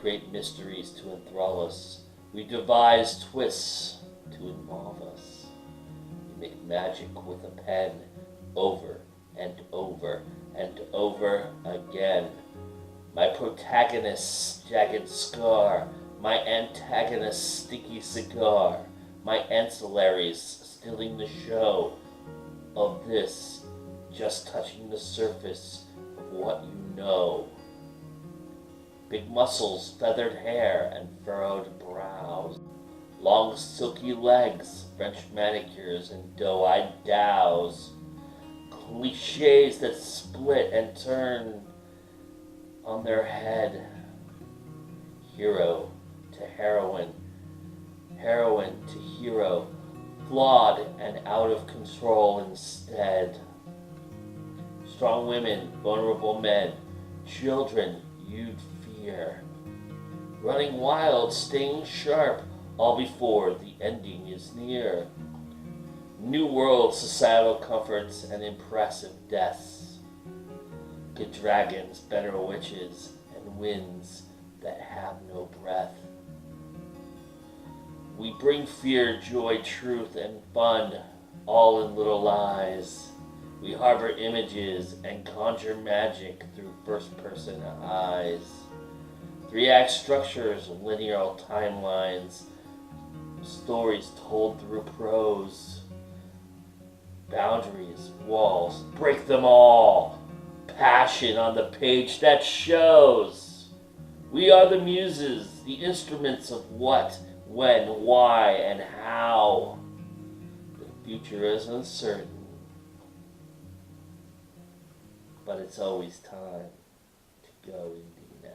create mysteries to enthrall us. We devise twists to involve us. We make magic with a pen over and over and over again. My protagonist's jagged scar, my antagonist's sticky cigar, my ancillaries stealing the show of this, just touching the surface of what you know. Big muscles, feathered hair, and furrowed brows. Long silky legs, French manicures, and doe-eyed dows. Cliches that split and turn on their head. Hero to heroine, heroine to hero, flawed and out of control instead. Strong women, vulnerable men, children you'd fear. Running wild, staying sharp, all before the ending is near. New world societal comforts and impressive deaths. Good dragons, better witches, and winds that have no breath. We bring fear, joy, truth, and fun, all in little lies. We harbor images and conjure magic through first-person eyes. Three-act structures, linear timelines, stories told through prose. Boundaries, walls, break them all. Passion on the page that shows. We are the muses, the instruments of what, when, why, and how. The future is uncertain, but it's always time to go indie now.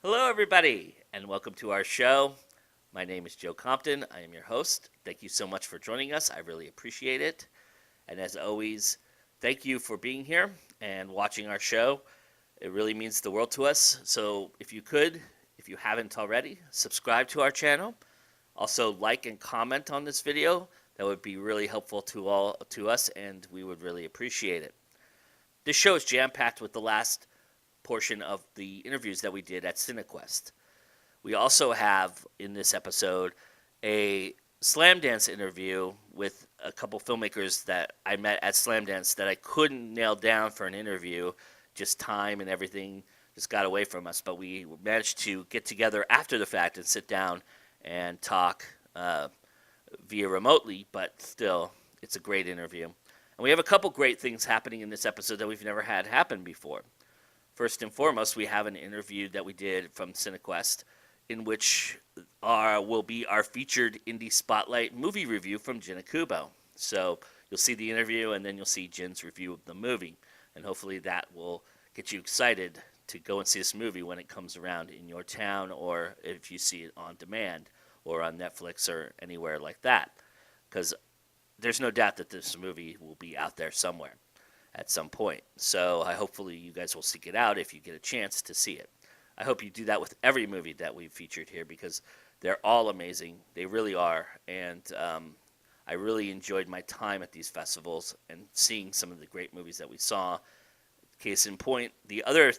Hello, everybody, and welcome to our show. My name is Joe Compton. I am your host. Thank you so much for joining us. I really appreciate it. And as always, thank you for being here and watching our show. It really means the world to us. So if you could, if you haven't already, subscribe to our channel. Also, like and comment on this video. That would be really helpful to us, and we would really appreciate it. This show is jam-packed with the last portion of the interviews that we did at Cinequest. We also have in this episode a Slamdance interview with a couple filmmakers that I met at Slamdance that I couldn't nail down for an interview. Just time and everything just got away from us, but we managed to get together after the fact and sit down and talk via remotely, but still, it's a great interview. And we have a couple great things happening in this episode that we've never had happen before. First and foremost, we have an interview that we did from Cinequest in which will be our featured Indie Spotlight movie review from Jin Akubo. So you'll see the interview and then you'll see Jin's review of the movie. And hopefully that will get you excited to go and see this movie when it comes around in your town, or if you see it on demand or on Netflix or anywhere like that. Because there's no doubt that this movie will be out there somewhere at some point. So hopefully you guys will seek it out if you get a chance to see it. I hope you do that with every movie that we've featured here because they're all amazing. They really are. And I really enjoyed my time at these festivals and seeing some of the great movies that we saw. Case in point, the other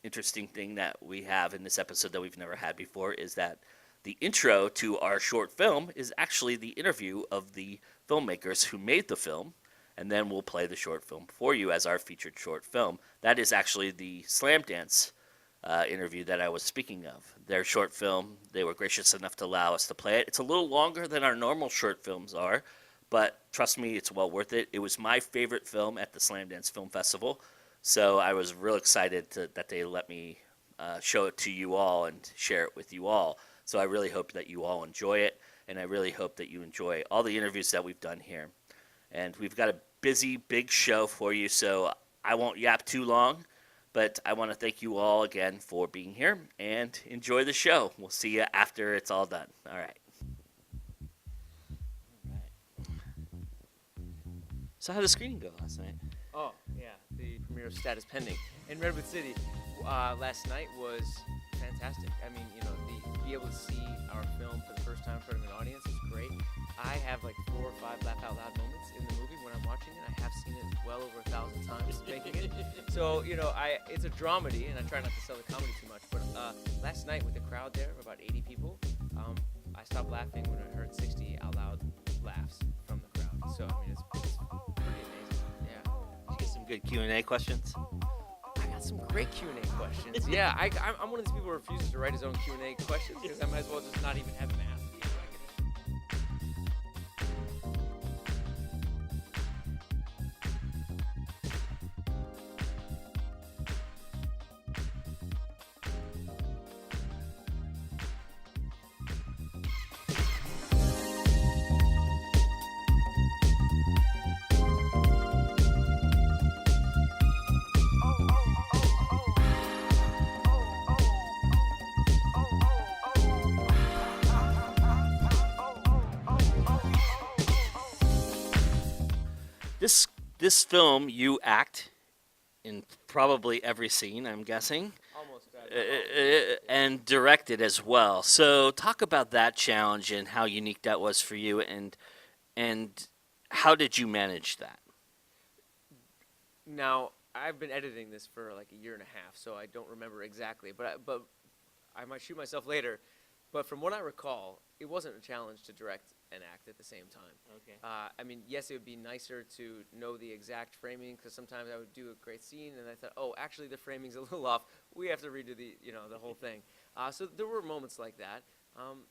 interesting thing that we have in this episode that we've never had before is that the intro to our short film is actually the interview of the filmmakers who made the film. And then we'll play the short film for you as our featured short film. That is actually the Slamdance interview that I was speaking of. Their short film, they were gracious enough to allow us to play it. It's a little longer than our normal short films are, but trust me, it's well worth it. It was my favorite film at the Slamdance Film Festival, so I was real excited that they let me show it to you all and share it with you all. So I really hope that you all enjoy it, and I really hope that you enjoy all the interviews that we've done here. And we've got a busy, big show for you, so I won't yap too long. But I want to thank you all again for being here, and enjoy the show. We'll see you after it's all done. All right. So how did the screening go last night? Oh, yeah, the premiere of Status Pending in Redwood City last night was fantastic. I mean, to be able to see our film for the first time in front of an audience is great. I have like 4 or 5 laugh out loud moments in the movie when I'm watching it. I have seen it well over 1,000 times making it. So, it's a dramedy, and I try not to sell the comedy too much. But last night with the crowd there, about 80 people, I stopped laughing when I heard 60 out loud laughs from the crowd. So, I mean, it's pretty amazing. Yeah. Did you get some good Q&A questions? I got some great Q&A questions. Yeah, I'm one of these people who refuses to write his own Q&A questions because I might as well just not even have them asked. This film, you act in probably every scene, I'm guessing, Almost. and directed as well. So talk about that challenge and how unique that was for you, and how did you manage that? Now, I've been editing this for like a year and a half, so I don't remember exactly, but I might shoot myself later. But from what I recall, it wasn't a challenge to direct and act at the same time. Okay. I mean, yes, it would be nicer to know the exact framing, because sometimes I would do a great scene and I thought, oh, actually the framing's a little off. We have to redo the whole thing. So there were moments like that.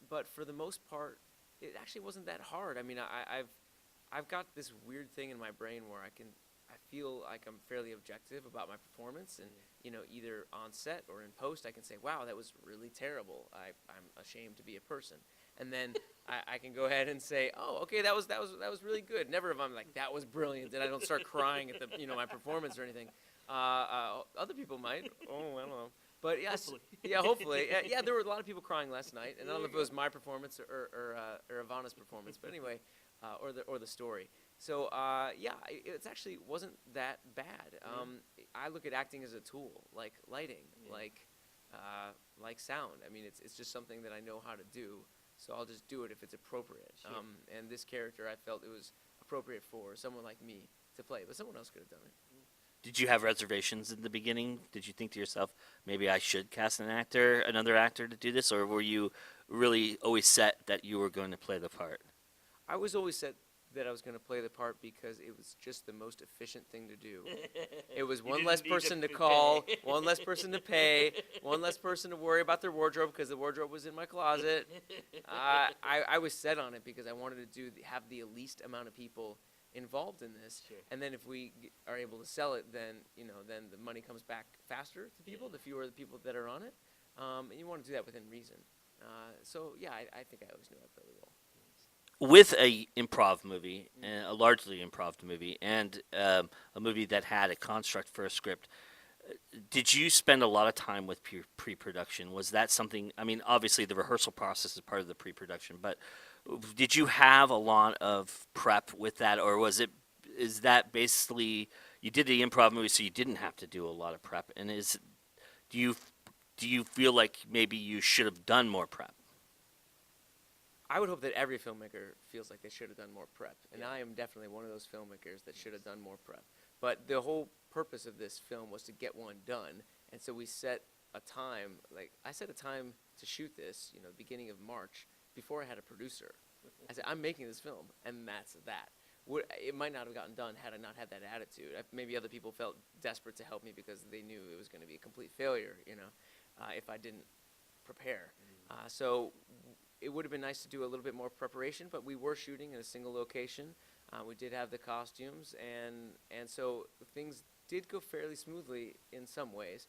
But for the most part, it actually wasn't that hard. I mean, I've got this weird thing in my brain where I feel like I'm fairly objective about my performance, and either on set or in post, I can say, "Wow, that was really terrible. I'm ashamed to be a person," and then I can go ahead and say, "Oh, okay, that was really good." Never if I'm like, "That was brilliant," and I don't start crying at the my performance or anything. Other people might. Oh, I don't know. But yes, hopefully. Yeah, there were a lot of people crying last night, and I don't know if it was my performance or Ivana's performance, but anyway, or the story. So it actually wasn't that bad. I look at acting as a tool, like lighting, like sound. I mean, it's just something that I know how to do, so I'll just do it if it's appropriate. Sure. And this character, I felt it was appropriate for someone like me to play, but someone else could have done it. Did you have reservations in the beginning? Did you think to yourself, maybe I should cast another actor to do this, or were you really always set that you were going to play the part? I was always set that I was going to play the part because it was just the most efficient thing to do. It was one less person to call, one less person to pay, one less person to worry about their wardrobe because the wardrobe was in my closet. I was set on it because I wanted to have the least amount of people involved in this. Sure. And then if we are able to sell it, then then the money comes back faster to people, the fewer the people that are on it. And you want to do that within reason. So yeah, I think I always knew I'd play the role. With a improv movie, a largely improv movie, and a movie that had a construct for a script, did you spend a lot of time with pre-production? Was that something? I mean, obviously the rehearsal process is part of the pre-production, but did you have a lot of prep with that, or is that basically you did the improv movie so you didn't have to do a lot of prep? And do you feel like maybe you should have done more prep? I would hope that every filmmaker feels like they should have done more prep, and I am definitely one of those filmmakers that should have done more prep. But the whole purpose of this film was to get one done, and so we set a time. Like I set a time to shoot this, the beginning of March, before I had a producer. I said, I'm making this film, and that's that. It might not have gotten done had I not had that attitude. Maybe other people felt desperate to help me because they knew it was going to be a complete failure, if I didn't prepare. So it would have been nice to do a little bit more preparation, but we were shooting in a single location. We did have the costumes, and so things did go fairly smoothly in some ways,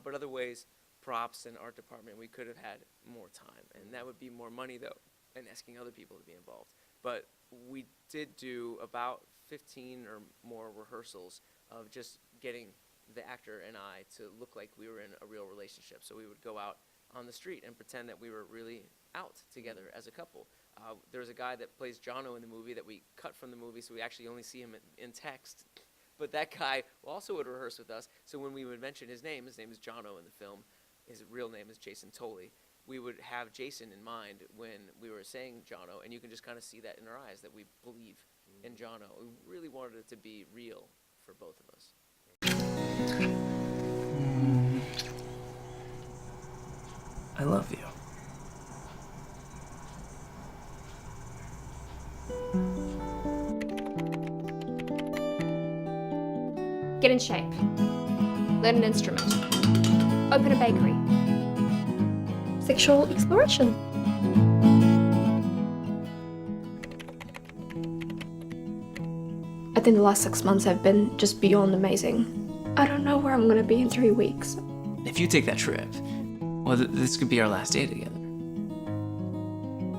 but other ways, props and art department, we could have had more time, and that would be more money, though, and asking other people to be involved. But we did do about 15 or more rehearsals of just getting the actor and I to look like we were in a real relationship. So we would go out on the street and pretend that we were really out together as a couple. There's a guy that plays Jono in the movie that we cut from the movie, so we actually only see him in text. But that guy also would rehearse with us. So when we would mention his name is Jono in the film. His real name is Jason Tolley. We would have Jason in mind when we were saying Jono, and you can just kind of see that in our eyes that we believe in Jono. We really wanted it to be real for both of us. I love you. Get in shape. Learn an instrument. Open a bakery. Sexual exploration. I think the last 6 months have been just beyond amazing. I don't know where I'm gonna be in 3 weeks. If you take that trip, well, this could be our last day together.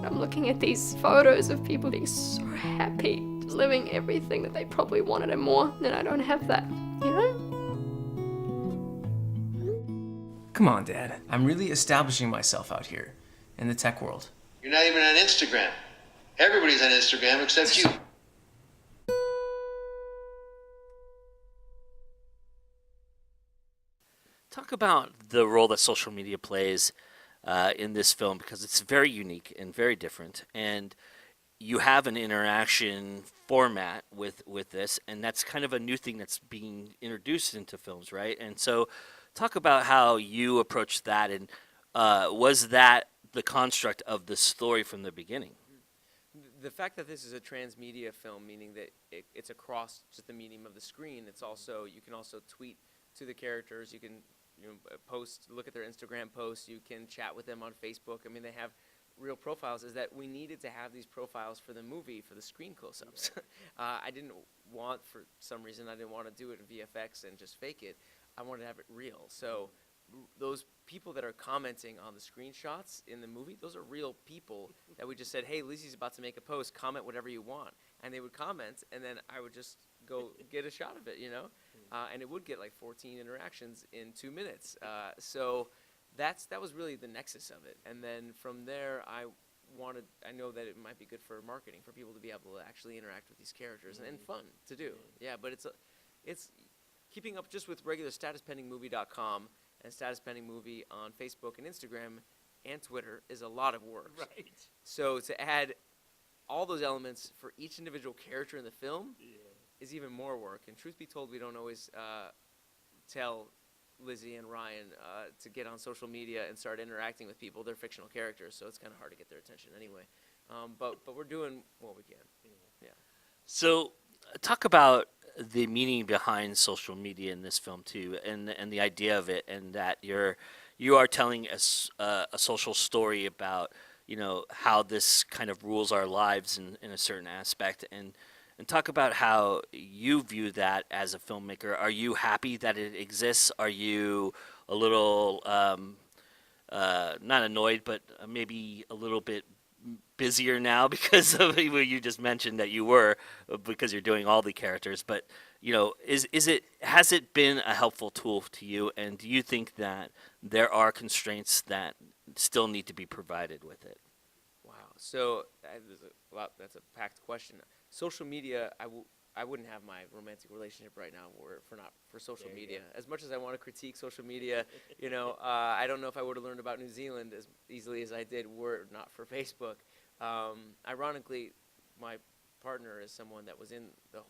I'm looking at these photos of people being so happy, living everything that they probably wanted and more, and I don't have that, you know? Come on, Dad. I'm really establishing myself out here in the tech world. You're not even on Instagram. Everybody's on Instagram except you. Talk about the role that social media plays in this film, because it's very unique and very different. And you have an interaction format with this, and that's kind of a new thing that's being introduced into films, right? And so talk about how you approached that, and was that the construct of the story from the beginning? The fact that this is a transmedia film, meaning that it's across just the medium of the screen, it's also, you can also tweet to the characters, you can post, look at their Instagram posts, you can chat with them on Facebook. I mean, they have real profiles. Is that we needed to have these profiles for the movie, for the screen close-ups. I didn't want, for some reason, I didn't want to do it in VFX and just fake it. I wanted to have it real. So those people that are commenting on the screenshots in the movie, those are real people that we just said, hey, Lizzie's about to make a post, comment whatever you want. And they would comment, and then I would just go get a shot of it, you know? And it would get like 14 interactions in 2 minutes. So that was really the nexus of it. And then from there, I know that it might be good for marketing, for people to be able to actually interact with these characters, and fun to do. Yeah, but it's keeping up just with regular statuspendingmovie.com and Status Pending Movie on Facebook and Instagram and Twitter is a lot of work. Right. So to add all those elements for each individual character in the film is even more work. And truth be told, we don't always tell Lizzie and Ryan to get on social media and start interacting with people. They're fictional characters, so it's kind of hard to get their attention anyway. But we're doing what we can. Yeah. So talk about the meaning behind social media in this film too, and the idea of it, and that you are telling a social story about, you know, how this kind of rules our lives in a certain aspect, and talk about how you view that as a filmmaker. Are you happy that it exists? Are you a little not annoyed, but maybe a little bit busier now because of what you just mentioned that you were, because you're doing all the characters? But you know, has it been a helpful tool to you, and do you think that there are constraints that still need to be provided with it? Wow. So that's a packed question. Social media, I wouldn't have my romantic relationship right now were for not for social media. As much as I want to critique social media, you know, I don't know if I would have learned about New Zealand as easily as I did were it not for Facebook. Ironically, my partner is someone that was in the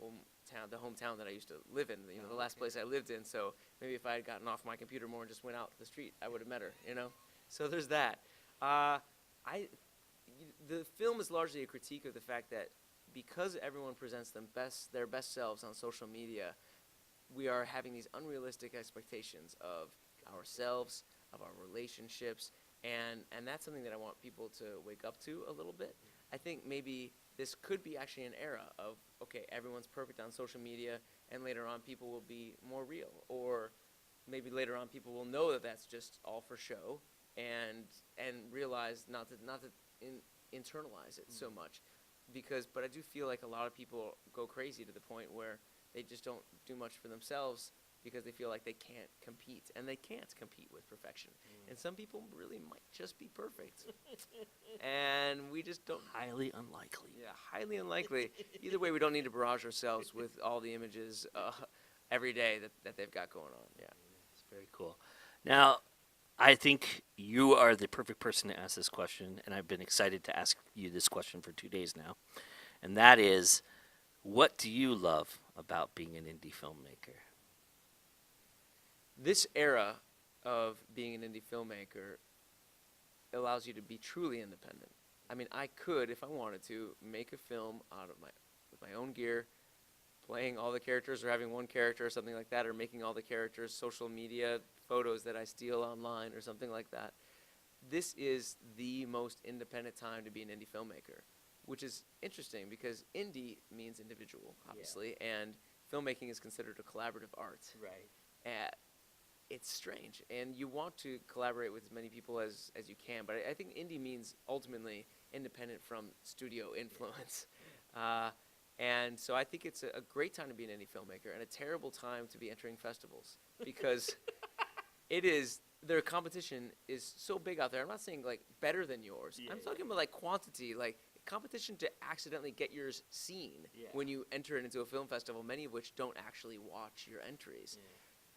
hometown that I used to live in, you know, the last place I lived in. So maybe if I had gotten off my computer more and just went out the street, I would have met her, you know? So there's that. The film is largely a critique of the fact that because everyone presents their best selves on social media, we are having these unrealistic expectations of ourselves, of our relationships, and that's something that I want people to wake up to a little bit. I think maybe this could be actually an era of, okay, everyone's perfect on social media, and later on people will be more real, or maybe later on people will know that that's just all for show, and realize not to internalize it so much. But I do feel like a lot of people go crazy to the point where they just don't do much for themselves because they feel like they can't compete, and they can't compete with perfection. And some people really might just be perfect, and we just don't. Highly unlikely. Yeah, highly unlikely. Either way, we don't need to barrage ourselves with all the images every day that they've got going on. Yeah. It's very cool. Now, I think you are the perfect person to ask this question, and I've been excited to ask you this question for 2 days now. And that is, what do you love about being an indie filmmaker? This era of being an indie filmmaker allows you to be truly independent. I mean, I could, if I wanted to, make a film with my own gear, playing all the characters or having one character or something like that, or making all the characters social media photos that I steal online or something like that. This is the most independent time to be an indie filmmaker, which is interesting because indie means individual, obviously, and filmmaking is considered a collaborative art. Right. It's strange, and you want to collaborate with as many people as you can, but I think indie means ultimately independent from studio influence. And so I think it's a great time to be an indie filmmaker and a terrible time to be entering festivals because their competition is so big out there. I'm not saying like better than yours. I'm talking about like quantity, like competition to accidentally get yours seen when you enter into a film festival, many of which don't actually watch your entries,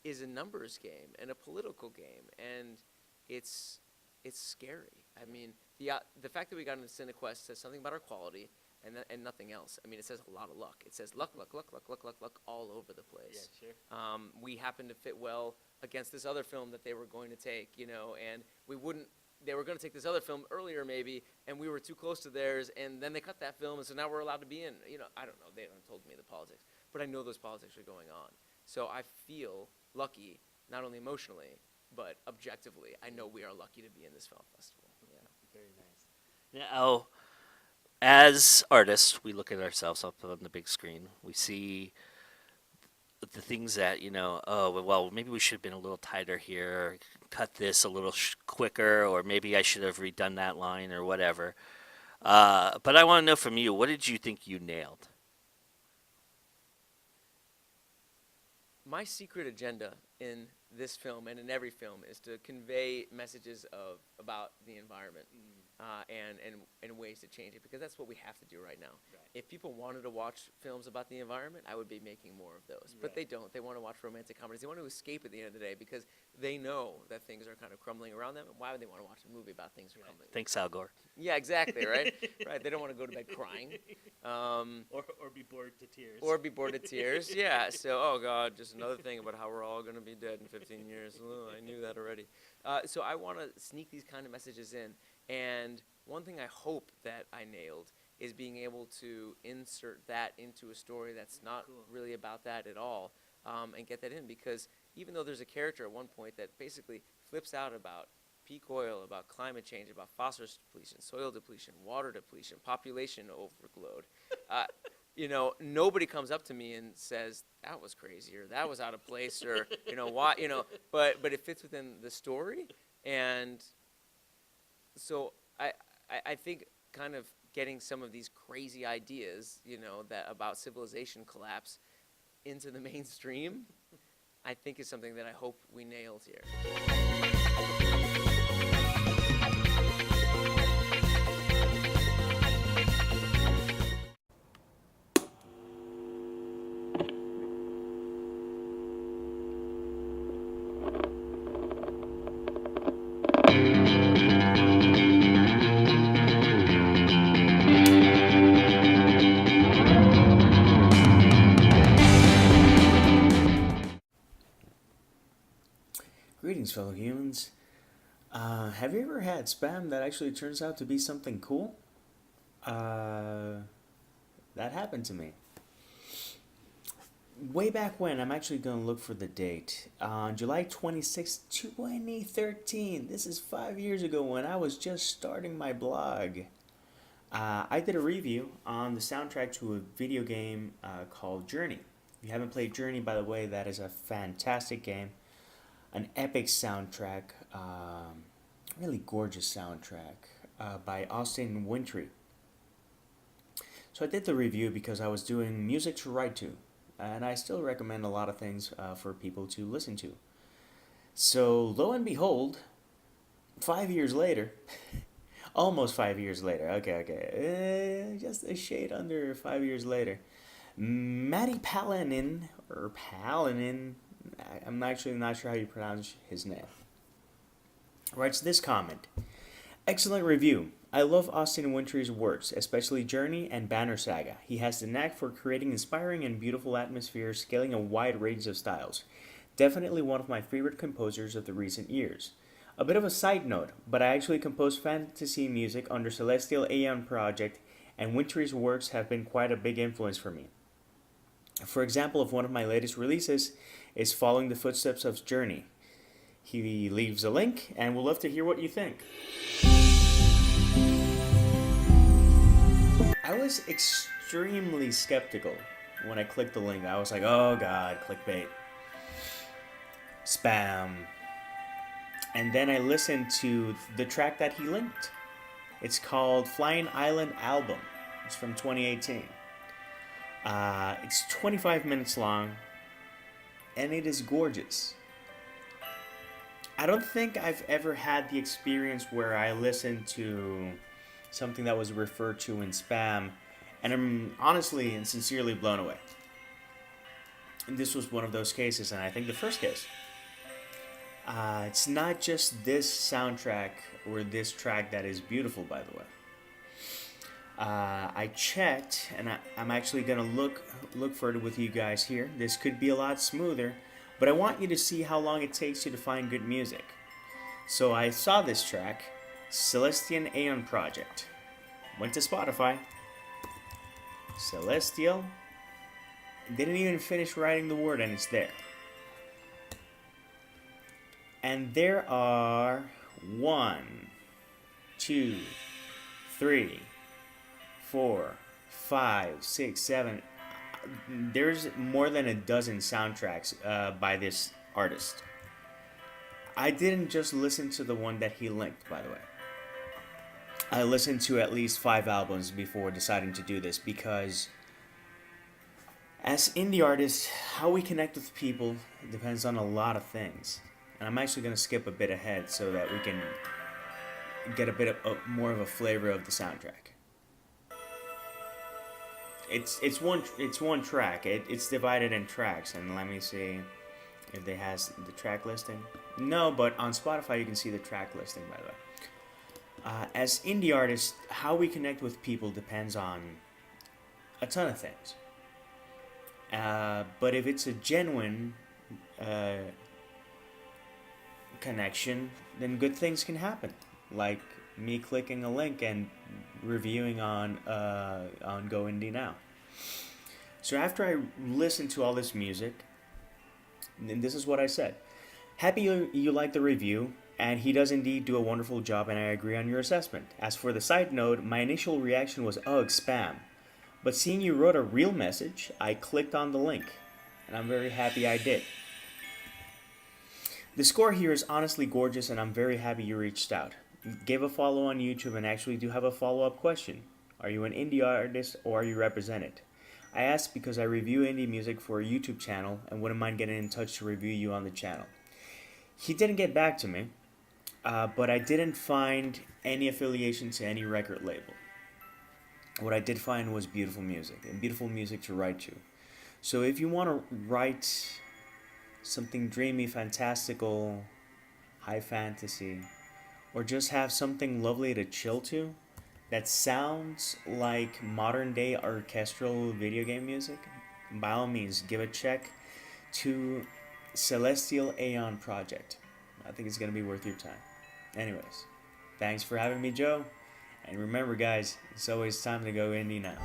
is a numbers game and a political game, and it's scary. I mean, the fact that we got into Cinequest says something about our quality. And nothing else. I mean, it says a lot of luck. It says luck all over the place. Yeah, sure. We happened to fit well against this other film that they were going to take, and they were going to take this other film earlier maybe, and we were too close to theirs, and then they cut that film, and so now we're allowed to be in. I don't know. They haven't told me the politics, but I know those politics are going on. So I feel lucky, not only emotionally, but objectively. I know we are lucky to be in this film festival. Yeah. Very nice. Now, as artists, we look at ourselves up on the big screen. We see the things that, well, maybe we should have been a little tighter here, cut this a little quicker, or maybe I should have redone that line or whatever. But I want to know from you, what did you think you nailed? My secret agenda in this film and in every film is to convey messages about the environment and ways to change it, because that's what we have to do right now. Right. If people wanted to watch films about the environment, I would be making more of those. But they don't. They want to watch romantic comedies. They want to escape at the end of the day because they know that things are kind of crumbling around them. And why would they want to watch a movie about things crumbling? Thanks, Al Gore. Yeah, exactly, right? Right. They don't want to go to bed crying. Or be bored to tears. Or be bored to tears. Yeah. So, oh God, just another thing about how we're all going to be dead in 15 years. Oh, I knew that already. So I want to sneak these kind of messages in. And one thing I hope that I nailed is being able to insert that into a story that's not really about that at all, and get that in, because even though there's a character at one point that basically flips out about peak oil, about climate change, about phosphorus depletion, soil depletion, water depletion, population overload, nobody comes up to me and says that was crazy or that was out of place or why, but it fits within the story. And so I think kind of getting some of these crazy ideas, that about civilization collapse into the mainstream, I think is something that I hope we nailed here. Greetings, fellow humans. Have you ever had spam that actually turns out to be something cool? That happened to me. Way back when, I'm actually going to look for the date. On July 26, 2013, this is 5 years ago when I was just starting my blog. I did a review on the soundtrack to a video game called Journey. If you haven't played Journey, by the way, that is a fantastic game. An epic soundtrack, really gorgeous soundtrack by Austin Wintory. So I did the review because I was doing music to write to, and I still recommend a lot of things for people to listen to. So lo and behold, 5 years later, almost 5 years later, okay, just a shade under 5 years later, Matty Palinin, or Palinin, I'm actually not sure how you pronounce his name, writes this comment. Excellent review. I love Austin Wintory's works, especially Journey and Banner Saga. He has the knack for creating inspiring and beautiful atmospheres, scaling a wide range of styles. Definitely one of my favorite composers of the recent years. A bit of a side note, but I actually composed fantasy music under Celestial Aeon Project, and Wintory's works have been quite a big influence for me. For example, of one of my latest releases is Following the Footsteps of Journey. He leaves a link, and we'll love to hear what you think. I was extremely skeptical when I clicked the link. I was like, oh god, clickbait. Spam. And then I listened to the track that he linked. It's called Flying Island Album. It's from 2018. It's 25 minutes long, and it is gorgeous. I don't think I've ever had the experience where I listened to something that was referred to in spam, and I'm honestly and sincerely blown away. And this was one of those cases, and I think the first case. It's not just this soundtrack or this track that is beautiful, by the way. I checked, and I'm actually gonna look further with you guys here. This could be a lot smoother, but I want you to see how long it takes you to find good music. So I saw this track, Celestial Aeon Project. Went to Spotify. Celestial. Didn't even finish writing the word, and it's there. And there are 1, 2, 3, 4, 5, 6, 7. There's more than a dozen soundtracks by this artist. I didn't just listen to the one that he linked, by the way. I listened to at least 5 albums before deciding to do this, because as indie artists, how we connect with people depends on a lot of things. And I'm actually going to skip a bit ahead so that we can get a bit of more of a flavor of the soundtrack. It's one track. It's divided in tracks, and let me see if it has the track listing. No, but on Spotify you can see the track listing, by the way. As indie artists, how we connect with people depends on a ton of things. But if it's a genuine connection, then good things can happen, like me clicking a link and reviewing on GoIndieNow. So after I listened to all this music, then this is what I said. Happy you like the review, and he does indeed do a wonderful job, and I agree on your assessment. As for the side note, my initial reaction was, ugh, spam. But seeing you wrote a real message, I clicked on the link, and I'm very happy I did. The score here is honestly gorgeous, and I'm very happy you reached out. Gave a follow on YouTube, and actually do have a follow-up question. Are you an indie artist, or are you represented? I asked because I review indie music for a YouTube channel, and wouldn't mind getting in touch to review you on the channel. He didn't get back to me, but I didn't find any affiliation to any record label. What I did find was beautiful music, and beautiful music to write to. So if you want to write something dreamy, fantastical, high fantasy, or just have something lovely to chill to that sounds like modern day orchestral video game music, by all means give a check to Celestial Aeon Project. I think it's going to be worth your time. Anyways, thanks for having me, Joe. And remember, guys, it's always time to go indie now.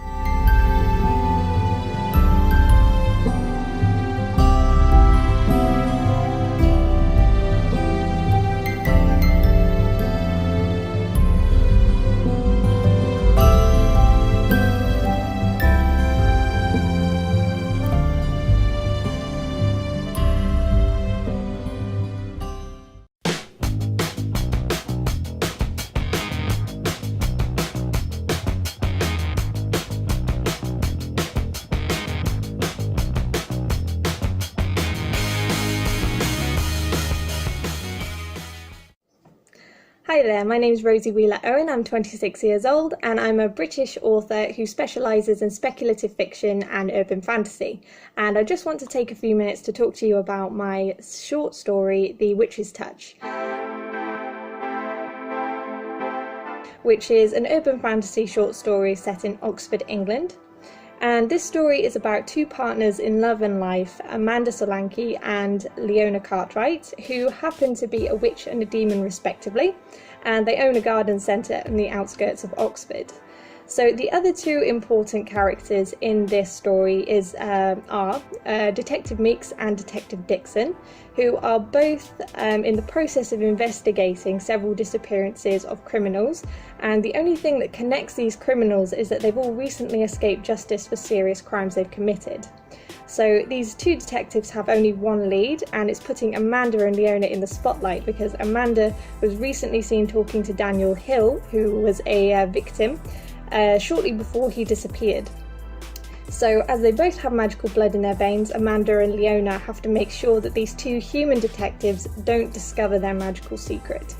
Hi there, my name is Rosie Wheeler-Owen, I'm 26 years old and I'm a British author who specialises in speculative fiction and urban fantasy. And I just want to take a few minutes to talk to you about my short story, The Witch's Touch, which is an urban fantasy short story set in Oxford, England. And this story is about two partners in love and life, Amanda Solanke and Leona Cartwright, who happen to be a witch and a demon respectively, and they own a garden centre in the outskirts of Oxford. So the other two important characters in this story are Detective Meeks and Detective Dixon, who are both in the process of investigating several disappearances of criminals, and the only thing that connects these criminals is that they've all recently escaped justice for serious crimes they've committed. So these two detectives have only one lead, and it's putting Amanda and Leona in the spotlight because Amanda was recently seen talking to Daniel Hill, who was a victim, shortly before he disappeared. So as they both have magical blood in their veins, Amanda and Leona have to make sure that these two human detectives don't discover their magical secret.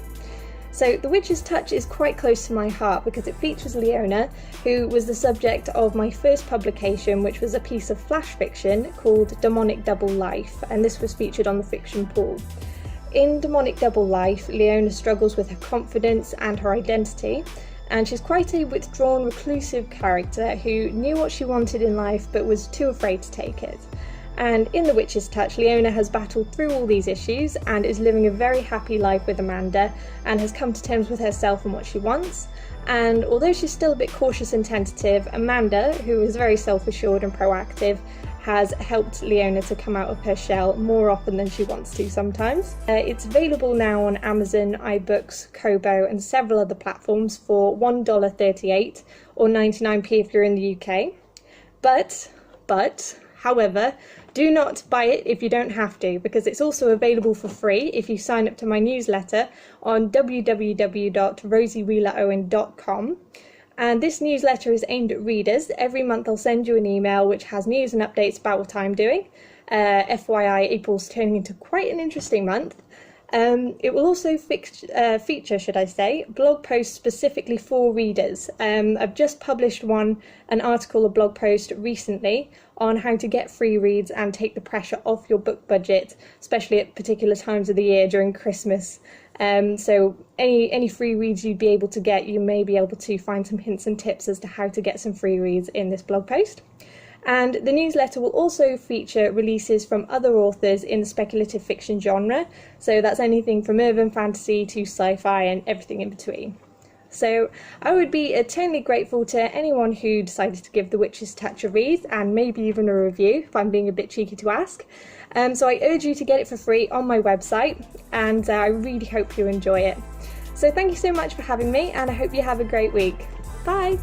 So The Witch's Touch is quite close to my heart because it features Leona, who was the subject of my first publication, which was a piece of flash fiction called Demonic Double Life, and this was featured on the Fiction Pool. In Demonic Double Life, Leona struggles with her confidence and her identity, and she's quite a withdrawn, reclusive character who knew what she wanted in life but was too afraid to take it. And in The Witch's Touch, Leona has battled through all these issues and is living a very happy life with Amanda and has come to terms with herself and what she wants. And although she's still a bit cautious and tentative, Amanda, who is very self-assured and proactive, has helped Leona to come out of her shell more often than she wants to sometimes. It's available now on Amazon, iBooks, Kobo and several other platforms for $1.38 or 99p if you're in the UK. However, do not buy it if you don't have to, because it's also available for free if you sign up to my newsletter on www.rosiewheelerowen.com. And this newsletter is aimed at readers. Every month I'll send you an email which has news and updates about what I'm doing. FYI, April's turning into quite an interesting month. It will also feature, blog posts specifically for readers. I've just published an article, a blog post recently on how to get free reads and take the pressure off your book budget, especially at particular times of the year during Christmas. So any free reads you'd be able to get, you may be able to find some hints and tips as to how to get some free reads in this blog post. And the newsletter will also feature releases from other authors in the speculative fiction genre, so that's anything from urban fantasy to sci-fi and everything in between. So I would be eternally grateful to anyone who decided to give The Witch's Touch a read, and maybe even a review, if I'm being a bit cheeky to ask. So I urge you to get it for free on my website, and I really hope you enjoy it. So thank you so much for having me, and I hope you have a great week. Bye!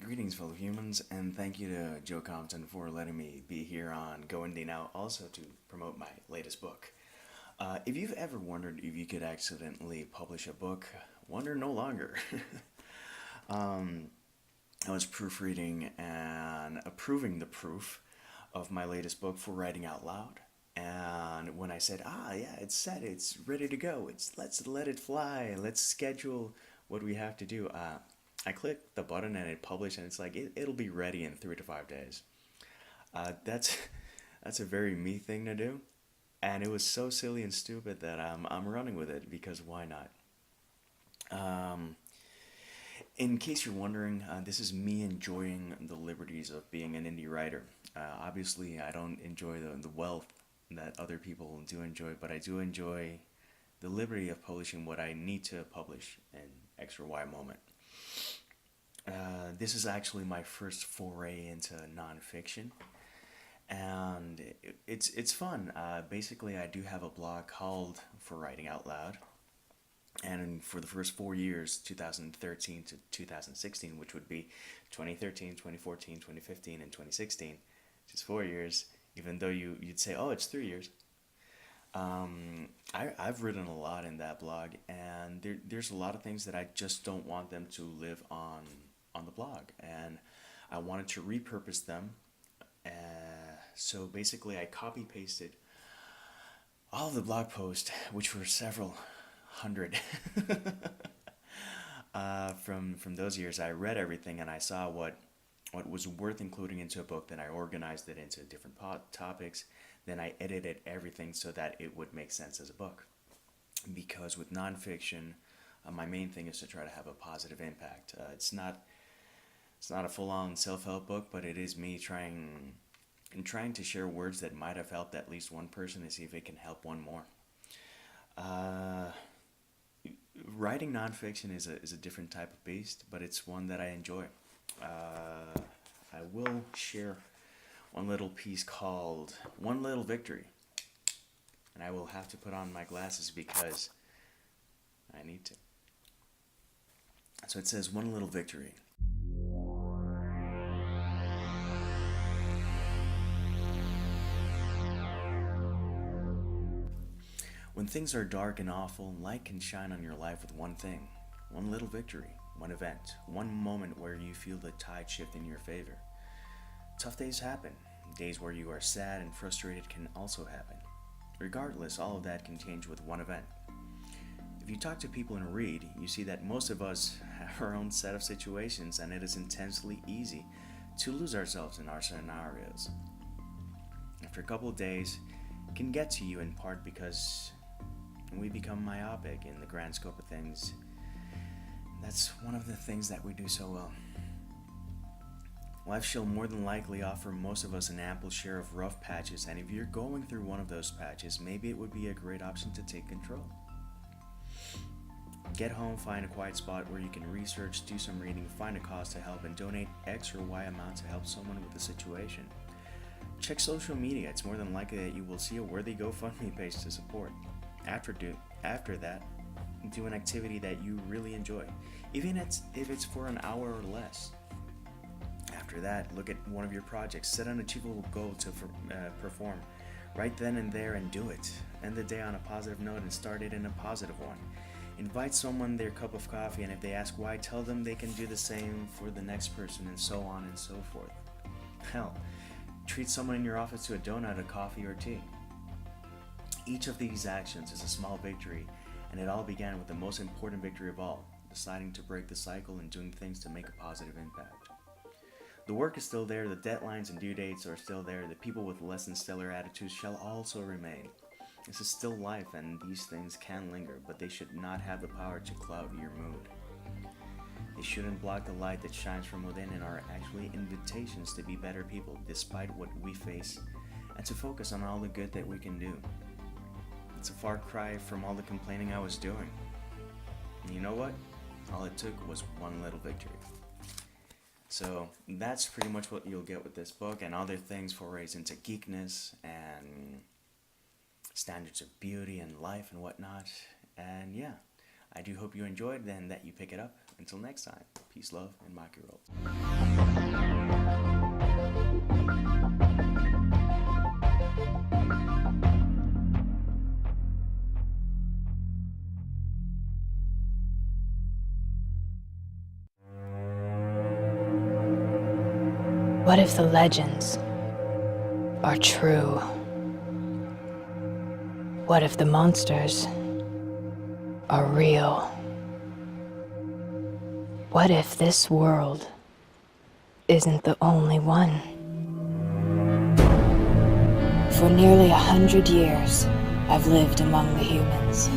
Greetings, fellow humans, and thank you to Joe Compton for letting me be here on GoIndieNow, also to promote my latest book. If you've ever wondered if you could accidentally publish a book, wonder no longer. I was proofreading and approving the proof of my latest book for writing out loud, and when I said, yeah, it's set, it's ready to go, let's let it fly, let's schedule what we have to do, I clicked the button and it published, and it's like it'll be ready in 3 to 5 days. That's a very me thing to do, and it was so silly and stupid that I'm running with it because why not? In case you're wondering, this is me enjoying the liberties of being an indie writer. Obviously, I don't enjoy the wealth that other people do enjoy, but I do enjoy the liberty of publishing what I need to publish in X or Y moment. This is actually my first foray into nonfiction, and it's fun. Basically, I do have a blog called For Writing Out Loud, and for the first 4 years, 2013 to 2016, which would be 2013, 2014, 2015, and 2016, just 4 years, even though you'd say, oh, it's 3 years. I've written a lot in that blog, and there's a lot of things that I just don't want them to live on the blog, and I wanted to repurpose them. So basically I copy pasted all of the blog posts, which were several hundred from those years. I read everything and I saw what was worth including into a book. Then I organized it into different topics. Then I edited everything so that it would make sense as a book. Because with nonfiction, my main thing is to try to have a positive impact. It's not a full-on self-help book, but it is me trying to share words that might have helped at least one person and see if it can help one more. Writing nonfiction is a different type of beast, but it's one that I enjoy. I will share one little piece called One Little Victory. And I will have to put on my glasses because I need to. So it says, One Little Victory. When things are dark and awful, light can shine on your life with one thing. One little victory, one event, one moment where you feel the tide shift in your favor. Tough days happen. Days where you are sad and frustrated can also happen. Regardless, all of that can change with one event. If you talk to people and read, you see that most of us have our own set of situations, and it is intensely easy to lose ourselves in our scenarios. After a couple of days, it can get to you in part because we become myopic in the grand scope of things. That's one of the things that we do so well. Life shall more than likely offer most of us an ample share of rough patches, and if you're going through one of those patches, maybe it would be a great option to take control. Get home, find a quiet spot where you can research, do some reading, find a cause to help, and donate X or Y amount to help someone with the situation. Check social media. It's more than likely that you will see a worthy GoFundMe page to support. After that, do an activity that you really enjoy, even if it's for an hour or less. After that, look at one of your projects. Set an achievable goal to perform right then and there and do it. End the day on a positive note and start it in a positive one. Invite someone their cup of coffee, and if they ask why, tell them they can do the same for the next person, and so on and so forth. Hell, treat someone in your office to a donut, a coffee, or tea. Each of these actions is a small victory, and it all began with the most important victory of all, deciding to break the cycle and doing things to make a positive impact. The work is still there, the deadlines and due dates are still there, the people with less than stellar attitudes shall also remain. This is still life, and these things can linger, but they should not have the power to cloud your mood. They shouldn't block the light that shines from within and are actually invitations to be better people despite what we face, and to focus on all the good that we can do. It's a far cry from all the complaining I was doing. And you know what? All it took was one little victory. So that's pretty much what you'll get with this book, and other things, forays into geekness and standards of beauty and life and whatnot. And yeah, I do hope you enjoyed and that you pick it up. Until next time, peace, love, and mock your world. What if the legends are true? What if the monsters are real? What if this world isn't the only one? For nearly 100 years, I've lived among the humans.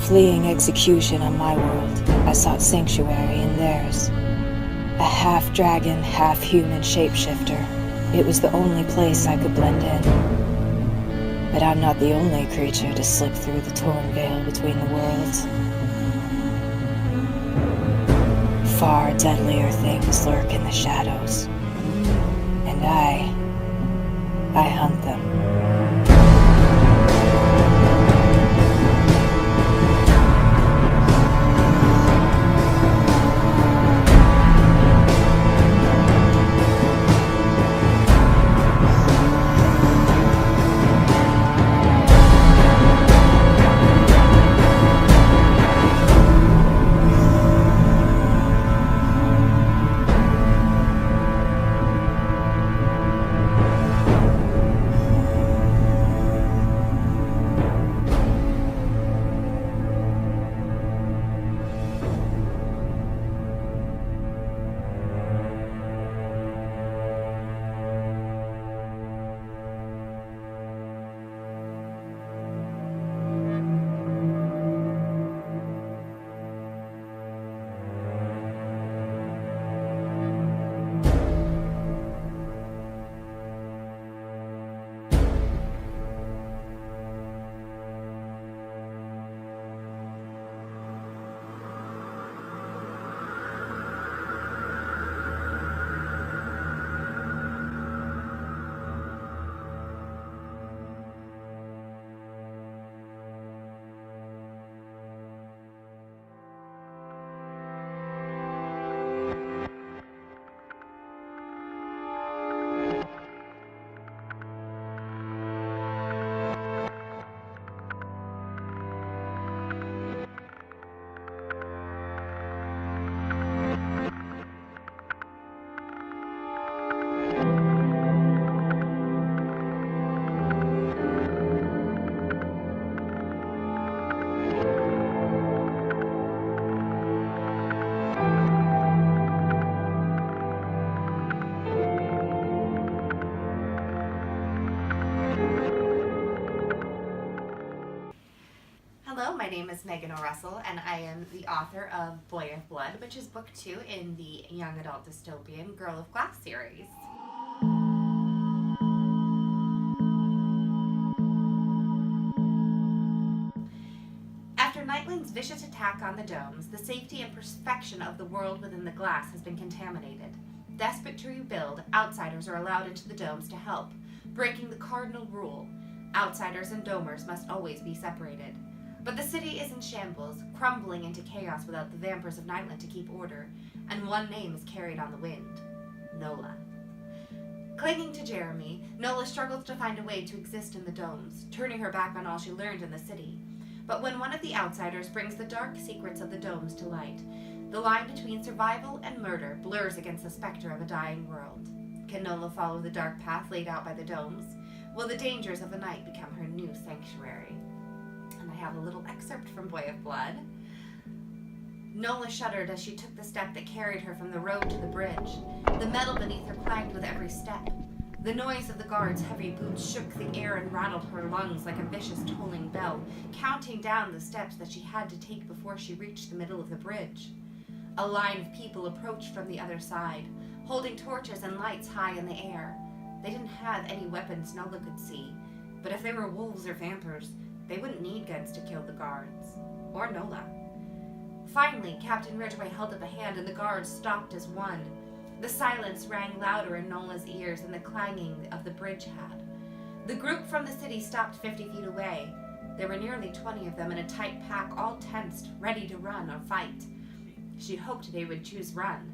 Fleeing execution on my world, I sought sanctuary in theirs. A half-dragon, half-human shapeshifter. It was the only place I could blend in. But I'm not the only creature to slip through the torn veil between the worlds. Far deadlier things lurk in the shadows. And I hunt them. my name is Megan O'Russell, and I am the author of Boy of Blood, which is book 2 in the young adult dystopian Girl of Glass series. After Nightwing's vicious attack on the domes, the safety and perfection of the world within the glass has been contaminated. Desperate to rebuild, outsiders are allowed into the domes to help, breaking the cardinal rule. Outsiders and domers must always be separated. But the city is in shambles, crumbling into chaos without the vampires of Nightland to keep order, and one name is carried on the wind: Nola. Clinging to Jeremy, Nola struggles to find a way to exist in the domes, turning her back on all she learned in the city. But when one of the outsiders brings the dark secrets of the domes to light, the line between survival and murder blurs against the specter of a dying world. Can Nola follow the dark path laid out by the domes? Will the dangers of the night become her new sanctuary? And I have a little excerpt from Boy of Blood. Nola shuddered as she took the step that carried her from the road to the bridge. The metal beneath her clanged with every step. The noise of the guards' heavy boots shook the air and rattled her lungs like a vicious tolling bell, counting down the steps that she had to take before she reached the middle of the bridge. A line of people approached from the other side, holding torches and lights high in the air. They didn't have any weapons Nola could see, but if they were wolves or vampires, they wouldn't need guns to kill the guards. Or Nola. Finally, Captain Ridgway held up a hand and the guards stopped as one. The silence rang louder in Nola's ears than the clanging of the bridge had. The group from the city stopped 50 feet away. There were nearly 20 of them in a tight pack, all tensed, ready to run or fight. She hoped they would choose run.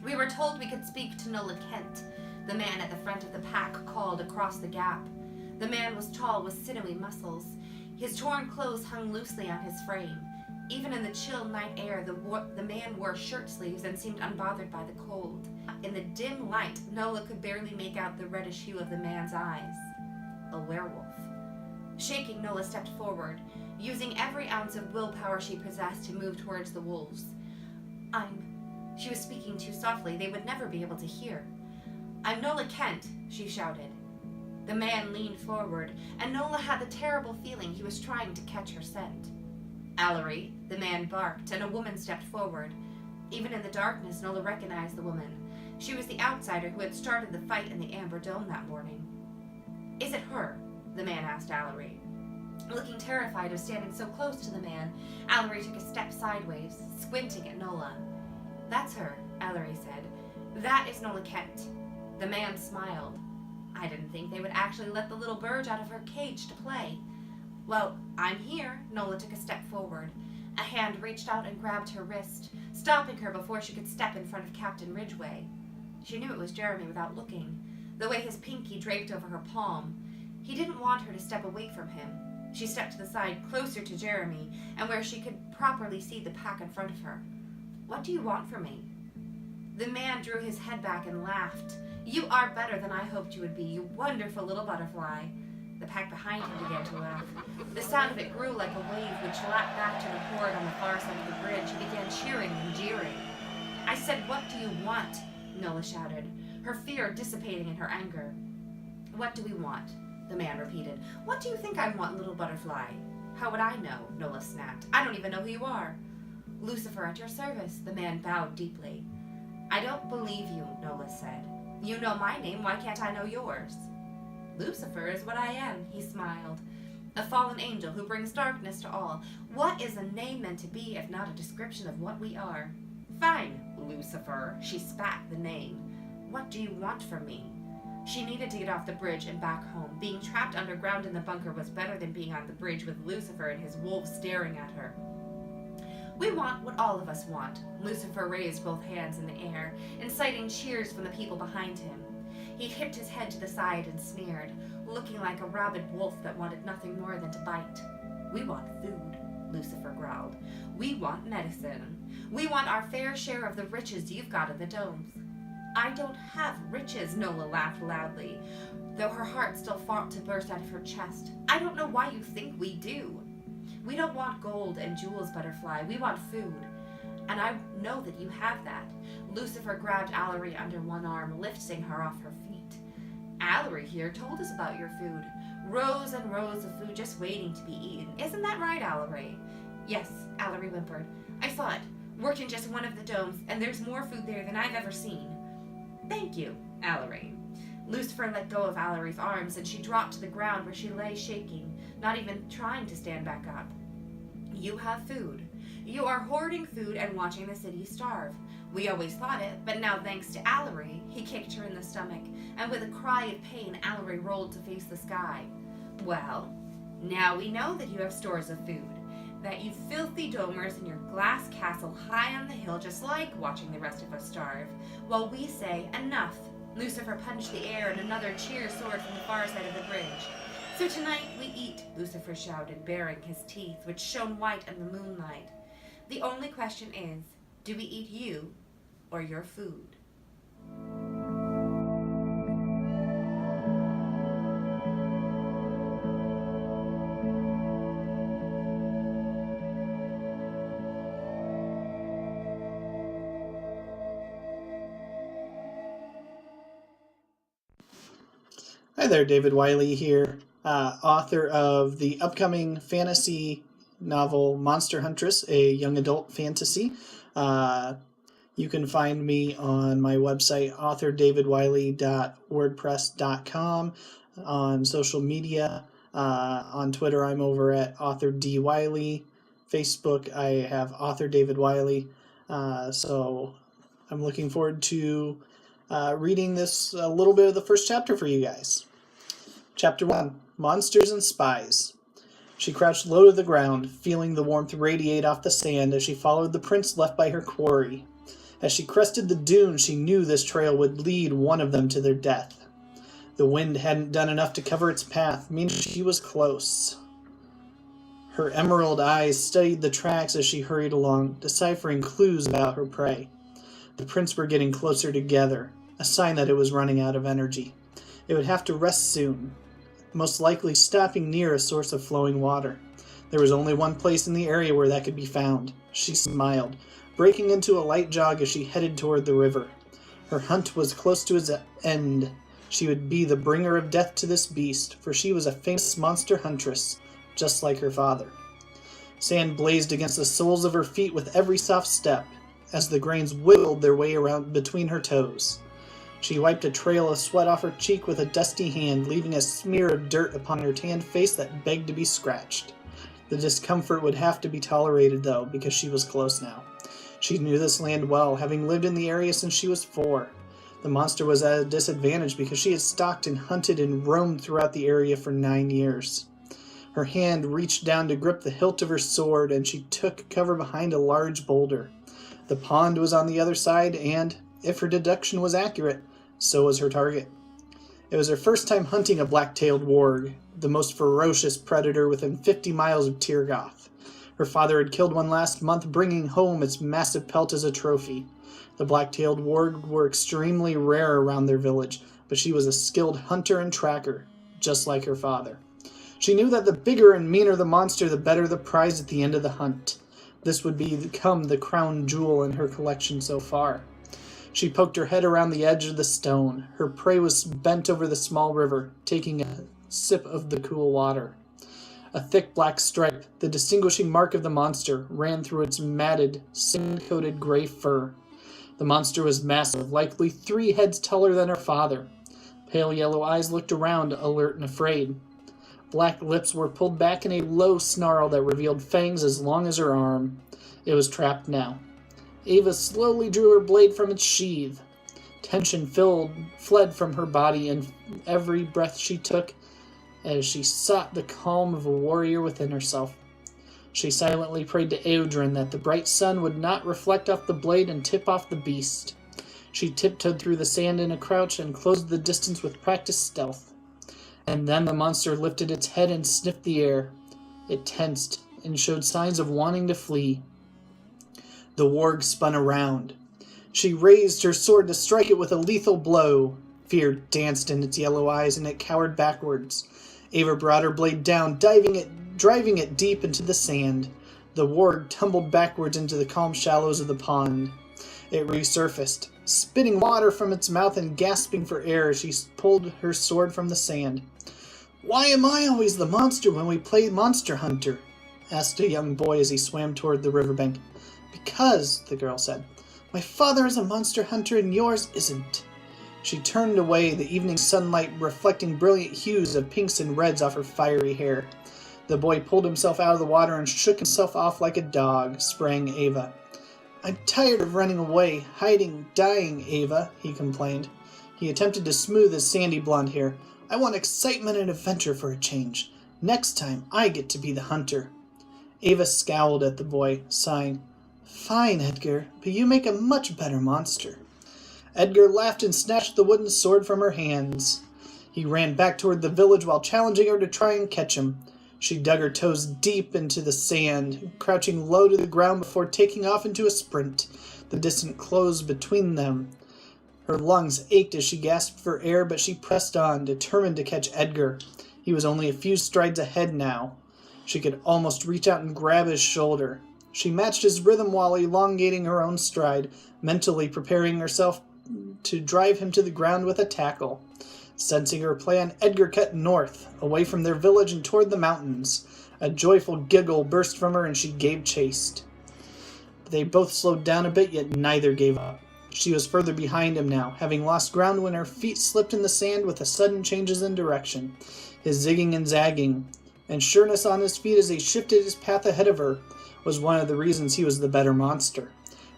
We were told we could speak to Nola Kent. The man at the front of the pack called across the gap. The man was tall with sinewy muscles. His torn clothes hung loosely on his frame. Even in the chill night air, the man wore shirt sleeves and seemed unbothered by the cold. In the dim light, Nola could barely make out the reddish hue of the man's eyes. A werewolf. Shaking, Nola stepped forward, using every ounce of willpower she possessed to move towards the wolves. She was speaking too softly. They would never be able to hear. "I'm Nola Kent," she shouted. The man leaned forward, and Nola had the terrible feeling he was trying to catch her scent. "Allery," the man barked, and a woman stepped forward. Even in the darkness, Nola recognized the woman. She was the outsider who had started the fight in the Amber Dome that morning. "Is it her?" the man asked Allery. Looking terrified of standing so close to the man, Allery took a step sideways, squinting at Nola. "That's her," Allery said. "That is Nola Kent." The man smiled. "I didn't think they would actually let the little bird out of her cage to play." "Well, I'm here." Nola took a step forward. A hand reached out and grabbed her wrist, stopping her before she could step in front of Captain Ridgway. She knew it was Jeremy without looking, the way his pinky draped over her palm. He didn't want her to step away from him. She stepped to the side, closer to Jeremy, and where she could properly see the pack in front of her. "What do you want from me?" The man drew his head back and laughed. "You are better than I hoped you would be, you wonderful little butterfly." The pack behind him began to laugh. The sound of it grew like a wave which lapped back to the horde on the far side of the bridge. He began cheering and jeering. "I said, what do you want?" Nola shouted, her fear dissipating in her anger. "What do we want?" the man repeated. "What do you think I want, little butterfly?" "How would I know?" Nola snapped. "I don't even know who you are." "Lucifer at your service." The man bowed deeply. "I don't believe you," Nola said. "You know my name, why can't I know yours?" "Lucifer is what I am," he smiled. "A fallen angel who brings darkness to all. What is a name meant to be if not a description of what we are?" "Fine, Lucifer." She spat the name. "What do you want from me?" She needed to get off the bridge and back home. Being trapped underground in the bunker was better than being on the bridge with Lucifer and his wolves staring at her. "We want what all of us want." Lucifer raised both hands in the air, inciting cheers from the people behind him. He hipped his head to the side and sneered, looking like a rabid wolf that wanted nothing more than to bite. "We want food," Lucifer growled. "We want medicine. We want our fair share of the riches you've got in the domes." "I don't have riches," Nola laughed loudly, though her heart still fought to burst out of her chest. "I don't know why you think we do. We don't want gold and jewels, Butterfly. We want food. And I know that you have that." Lucifer grabbed Allery under one arm, lifting her off her feet. "Allery here told us about your food. Rows and rows of food just waiting to be eaten. Isn't that right, Allery? Yes, Allery whimpered. I saw it. Worked in just one of the domes, and there's more food there than I've ever seen. Thank you, Allery. Lucifer let go of Allery's arms, and she dropped to the ground where she lay shaking, not even trying to stand back up. You have food. You are hoarding food and watching the city starve. We always thought it, but now thanks to Allery, he kicked her in the stomach, and with a cry of pain, Allery rolled to face the sky. Well, now we know that you have stores of food, that you filthy domers in your glass castle high on the hill just like watching the rest of us starve, while we say, enough. Lucifer punched the air and another cheer soared from the far side of the bridge. So tonight we eat, Lucifer shouted, baring his teeth, which shone white in the moonlight. The only question is, do we eat you or your food? Hi there, David Wiley here, author of the upcoming fantasy novel Monster Huntress, a young adult fantasy. You can find me on my website, authordavidwiley.wordpress.com, on social media. On Twitter, I'm over at authordwiley. Facebook, I have author David Wiley. So I'm looking forward to reading this a little bit of the first chapter for you guys. Chapter 1, Monsters and Spies. She crouched low to the ground, feeling the warmth radiate off the sand as she followed the prints left by her quarry. As she crested the dune, she knew this trail would lead one of them to their death. The wind hadn't done enough to cover its path, meaning she was close. Her emerald eyes studied the tracks as she hurried along, deciphering clues about her prey. The prints were getting closer together, a sign that it was running out of energy. It would have to rest soon, most likely stopping near a source of flowing water. There was only one place in the area where that could be found. She smiled, breaking into a light jog as she headed toward the river. Her hunt was close to its end. She would be the bringer of death to this beast, for she was a famous monster huntress, just like her father. Sand blazed against the soles of her feet with every soft step, as the grains wiggled their way around between her toes. She wiped a trail of sweat off her cheek with a dusty hand, leaving a smear of dirt upon her tanned face that begged to be scratched. The discomfort would have to be tolerated, though, because she was close now. She knew this land well, having lived in the area since she was 4. The monster was at a disadvantage because she had stalked and hunted and roamed throughout the area for 9 years. Her hand reached down to grip the hilt of her sword, and she took cover behind a large boulder. The pond was on the other side, and, if her deduction was accurate, so was her target. It was her first time hunting a black-tailed warg, the most ferocious predator within 50 miles of Tirgoth. Her father had killed one last month, bringing home its massive pelt as a trophy. The black-tailed warg were extremely rare around their village, but she was a skilled hunter and tracker, just like her father. She knew that the bigger and meaner the monster, the better the prize at the end of the hunt. This would become the crown jewel in her collection so far. She poked her head around the edge of the stone. Her prey was bent over the small river, taking a sip of the cool water. A thick black stripe, the distinguishing mark of the monster, ran through its matted, sand-coated gray fur. The monster was massive, likely 3 heads taller than her father. Pale yellow eyes looked around, alert and afraid. Black lips were pulled back in a low snarl that revealed fangs as long as her arm. It was trapped now. Ava slowly drew her blade from its sheath. Tension fled from her body, and every breath she took as she sought the calm of a warrior within herself. She silently prayed to Eodrin that the bright sun would not reflect off the blade and tip off the beast. She tiptoed through the sand in a crouch and closed the distance with practiced stealth. And then the monster lifted its head and sniffed the air. It tensed and showed signs of wanting to flee. The warg spun around. She raised her sword to strike it with a lethal blow. Fear danced in its yellow eyes, and it cowered backwards. Ava brought her blade down, driving it deep into the sand. The warg tumbled backwards into the calm shallows of the pond. It resurfaced, spitting water from its mouth and gasping for air as she pulled her sword from the sand. Why am I always the monster when we play Monster Hunter? Asked a young boy as he swam toward the riverbank. Because, the girl said, my father is a monster hunter and yours isn't. She turned away, the evening sunlight reflecting brilliant hues of pinks and reds off her fiery hair. The boy pulled himself out of the water and shook himself off like a dog, spraying Ava. I'm tired of running away, hiding, dying, Ava, he complained. He attempted to smooth his sandy blonde hair. I want excitement and adventure for a change. Next time, I get to be the hunter. Ava scowled at the boy, sighing. Fine, Edgar, but you make a much better monster. Edgar laughed and snatched the wooden sword from her hands. He ran back toward the village while challenging her to try and catch him. She dug her toes deep into the sand, crouching low to the ground before taking off into a sprint. The distance closed between them. Her lungs ached as she gasped for air, but she pressed on, determined to catch Edgar. He was only a few strides ahead now. She could almost reach out and grab his shoulder. She matched his rhythm while elongating her own stride, mentally preparing herself to drive him to the ground with a tackle. Sensing her plan, Edgar cut north, away from their village and toward the mountains. A joyful giggle burst from her and she gave chase. They both slowed down a bit, yet neither gave up. She was further behind him now, having lost ground when her feet slipped in the sand with a sudden changes in direction, his zigging and zagging, and sureness on his feet as he shifted his path ahead of her was one of the reasons he was the better monster.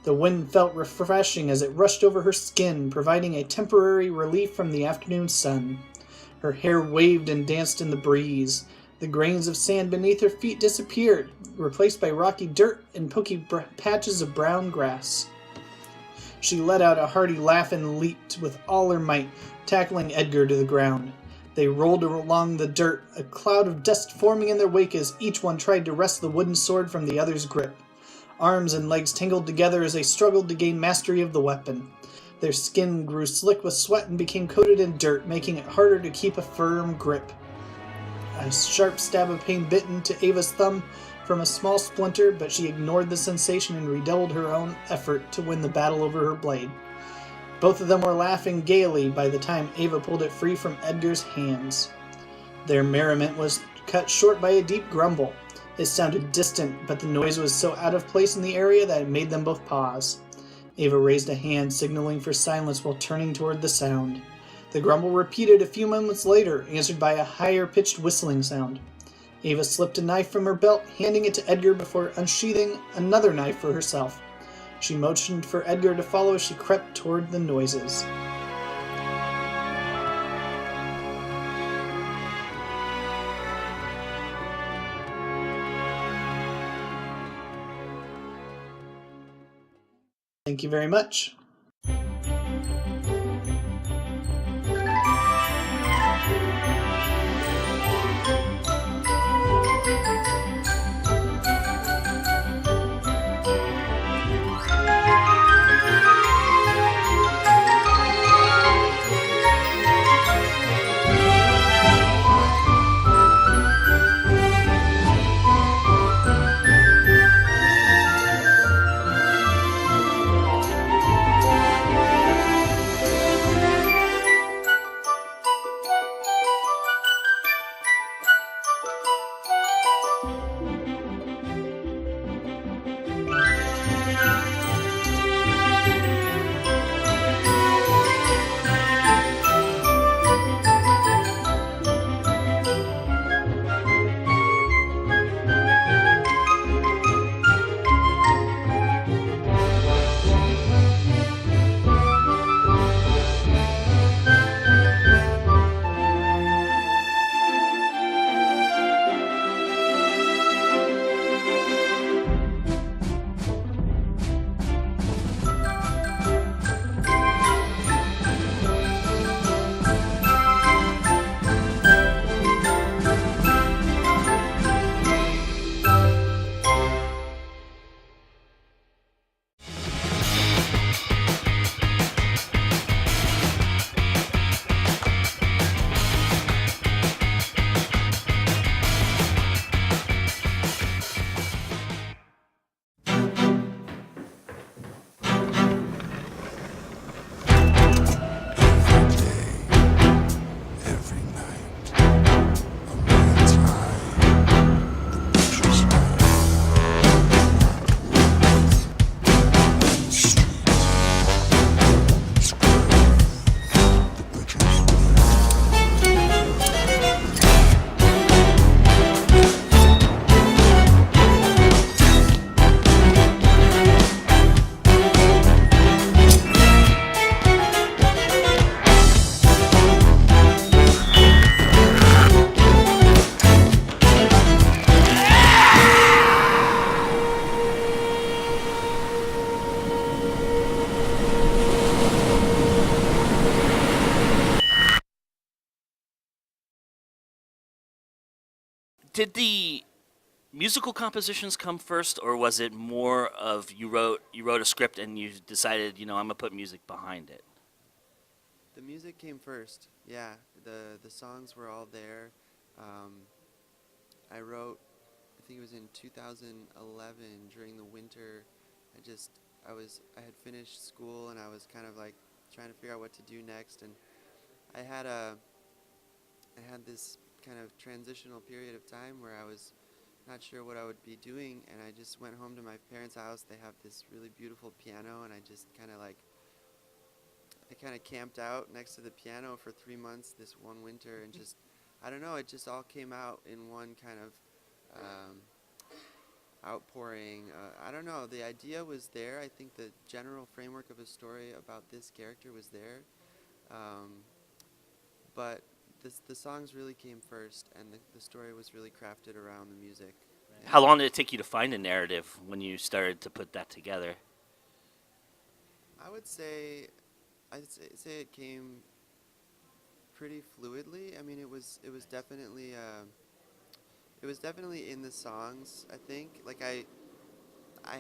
The wind felt refreshing as it rushed over her skin, providing a temporary relief from the afternoon sun. Her hair waved and danced in the breeze. The grains of sand beneath her feet disappeared, replaced by rocky dirt and poky patches of brown grass. She let out a hearty laugh and leaped with all her might, tackling Edgar to the ground. They rolled along the dirt, a cloud of dust forming in their wake as each one tried to wrest the wooden sword from the other's grip. Arms and legs tangled together as they struggled to gain mastery of the weapon. Their skin grew slick with sweat and became coated in dirt, making it harder to keep a firm grip. A sharp stab of pain bit into Ava's thumb from a small splinter, but she ignored the sensation and redoubled her own effort to win the battle over her blade. Both of them were laughing gaily by the time Ava pulled it free from Edgar's hands. Their merriment was cut short by a deep grumble. It sounded distant, but the noise was so out of place in the area that it made them both pause. Ava raised a hand, signaling for silence while turning toward the sound. The grumble repeated a few moments later, answered by a higher-pitched whistling sound. Ava slipped a knife from her belt, handing it to Edgar before unsheathing another knife for herself. She motioned for Edgar to follow as she crept toward the noises. Thank you very much. Did the musical compositions come first, or was it more of you wrote a script and you decided, I'm gonna put music behind it? The music came first. Yeah, the songs were all there. I wrote, I think it was in 2011 during the winter. I had finished school and I was kind of like trying to figure out what to do next, and I had this kind of transitional period of time where I was not sure what I would be doing, and I just went home to my parents' house. They have this really beautiful piano, and I just kind of camped out next to the piano for 3 months this one winter, and just, I don't know, it just all came out in one kind of outpouring. I don't know, the idea was there. I think the general framework of a story about this character was there, but the songs really came first, and the story was really crafted around the music. How long did it take you to find a narrative when you started to put that together? I'd say it came pretty fluidly. I mean, it was definitely in the songs, I think. Like I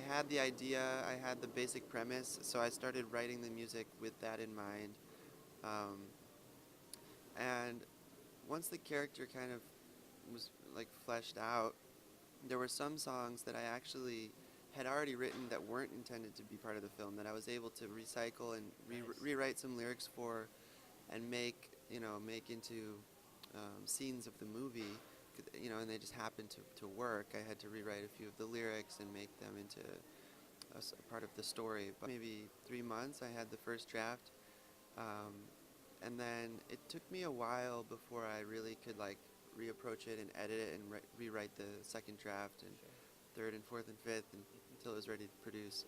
had the idea, I had the basic premise, so I started writing the music with that in mind. And once the character kind of was like fleshed out, there were some songs that I actually had already written that weren't intended to be part of the film, that I was able to recycle and rewrite some lyrics for, and make into scenes of the movie, and they just happened to work. I had to rewrite a few of the lyrics and make them into a part of the story. But maybe 3 months I had the first draft, and then it took me a while before I really could like reapproach it and edit it and rewrite the second draft and third and fourth and fifth until it was ready to produce.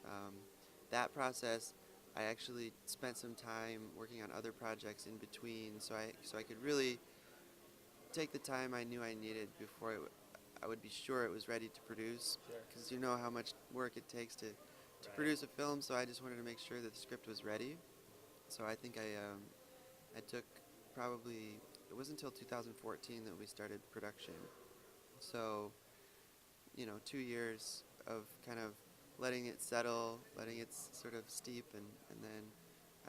That process, I actually spent some time working on other projects in between, so I could really take the time I knew I needed before I would be sure it was ready to produce, because you know how much work it takes to produce a film. So I just wanted to make sure that the script was ready. So I think I took probably, it wasn't until 2014 that we started production. So, 2 years of kind of letting it settle, letting it sort of steep, and then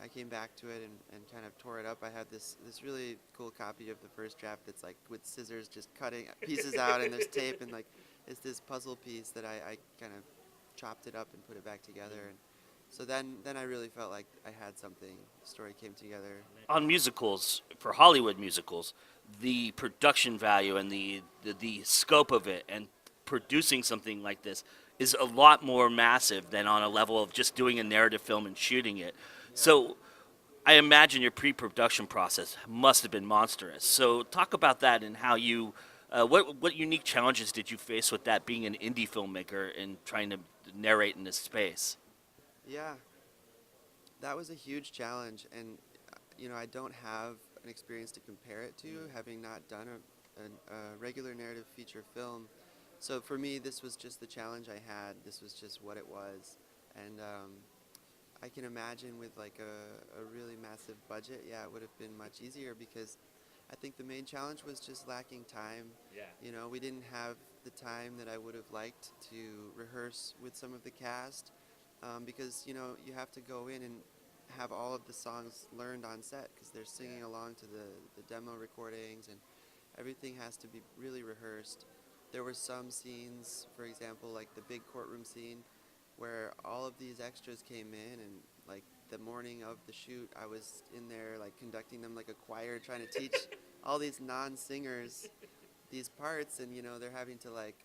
I came back to it and kind of tore it up. I had this really cool copy of the first draft that's like with scissors just cutting pieces out, and there's tape, and like it's this puzzle piece that I kind of chopped it up and put it back together. And so then I really felt like I had something. The story came together. On musicals, for Hollywood musicals, the production value and the scope of it and producing something like this is a lot more massive than on a level of just doing a narrative film and shooting it. So I imagine your pre-production process must have been monstrous. So talk about that and how you, what unique challenges did you face with that, being an indie filmmaker and trying to narrate in this space? Yeah, that was a huge challenge, and I don't have an experience to compare it to, having not done a regular narrative feature film. So for me, this was just the challenge I had. This was just what it was, and I can imagine with like a really massive budget, yeah, it would have been much easier, because I think the main challenge was just lacking time. Yeah. We didn't have the time that I would have liked to rehearse with some of the cast. Because you have to go in and have all of the songs learned on set, because they're singing along to the demo recordings, and everything has to be really rehearsed. There were some scenes, for example, like the big courtroom scene, where all of these extras came in, and like the morning of the shoot, I was in there like conducting them like a choir, trying to teach all these non-singers these parts, and they're having to like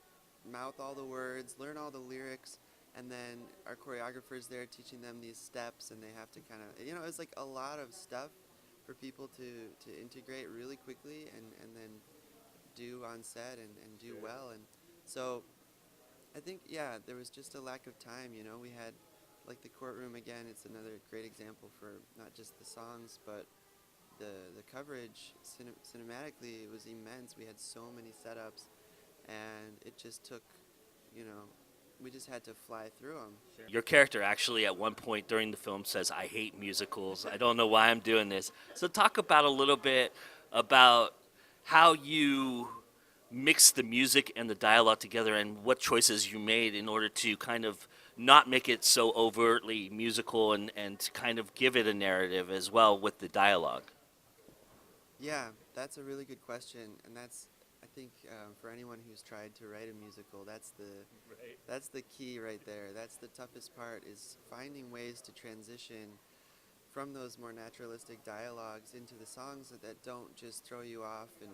mouth all the words, learn all the lyrics. And then our choreographer's there teaching them these steps, and they have to kind of, it's like a lot of stuff for people to integrate really quickly and then do on set and do well. And so I think, yeah, there was just a lack of time. We had like the courtroom, again, it's another great example for not just the songs, but the coverage cinematically. It was immense. We had so many setups, and it just took, we just had to fly through them. Your character actually at one point during the film says, "I hate musicals. I don't know why I'm doing this." So talk about a little bit about how you mix the music and the dialogue together, and what choices you made in order to kind of not make it so overtly musical and to kind of give it a narrative as well with the dialogue. Yeah, that's a really good question, and that's, I think, for anyone who's tried to write a musical, that's the key right there. That's the toughest part, is finding ways to transition from those more naturalistic dialogues into the songs that don't just throw you off and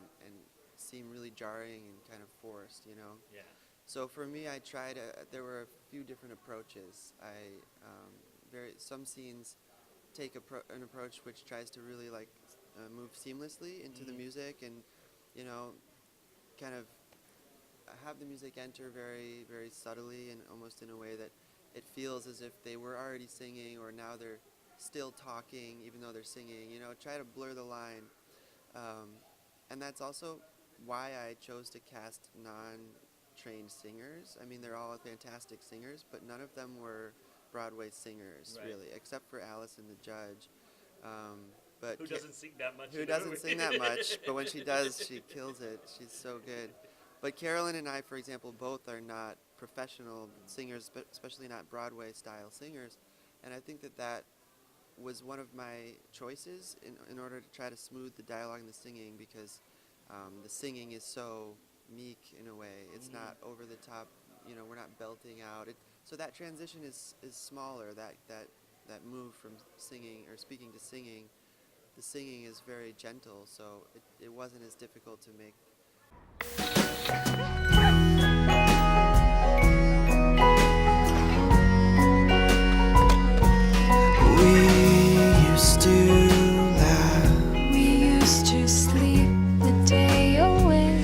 seem really jarring and kind of forced, you know? Yeah. So for me, I tried, there were a few different approaches. Some scenes take an approach which tries to really like move seamlessly into the music and, you know, kind of have the music enter very, very subtly and almost in a way that it feels as if they were already singing or now they're still talking even though they're singing, you know, try to blur the line. And that's also why I chose to cast non-trained singers. I mean, they're all fantastic singers, but none of them were Broadway singers, really, except for Allison the Judge. But Who doesn't sing that much? Who doesn't sing that much, but when she does, she kills it. She's so good. But Carolyn and I, for example, both are not professional singers, especially not Broadway-style singers. And I think that was one of my choices in order to try to smooth the dialogue and the singing, because the singing is so meek in a way. It's not over the top, you know, we're not belting out. So that transition is smaller, that move from singing or speaking to singing. The singing is very gentle, so it wasn't as difficult to make. We used to laugh. We used to sleep the day away.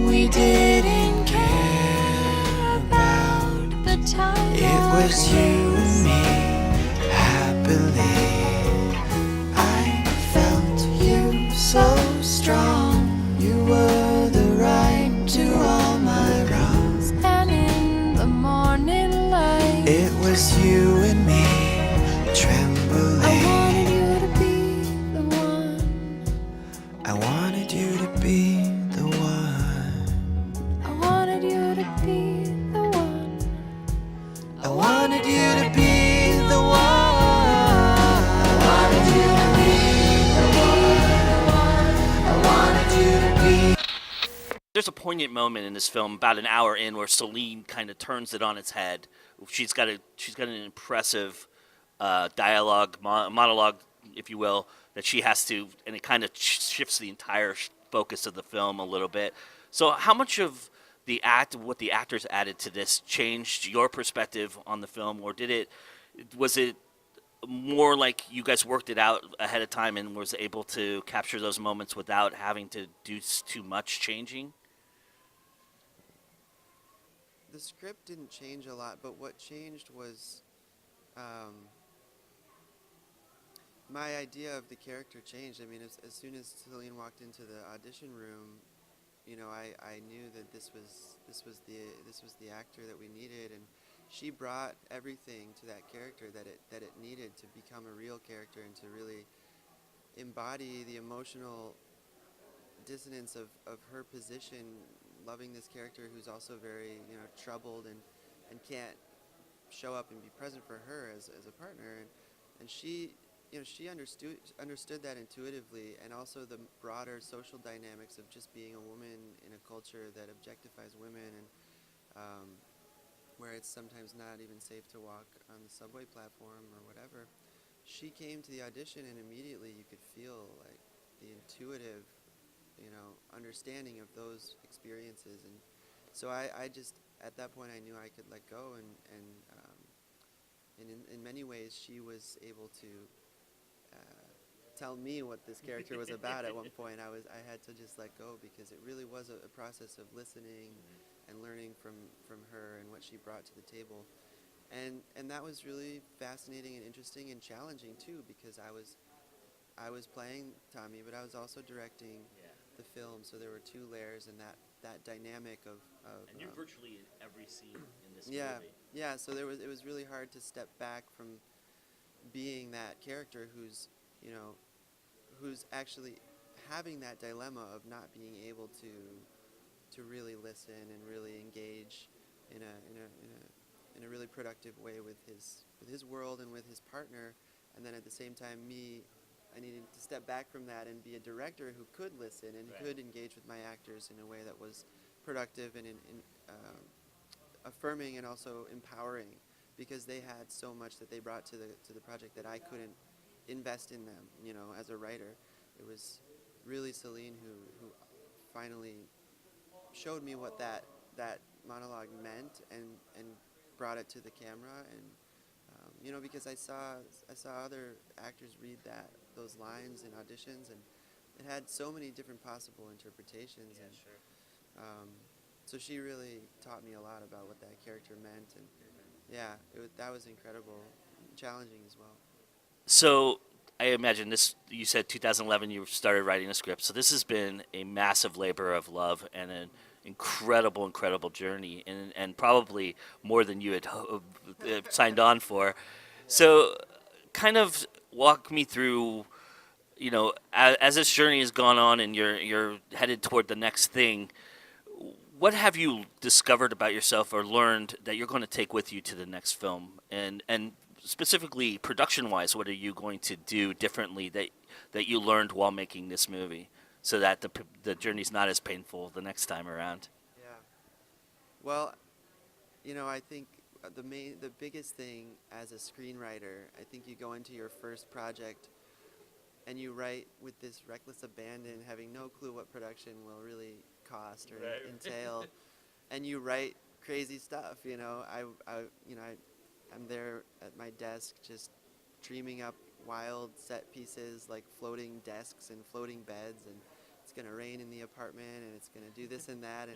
We didn't care about the time. It was you and me, happily. So strong, you were the right to all my wrongs. And in the morning light, it was you and me, trembling. I wanted you to be the one. I wanted you to be the one. I wanted you to be the one. I wanted you to be the one. I wanted you to be the one. There's a poignant moment in this film about an hour in where Celine kind of turns it on its head. She's got an impressive monologue, if you will, that she has to, and it kind of shifts the entire focus of the film a little bit. So how much of what the actors added to this changed your perspective on the film, or was it more like you guys worked it out ahead of time and was able to capture those moments without having to do too much changing? The script didn't change a lot, but what changed was my idea of the character changed. I mean, as soon as Celine walked into the audition room, you know, I knew that this was the actor that we needed, and she brought everything to that character that it needed to become a real character and to really embody the emotional dissonance of her position, loving this character who's also very, you know, troubled and can't show up and be present for her as a partner, and she, you know, she understood that intuitively, and also the broader social dynamics of just being a woman in a culture that objectifies women and where it's sometimes not even safe to walk on the subway platform or whatever. She came to the audition and immediately you could feel like the intuitive, you know, understanding of those experiences, and so I just, at that point I knew I could let go, and in many ways she was able to tell me what this character was about. At one point I had to just let go, because it really was a process of listening and learning from her and what she brought to the table, and that was really fascinating and interesting and challenging too, because I was playing Tommy, but I was also directing the film, so there were two layers, and that dynamic of and you're virtually in every scene in this movie. Yeah, so it was really hard to step back from being that character who's actually having that dilemma of not being able to to really listen and really engage in a really productive way with his world and with his partner. And then at the same time, I needed to step back from that and be a director who could listen and could engage with my actors in a way that was productive and affirming and also empowering, because they had so much that they brought to the project that I couldn't invest in them, you know, as a writer. It was really Celine who finally showed me what that monologue meant and brought it to the camera. And you know, because I saw other actors read those lines in auditions, and it had so many different possible interpretations. Yeah, and sure. so she really taught me a lot about what that character meant, and yeah, that was incredible, challenging as well. So I imagine this, you said 2011 you started writing a script, so this has been a massive labor of love and an incredible journey, and probably more than you had signed on for. So kind of walk me through, you know, as this journey has gone on and you're headed toward the next thing, what have you discovered about yourself or learned that you're going to take with you to the next film? And specifically, production-wise, what are you going to do differently that you learned while making this movie, so that the journey's not as painful the next time around? Yeah. Well, you know, I think the biggest thing as a screenwriter, I think you go into your first project and you write with this reckless abandon, having no clue what production will really cost or entail, and you write crazy stuff. You know, I'm there at my desk just dreaming up wild set pieces like floating desks and floating beds, and it's gonna rain in the apartment, and it's gonna do this and that,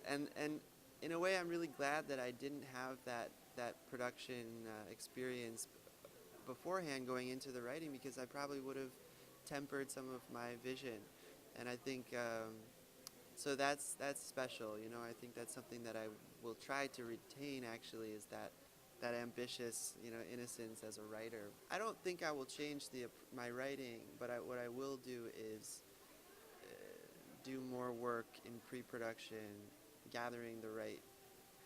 and in a way I'm really glad that I didn't have that production experience beforehand going into the writing, because I probably would have tempered some of my vision. And I think so that's special, you know. I think that's something that I will try to retain, actually, is that ambitious, you know, innocence as a writer. I don't think I will change my writing, but what I will do is do more work in pre-production, gathering the right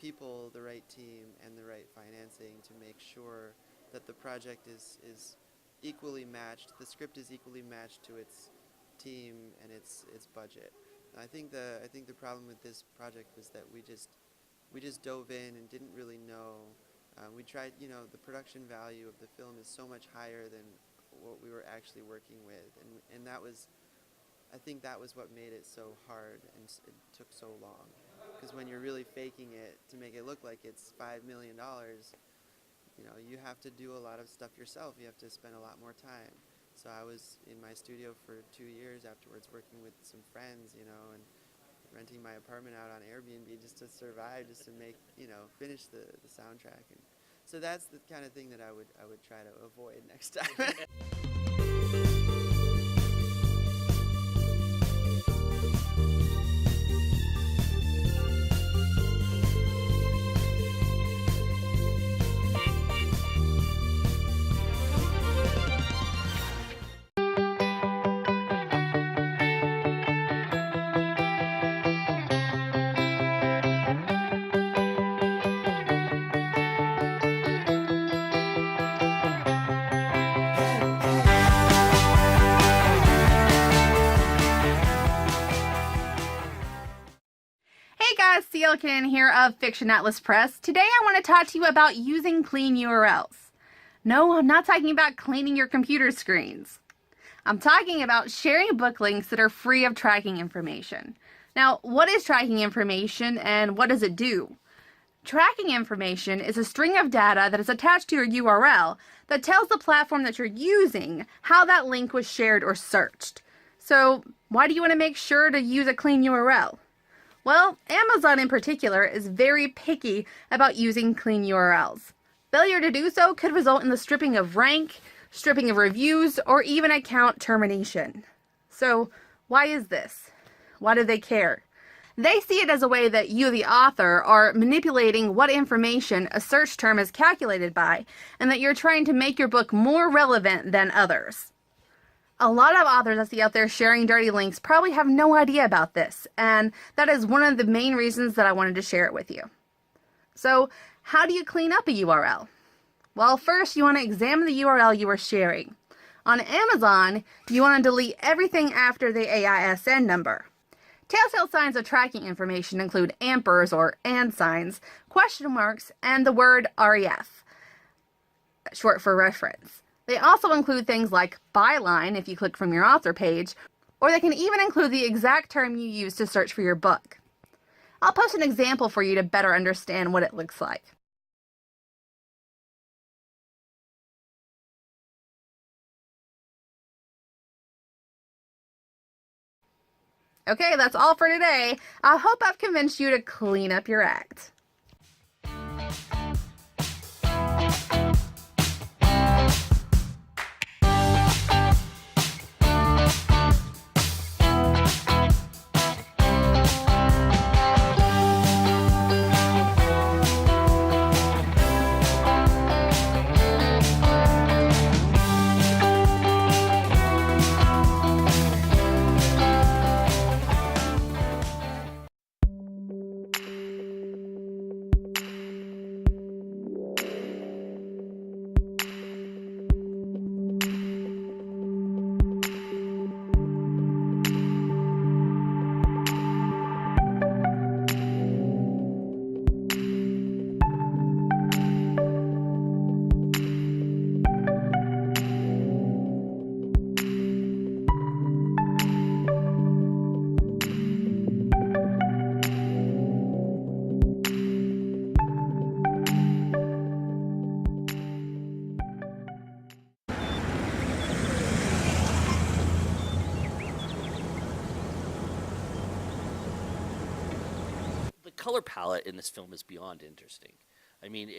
people, the right team, and the right financing to make sure that the project is equally matched, the script is equally matched to its team and its budget. I think the problem with this project was that we just dove in and didn't really know. We tried, you know, the production value of the film is so much higher than what we were actually working with, and that was, I think that was what made it so hard and it took so long. Because when you're really faking it to make it look like it's $5 million, you know, you have to do a lot of stuff yourself. You have to spend a lot more time. So I was in my studio for 2 years afterwards, working with some friends, you know, and renting my apartment out on Airbnb just to survive, just to make, you know, finish the soundtrack. And so that's the kind of thing that I would try to avoid next time. Cinequest here of Fiction Atlas Press. Today I want to talk to you about using clean URLs. No, I'm not talking about cleaning your computer screens. I'm talking about sharing book links that are free of tracking information. Now, what is tracking information and what does it do? Tracking information is a string of data that is attached to your URL that tells the platform that you're using how that link was shared or searched. So, why do you want to make sure to use a clean URL? Well, Amazon in particular is very picky about using clean URLs. Failure to do so could result in the stripping of rank, stripping of reviews, or even account termination. So, why is this? Why do they care? They see it as a way that you, the author, are manipulating what information a search term is calculated by, and that you're trying to make your book more relevant than others. A lot of authors I see out there sharing dirty links probably have no idea about this, and that is one of the main reasons that I wanted to share it with you. So, how do you clean up a URL? Well, first you want to examine the URL you are sharing. On Amazon, you want to delete everything after the AISN number. Telltale signs of tracking information include ampers or and signs, question marks, and the word REF, short for reference. They also include things like byline if you click from your author page, or they can even include the exact term you use to search for your book. I'll post an example for you to better understand what it looks like. Okay, that's all for today. I hope I've convinced you to clean up your act. The color palette in this film is beyond interesting. I mean,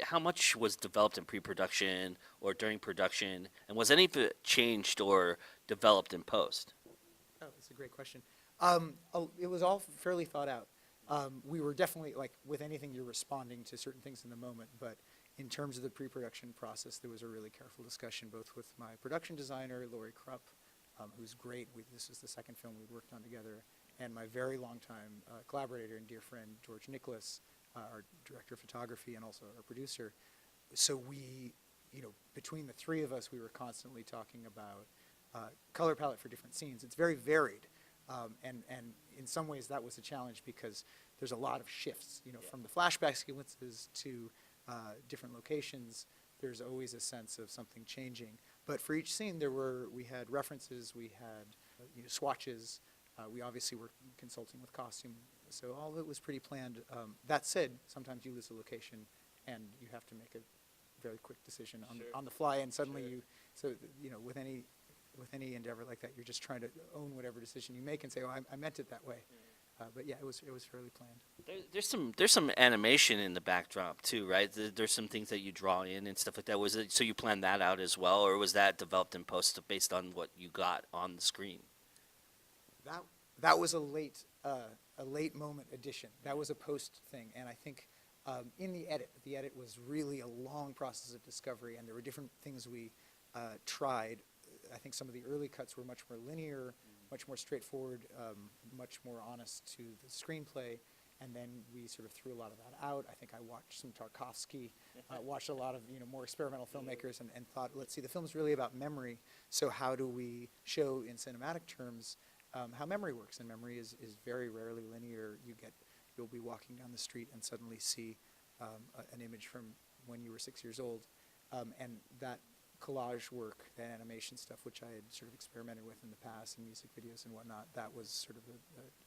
how much was developed in pre-production or during production, and was any of it changed or developed in post? Oh, that's a great question. It was all fairly thought out. We were definitely, like with anything, you're responding to certain things in the moment, but in terms of the pre-production process, there was a really careful discussion both with my production designer, Lori Krupp, who's great. This is the second film we'd worked on together, and my very long-time collaborator and dear friend, George Nicholas, our director of photography and also our producer. So we, between the three of us, we were constantly talking about color palette for different scenes. It's very varied, and in some ways that was a challenge because there's a lot of shifts, from the flashback sequences to different locations. There's always a sense of something changing. But for each scene, we had references, we had swatches. We obviously were consulting with costume, so all of it was pretty planned. That said, sometimes you lose a location, and you have to make a very quick decision on the fly, and suddenly with any endeavor like that, you're just trying to own whatever decision you make and say, "Oh, I meant it that way." But yeah, it was fairly planned. There's some animation in the backdrop too, right? There's some things that you draw in and stuff like that. Was it so you planned that out as well, or was that developed in post based on what you got on the screen? That was a late moment addition. That was a post thing, and I think in the edit was really a long process of discovery, and there were different things we tried. I think some of the early cuts were much more linear, much more straightforward, much more honest to the screenplay, and then we sort of threw a lot of that out. I think I watched some Tarkovsky, watched a lot of more experimental filmmakers, and thought, let's see, the film's really about memory, so how do we show in cinematic terms how memory works? And memory is very rarely linear. You'll be walking down the street and suddenly see an image from when you were 6 years old, and that collage work, that animation stuff, which I had sort of experimented with in the past in music videos and whatnot, that was sort of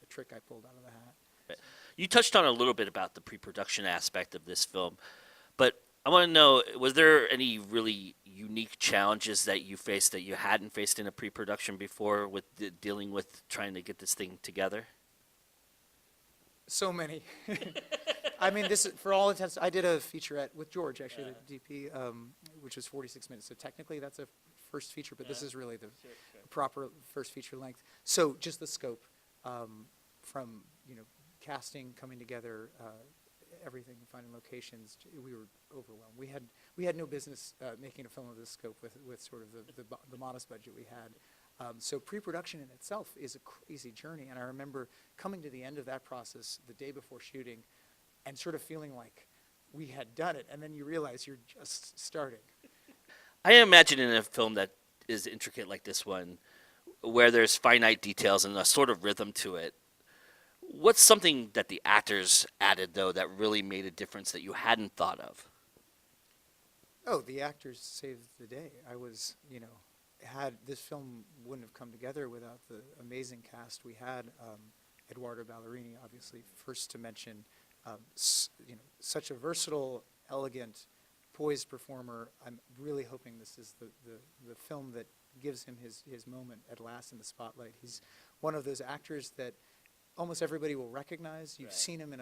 a trick I pulled out of the hat. You touched on a little bit about the pre-production aspect of this film, but I want to know, was there any really unique challenges that you faced that you hadn't faced in a pre-production before with dealing with trying to get this thing together? So many. I mean, this is, for all intents, I did a featurette with George, actually, the DP, which was 46 minutes. So technically that's a first feature, but this is really the proper first feature length. So just the scope from, casting, coming together, everything, finding locations, we were overwhelmed. We had no business making a film of this scope with sort of the modest budget we had. So pre-production in itself is a crazy journey, and I remember coming to the end of that process the day before shooting and sort of feeling like we had done it, and then you realize you're just starting. I imagine in a film that is intricate like this one, where there's finite details and a sort of rhythm to it, what's something that the actors added, though, that really made a difference that you hadn't thought of? Oh, the actors saved the day. I was, this film wouldn't have come together without the amazing cast we had. Eduardo Ballerini, obviously, first to mention, such a versatile, elegant, poised performer. I'm really hoping this is the film that gives him his moment at last in the spotlight. He's one of those actors that almost everybody will recognize. You've seen him in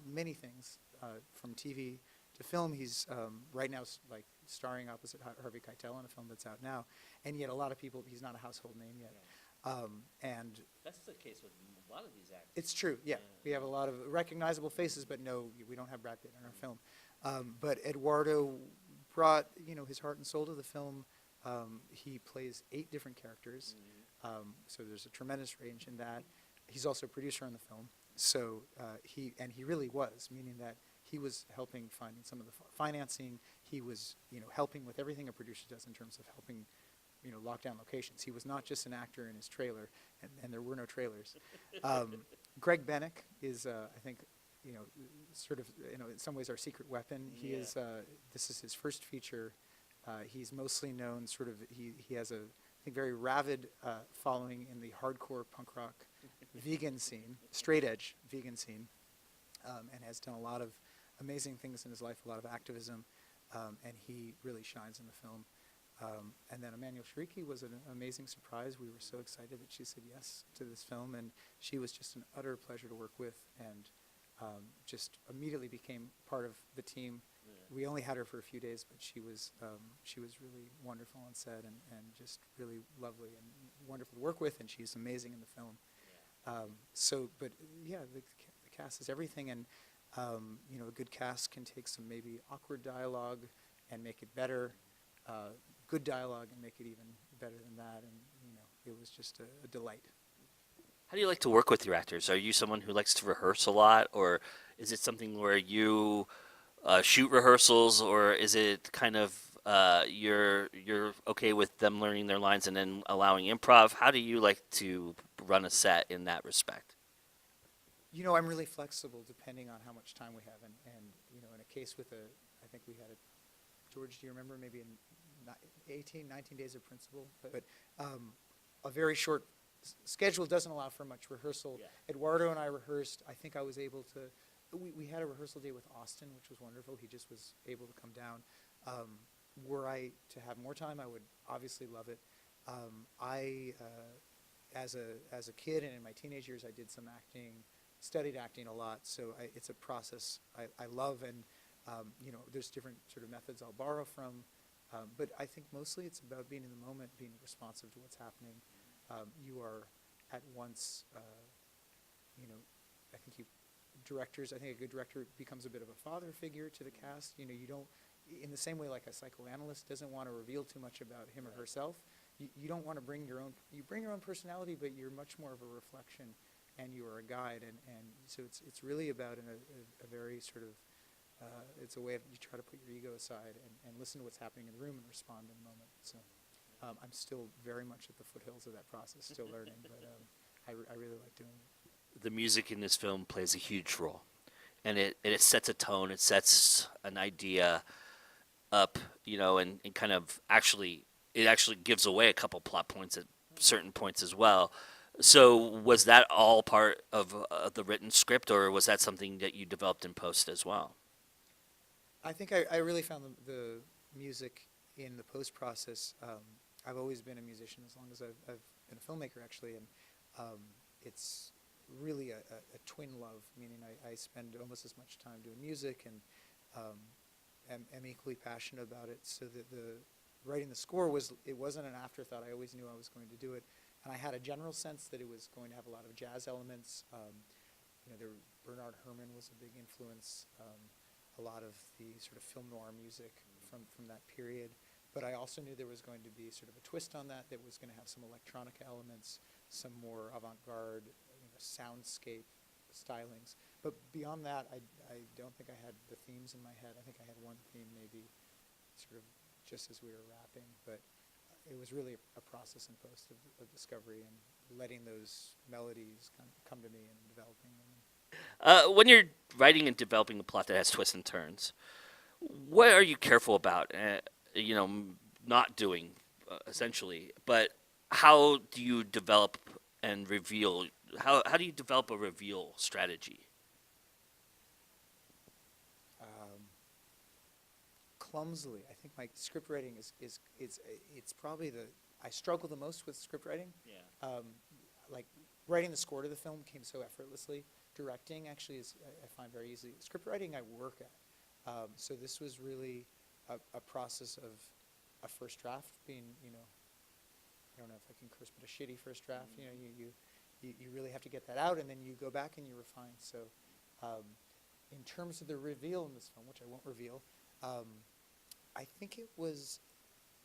many things, from TV to film. He's right now like starring opposite Harvey Keitel in a film that's out now, and yet a lot of people, he's not a household name yet. And that's the case with a lot of these actors. it's true, yeah. We have a lot of recognizable faces, but no, we don't have Brad Pitt in our film. But Eduardo brought, his heart and soul to the film. He plays 8 different characters, so there's a tremendous range in that. He's also a producer on the film, so he really was, meaning that he was helping finding some of the financing. He was, helping with everything a producer does in terms of helping, lock down locations. He was not just an actor in his trailer, and there were no trailers. Greg Bennick is, I think, sort of, in some ways our secret weapon. He is, this is his first feature. He's mostly known sort of, he has a, I think, very rabid following in the hardcore punk rock vegan scene, straight edge vegan scene, and has done a lot of amazing things in his life, a lot of activism, and he really shines in the film. And then Emmanuel Shariki was an amazing surprise. We were so excited that she said yes to this film, and she was just an utter pleasure to work with, and just immediately became part of the team. We only had her for a few days, but she was really wonderful on set, and just really lovely and wonderful to work with, and she's amazing in the film. But yeah, the cast is everything, and a good cast can take some maybe awkward dialogue and make it better, good dialogue and make it even better than that, and it was just a delight. How do you like to work with your actors? Are you someone who likes to rehearse a lot, or is it something where you shoot rehearsals, or is it kind of you're okay with them learning their lines and then allowing improv? How do you like to run a set in that respect? I'm really flexible depending on how much time we have, and in a case with I think we had George, do you remember, maybe in 19 days of principal, but a very short schedule doesn't allow for much rehearsal. Eduardo and I rehearsed. I think I was able to, we had a rehearsal day with Austin, which was wonderful. He just was able to come down. Were I to have more time, I would obviously love it. As a kid and in my teenage years, I did some acting, studied acting a lot, so it's a process I love, and there's different sort of methods I'll borrow from, but I think mostly it's about being in the moment, being responsive to what's happening. You are at once, I think I think a good director becomes a bit of a father figure to the cast. You don't, in the same way like a psychoanalyst doesn't want to reveal too much about him or herself. You don't want to bring your own, you bring your own personality, but you're much more of a reflection, and you are a guide, and so it's really about a very sort of, it's a way of, you try to put your ego aside and listen to what's happening in the room and respond in the moment. So I'm still very much at the foothills of that process, still learning, but I really like doing it. The music in this film plays a huge role, and it sets a tone, it sets an idea up, and kind of it actually gives away a couple plot points at certain points as well. So was that all part of the written script, or was that something that you developed in post as well? I think I really found the music in the post process. I've always been a musician as long as I've been a filmmaker, actually, and it's really a twin love, meaning I spend almost as much time doing music and am equally passionate about it. So the writing the score wasn't an afterthought. I always knew I was going to do it, and I had a general sense that it was going to have a lot of jazz elements. Bernard Herrmann was a big influence. A lot of the sort of film noir music from that period. but I also knew there was going to be sort of a twist on that was going to have some electronic elements, some more avant-garde, soundscape stylings. But beyond that, I don't think I had the themes in my head. I think I had one theme maybe sort of just as we were wrapping, but it was really a process in post of discovery and letting those melodies come to me and developing them. When you're writing and developing a plot that has twists and turns, what are you careful about? Not doing, essentially. But how do you develop and reveal? How do you develop a reveal strategy? Clumsily, I think my script writing it's probably I struggle the most with script writing. Yeah. Like writing the score to the film came so effortlessly. Directing actually is I find very easy. Script writing I work at. So this was really a process of a first draft being, I don't know if I can curse, but a shitty first draft. You really have to get that out, and then you go back and you refine. So in terms of the reveal in this film, which I won't reveal, I think it was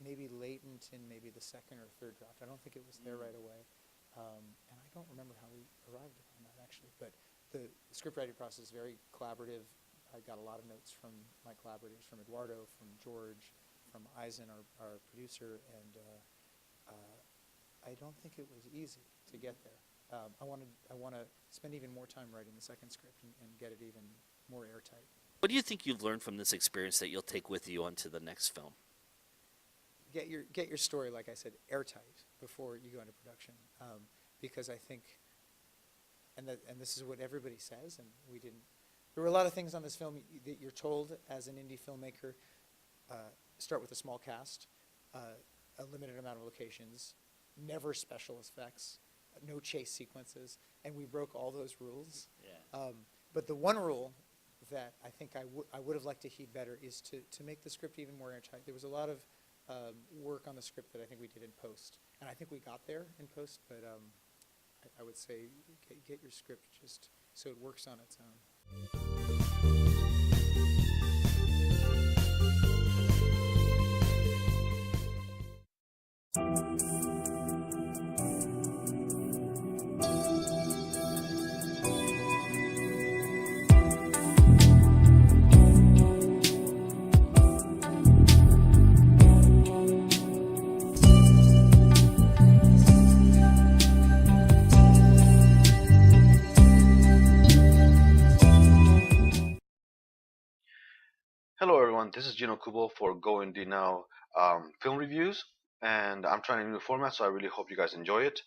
maybe latent in maybe the second or third draft. I don't think it was there right away. And I don't remember how we arrived upon that, actually. But the script writing process is very collaborative. I got a lot of notes from my collaborators, from Eduardo, from George, from Eisen, our producer, and I don't think it was easy to get there. I want to spend even more time writing the second script and get it even more airtight. What do you think you've learned from this experience that you'll take with you onto the next film? Get your story, like I said, airtight before you go into production, because I think, and this is what everybody says, and we didn't. There were a lot of things on this film that you're told as an indie filmmaker. Start with a small cast, a limited amount of locations, never special effects, no chase sequences, and we broke all those rules. Yeah. But the one rule that I think I would have liked to heed better is to make the script even more airtight. There was a lot of work on the script that I think we did in post, and I think we got there in post, but I would say get your script just so it works on its own. Hello everyone, this is Gino Kubo for GoIndieNow film reviews, and I'm trying a new format, so I really hope you guys enjoy it.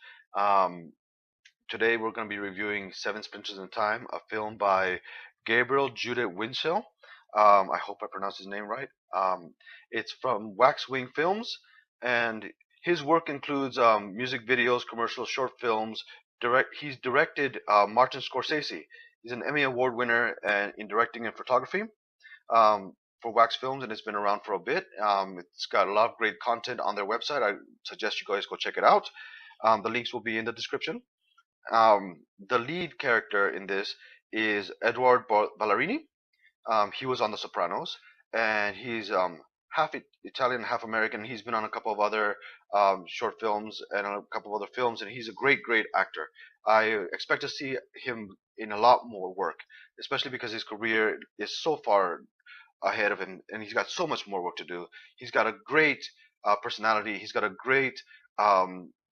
Today we're going to be reviewing Seven Splinters in Time, a film by Gabriel Judet WEINSHEL. I hope I pronounced his name right. It's from Waxwing Films, and his work includes music videos, commercials, short films. He's directed Martin Scorsese. He's an Emmy Award winner in directing and photography. For Wax Films, and it's been around for a bit. It's got a lot of great content on their website. I suggest you guys go check it out. The links will be in the description. The lead character in this is Edward Ballerini. He was on The Sopranos, and he's half Italian, half American. He's been on a couple of other short films and a couple of other films, and he's a great actor. I expect to see him in a lot more work, especially because his career is so far ahead of him, and he's got so much more work to do. He's got a great personality. He's got a great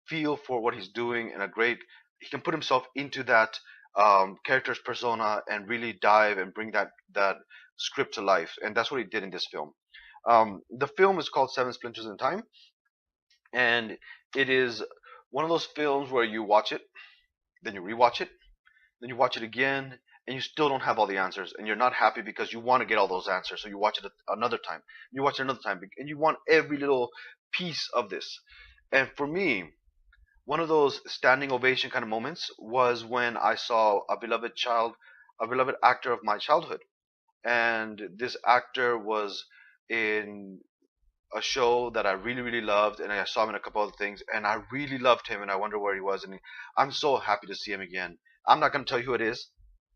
feel for what he's doing, and he can put himself into that character's persona and really dive and bring that script to life, and that's what he did in this film. The film is called Seven Splinters in Time, and it is one of those films where you watch it, then you rewatch it, then you watch it again, and you still don't have all the answers, and you're not happy because you want to get all those answers, so you watch it another time. You watch it another time, and you want every little piece of this. And for me, one of those standing ovation kind of moments was when I saw a beloved actor of my childhood. And this actor was in a show that I really loved, and I saw him in a couple other things, and I really loved him, and I wonder where he was, and I'm so happy to see him again. I'm not going to tell you who it is.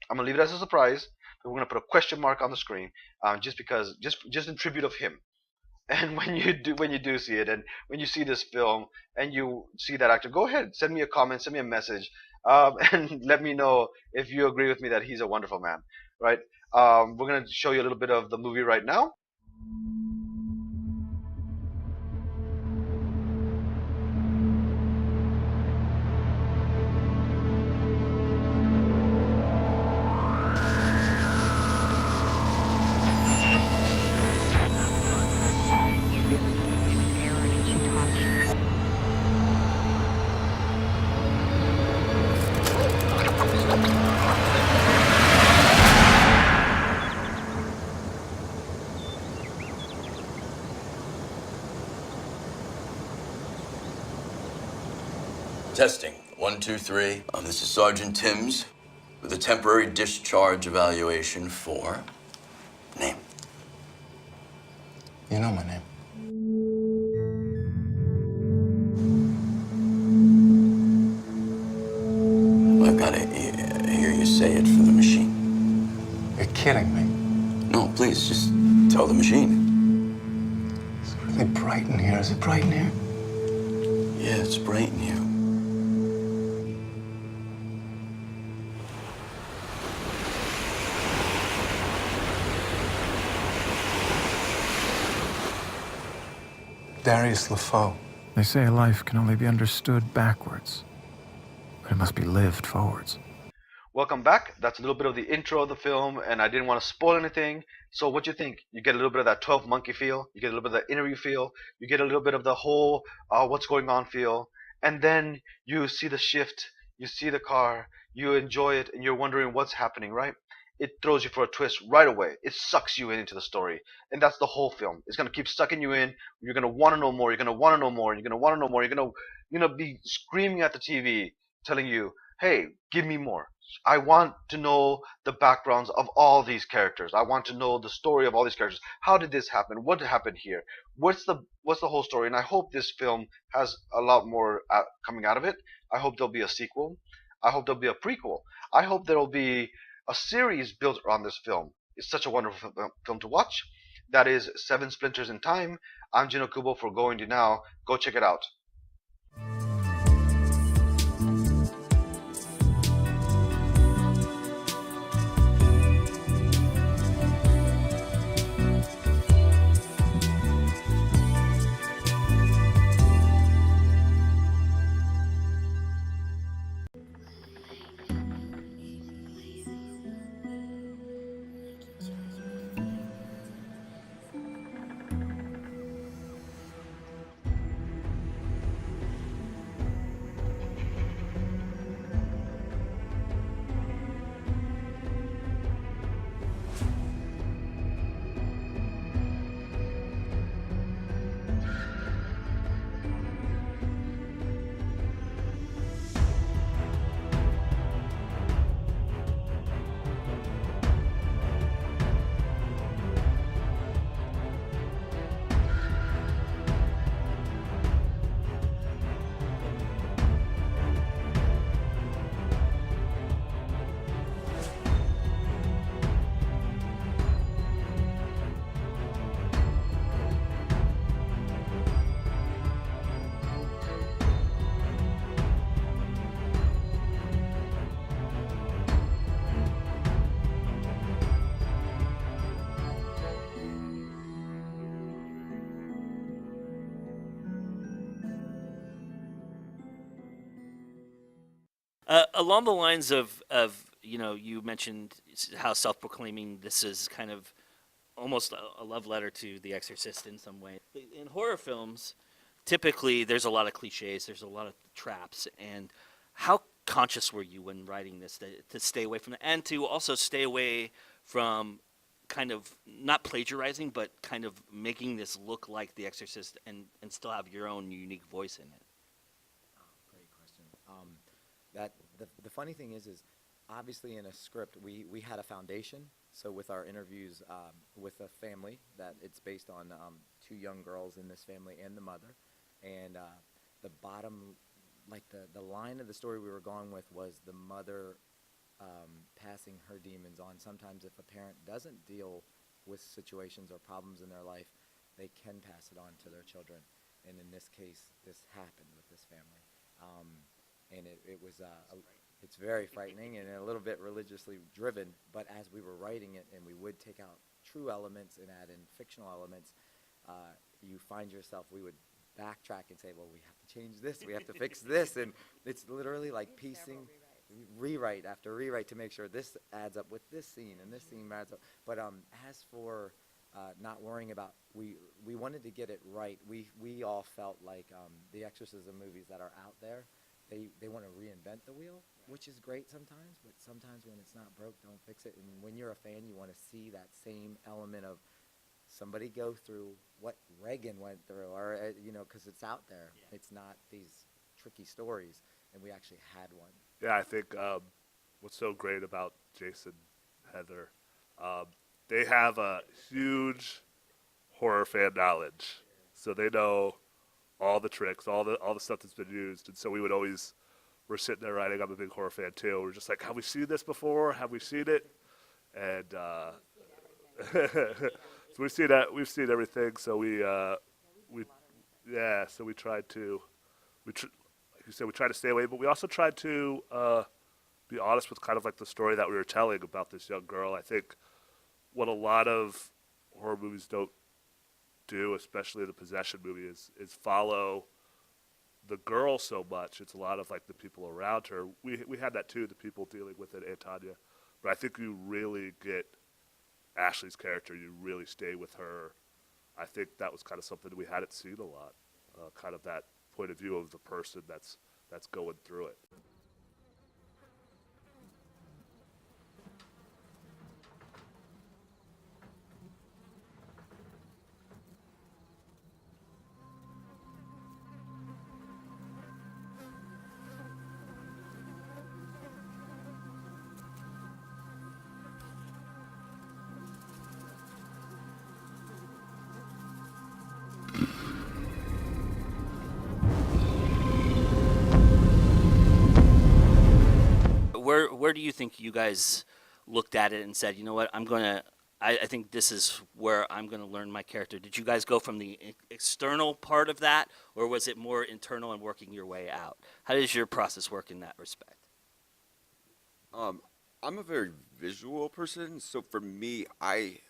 I'm going to leave it as a surprise, but we're going to put a question mark on the screen just in tribute of him. And when you do see it, and when you see this film and you see that actor, go ahead, send me a comment, send me a message, and let me know if you agree with me that he's a wonderful man, right? We're gonna show you a little bit of the movie right now. Testing. 1, 2, 3. This is Sergeant Timms with a temporary discharge evaluation for name. You know my name. I've got to hear you say it for the machine. You're kidding me. No, please, just tell the machine. It's really bright in here. Is it bright in here? Yeah, it's bright in here. Darius LaFoe. They say life can only be understood backwards, but it must be lived forwards. Welcome back. That's a little bit of the intro of the film, and I didn't want to spoil anything. So what you think? You get a little bit of that 12 Monkey feel, you get a little bit of that interview feel, you get a little bit of the whole what's going on feel, and then you see the shift, you see the car, you enjoy it, and you're wondering what's happening, right? It throws you for a twist right away. It sucks you into the story. And that's the whole film. It's going to keep sucking you in. You're going to want to know more. You're going to want to know more. You're going to want to know more. You're going to be screaming at the TV telling you, hey, give me more. I want to know the backgrounds of all these characters. I want to know the story of all these characters. How did this happen? What happened here? What's the whole story? And I hope this film has a lot more coming out of it. I hope there'll be a sequel. I hope there'll be a prequel. I hope there'll be a series built around this film. It's such a wonderful film to watch. That is 7 Splinters in Time. I'm Gino Kubo for GoIndieNow. Go check it out. Along the lines of you mentioned how self-proclaiming this is kind of almost a love letter to The Exorcist in some way. In horror films, typically there's a lot of cliches, there's a lot of traps, and how conscious were you when writing this to stay away from that, and to also stay away from kind of not plagiarizing, but kind of making this look like The Exorcist and still have your own unique voice in it? Great question. The funny thing is obviously in a script we had a foundation. So with our interviews with a family, that it's based on 2 young girls in this family and the mother, and the bottom, like the line of the story we were going with was the mother passing her demons on. Sometimes if a parent doesn't deal with situations or problems in their life, they can pass it on to their children. And in this case, this happened with this family. And it was, it's very frightening and a little bit religiously driven, but as we were writing it and we would take out true elements and add in fictional elements, you find yourself, we would backtrack and say, well, we have to change this, we have to fix this, and it's literally like piecing rewrite after rewrite to make sure this adds up with this scene and this scene adds up. But as for not worrying about, we wanted to get it right. We all felt like the exorcism movies that are out there, they want to reinvent the wheel, which is great sometimes, but sometimes when it's not broke, don't fix it. And when you're a fan, you want to see that same element of somebody go through what Reagan went through, or you know, because it's out there. Yeah. It's not these tricky stories, and we actually had one. Yeah, I think what's so great about Jason, Heather, they have a huge horror fan knowledge, so they know all the tricks, all the stuff that's been used, and so we're sitting there writing. I'm a big horror fan too. We're just like, have we seen this before? Have we seen it? And so we've seen everything. So we tried to, like you said, we tried to stay away, but we also tried to be honest with kind of like the story that we were telling about this young girl. I think what a lot of horror movies don't do, especially the possession movie, is follow the girl so much. It's a lot of like the people around her. We had that too, the people dealing with it, and Tanya. But I think you really get Ashley's character. You really stay with her. I think that was kind of something we hadn't seen a lot, kind of that point of view of the person that's going through it. Where do you think you guys looked at it and said, you know what, I think this is where I'm going to learn my character? Did you guys go from the external part of that, or was it more internal and working your way out? How does your process work in that respect? I'm a very visual person, so for me, I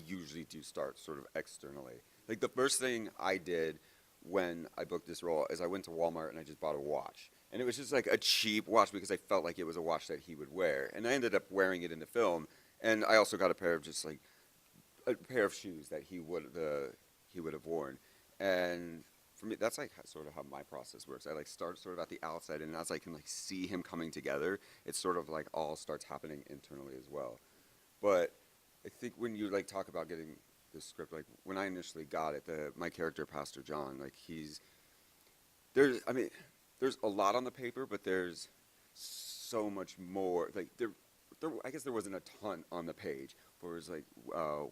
usually do start sort of externally. Like the first thing I did when I booked this role is I went to Walmart and I just bought a watch. And it was just like a cheap watch because I felt like it was a watch that he would wear. And I ended up wearing it in the film. And I also got a pair of shoes that he would have worn. And for me, that's like sort of how my process works. I like start sort of at the outside, and as I can like see him coming together, it sort of like all starts happening internally as well. But I think when you like talk about getting the script, like when I initially got it, my character, Pastor John, like there's a lot on the paper, but there's so much more. Like I guess there wasn't a ton on the page for his like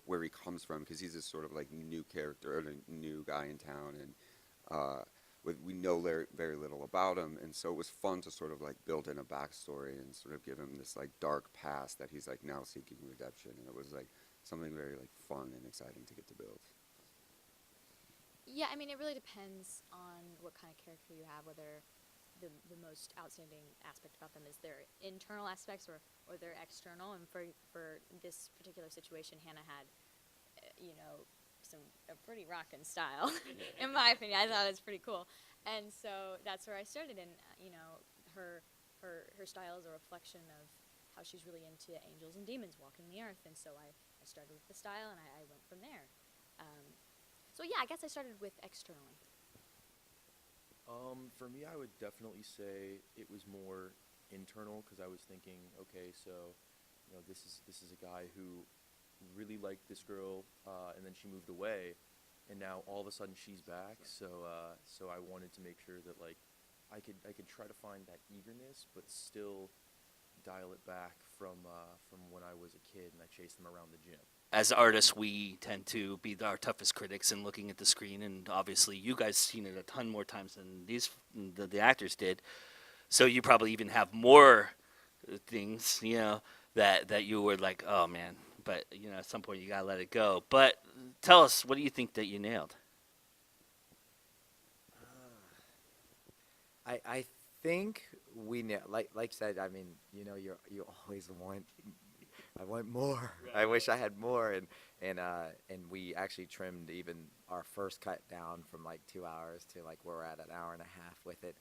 where he comes from, because he's this sort of like new character, a new guy in town, and we know very little about him, and so it was fun to sort of like build in a backstory and sort of give him this like dark past that he's like now seeking redemption, and it was like something very like fun and exciting to get to build. Yeah, I mean, it really depends on what kind of character you have, whether the most outstanding aspect about them is their internal aspects or their external. And for this particular situation, Hannah had, a pretty rockin' style, in my opinion. I thought it was pretty cool. And so that's where I started. And, her style is a reflection of how she's really into angels and demons walking the earth. And so I started with the style, and I went from there. So yeah, I guess I started with externally. For me, I would definitely say it was more internal, because I was thinking, okay, so this is a guy who really liked this girl, and then she moved away, and now all of a sudden she's back. So I wanted to make sure that like I could try to find that eagerness, but still dial it back from when I was a kid and I chased them around the gym. As artists, we tend to be our toughest critics in looking at the screen, and obviously you guys seen it a ton more times than the actors did, so you probably even have more things, that you were like, oh man, but at some point you gotta let it go. But tell us, what do you think that you nailed? I think we like said. I mean, you always want. I want more. Right. I wish I had more, and we actually trimmed even our first cut down from like 2 hours to like we're at an hour and a half with it.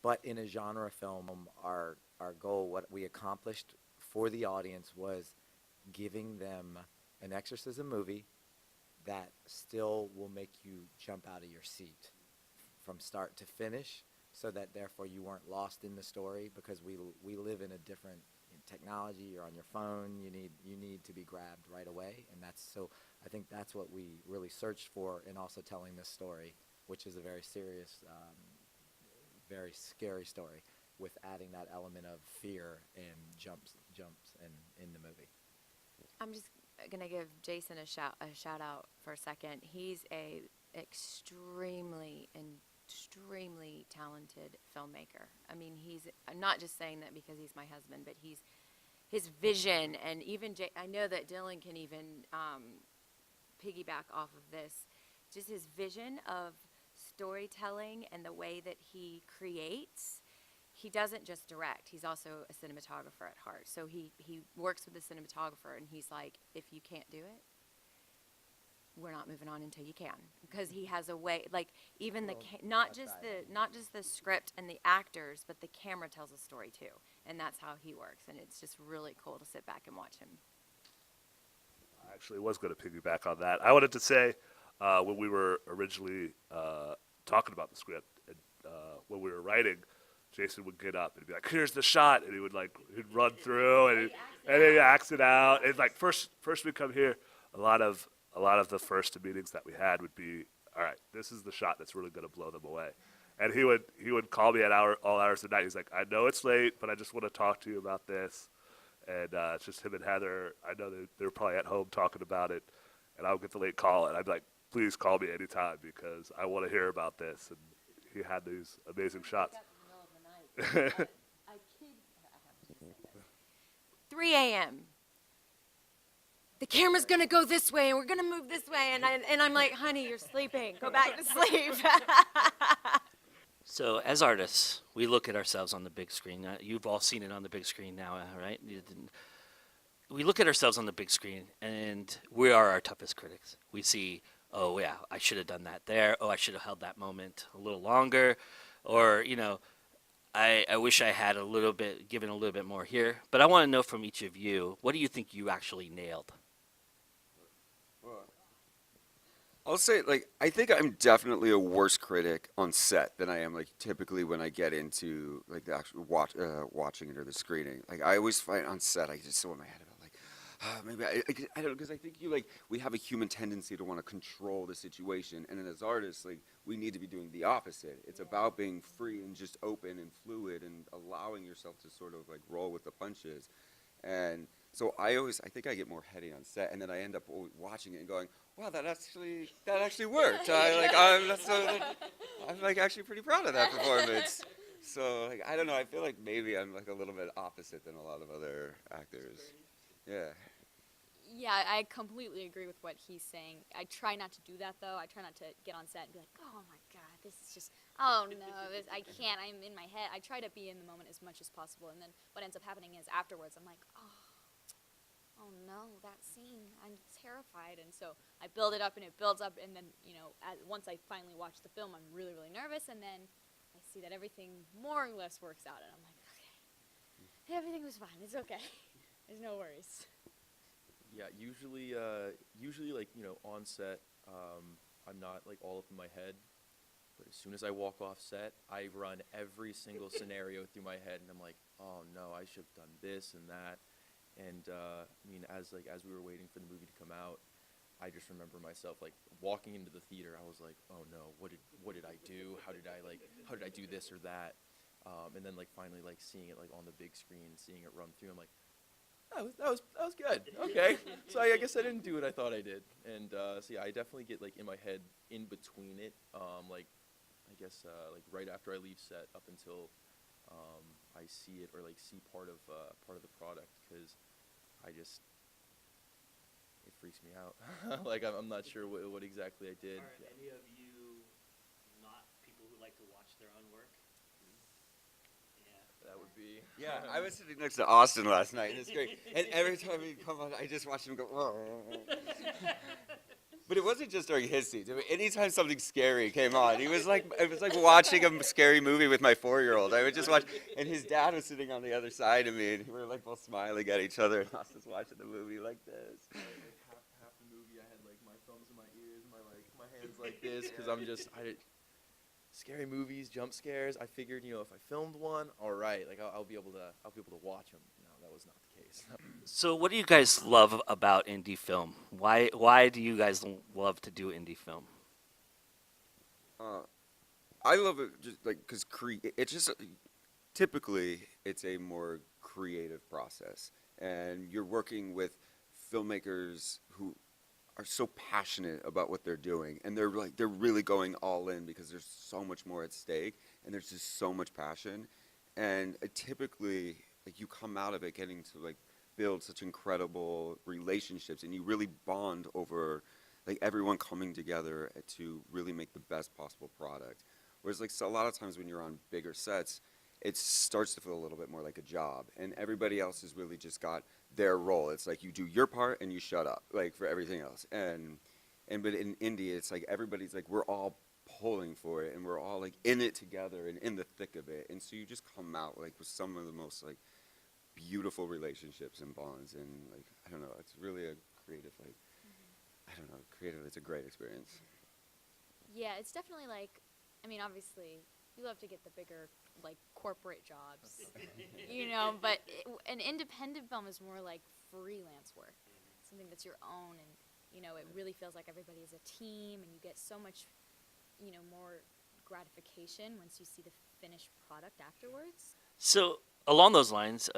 But in a genre film, our goal, what we accomplished for the audience, was giving them an exorcism movie that still will make you jump out of your seat from start to finish, so that therefore you weren't lost in the story, because we live in a different technology. You're on your phone, you need to be grabbed right away, and I think that's what we really searched for in also telling this story, which is a very serious, very scary story, with adding that element of fear and jumps in the movie. I'm just gonna give Jason a shout out for a second. He's a extremely talented filmmaker. I mean, I'm not just saying that because he's my husband, but his vision, and even I know that Dylan can even piggyback off of this, just his vision of storytelling and the way that he creates. He doesn't just direct, he's also a cinematographer at heart. So he works with the cinematographer, and he's like, if you can't do it, we're not moving on until you can, because he has a way, like, even not just the script and the actors, but the camera tells a story too, and that's how he works, and it's just really cool to sit back and watch him. I actually was going to piggyback on that. I wanted to say, when we were originally talking about the script, and when we were writing, Jason would get up and be like, "Here's the shot," and he'd run through, and then he acts it out. And like first we come here, a lot of the first meetings that we had would be, all right, this is the shot that's really going to blow them away. And he would call me at all hours of the night. He's like, I know it's late, but I just want to talk to you about this. And it's just him and Heather. I know they're probably at home talking about it. And I would get the late call, and I'd be like, please call me anytime, because I want to hear about this. And he had these amazing shots. 3 a.m. The camera's gonna go this way, and we're gonna move this way, and I'm like, honey, you're sleeping. Go back to sleep. So as artists, we look at ourselves on the big screen. You've all seen it on the big screen now, right? We look at ourselves on the big screen, and we are our toughest critics. We see, oh yeah, I should have done that there. Oh, I should have held that moment a little longer, or I wish I had given a little bit more here. But I want to know from each of you, what do you think you actually nailed? I'll say, I think I'm definitely a worse critic on set than I am, typically when I get into, the actual watching it or the screening. I always find on set, I just so in my head about, maybe I don't know, because I think we have a human tendency to want to control the situation, and then as artists, we need to be doing the opposite. It's about being free and just open and fluid and allowing yourself to sort of roll with the punches. And so I think I get more heady on set, and then I end up watching it and going, wow, that actually worked. I'm actually pretty proud of that performance. So I don't know, I feel like maybe I'm a little bit opposite than a lot of other actors. Yeah. Yeah, I completely agree with what he's saying. I try not to do that, though. I try not to get on set and be like, oh my God, this is just, oh no, I can't, I'm in my head. I try to be in the moment as much as possible, and then what ends up happening is afterwards I'm like, oh no, that scene, I'm terrified. And so I build it up and it builds up, and then, once I finally watch the film, I'm really, really nervous, and then I see that everything more or less works out, and I'm like, okay, everything was fine, it's okay. There's no worries. Yeah, usually on set, I'm not all up in my head, but as soon as I walk off set, I run every single scenario through my head, and I'm like, oh no, I should have done this and that. And as we were waiting for the movie to come out, I just remember myself walking into the theater. I was like, oh no, what did I do? How did I do this or that? And then finally seeing it on the big screen, seeing it run through, I'm like, that was good. Okay, so I guess I didn't do what I thought I did. And so yeah, I definitely get in my head in between it. I guess right after I leave set up until I see it or see part of the product, because it freaks me out. Like I'm not sure what exactly I did. Are any of you not people who like to watch their own work? That would be. Yeah, I was sitting next to Austin last night, and it's great. And every time he come on, I just watched him go. But it wasn't just during his scenes. I mean, anytime something scary came on, it was like watching a scary movie with my 4-year-old. I would just watch, and his dad was sitting on the other side of me, and we were like both smiling at each other, and Austin's watching the movie like this. Like half the movie, I had like my thumbs in my ears, my hands like this, because I'm just scary movies, jump scares. I figured, if I filmed one, all right, like I'll be able to watch them. No, that was not the case. So what do you guys love about indie film? Why do you guys love to do indie film? I love it just like because it's just typically it's a more creative process, and you're working with filmmakers who are so passionate about what they're doing, and they're really going all in because there's so much more at stake, and there's just so much passion, and typically like you come out of it getting to like build such incredible relationships, and you really bond over like everyone coming together to really make the best possible product. Whereas like so a lot of times when you're on bigger sets, it starts to feel a little bit more like a job, and everybody else has really just got their role. It's like you do your part and you shut up, like for everything else. But in India, it's like everybody's like we're all pulling for it, and we're all like in it together and in the thick of it. And so you just come out like with some of the most like beautiful relationships and bonds, and like I don't know, it's really a creative creative. It's a great experience. Yeah, it's definitely like, I mean, obviously, you love to get the bigger, like, corporate jobs, but an independent film is more like freelance work, something that's your own, and, it really feels like everybody is a team, and you get so much, more gratification once you see the finished product afterwards. So along those lines,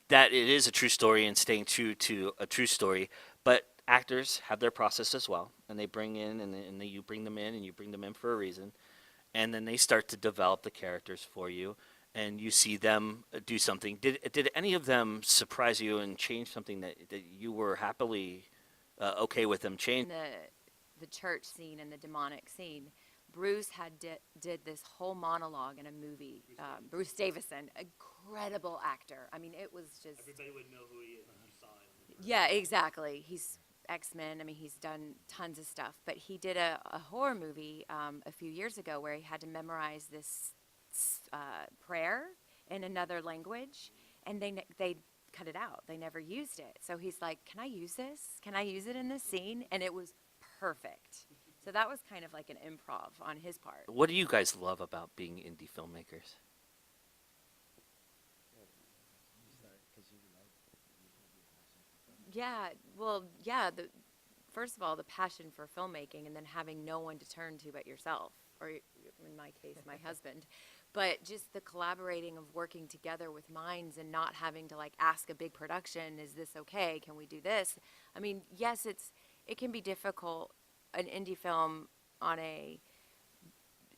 that it is a true story and staying true to a true story, but actors have their process as well, and they bring in, and you bring them in, and you bring them in for a reason, and then they start to develop the characters for you, and you see them do something. Did any of them surprise you and change something that you were happily okay with them change? The church scene and the demonic scene, Bruce did this whole monologue in a movie. Bruce Davison, incredible actor. I mean, it was just... Everybody would know who he is if you saw him. Yeah, exactly. He's X-Men. I mean, he's done tons of stuff. But he did a horror movie a few years ago where he had to memorize this prayer in another language, and they cut it out. They never used it. So he's like, can I use this? Can I use it in this scene? And it was perfect. So that was kind of like an improv on his part. What do you guys love about being indie filmmakers? Yeah, well, yeah, first of all, the passion for filmmaking, and then having no one to turn to but yourself, or in my case, my husband. But just the collaborating of working together with minds and not having to like ask a big production, is this okay? Can we do this? I mean, yes, it can be difficult, an indie film on a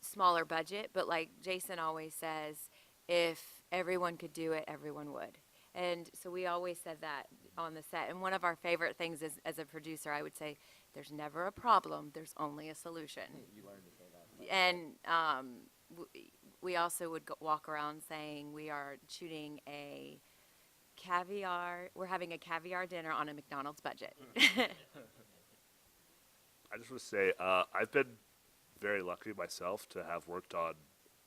smaller budget, but like Jason always says, if everyone could do it, everyone would. And so we always said that on the set. And one of our favorite things is, as a producer, I would say, there's never a problem, there's only a solution. You learned to say that. And we also would walk around saying we are shooting we're having a caviar dinner on a McDonald's budget. I just want to say, I've been very lucky myself to have worked on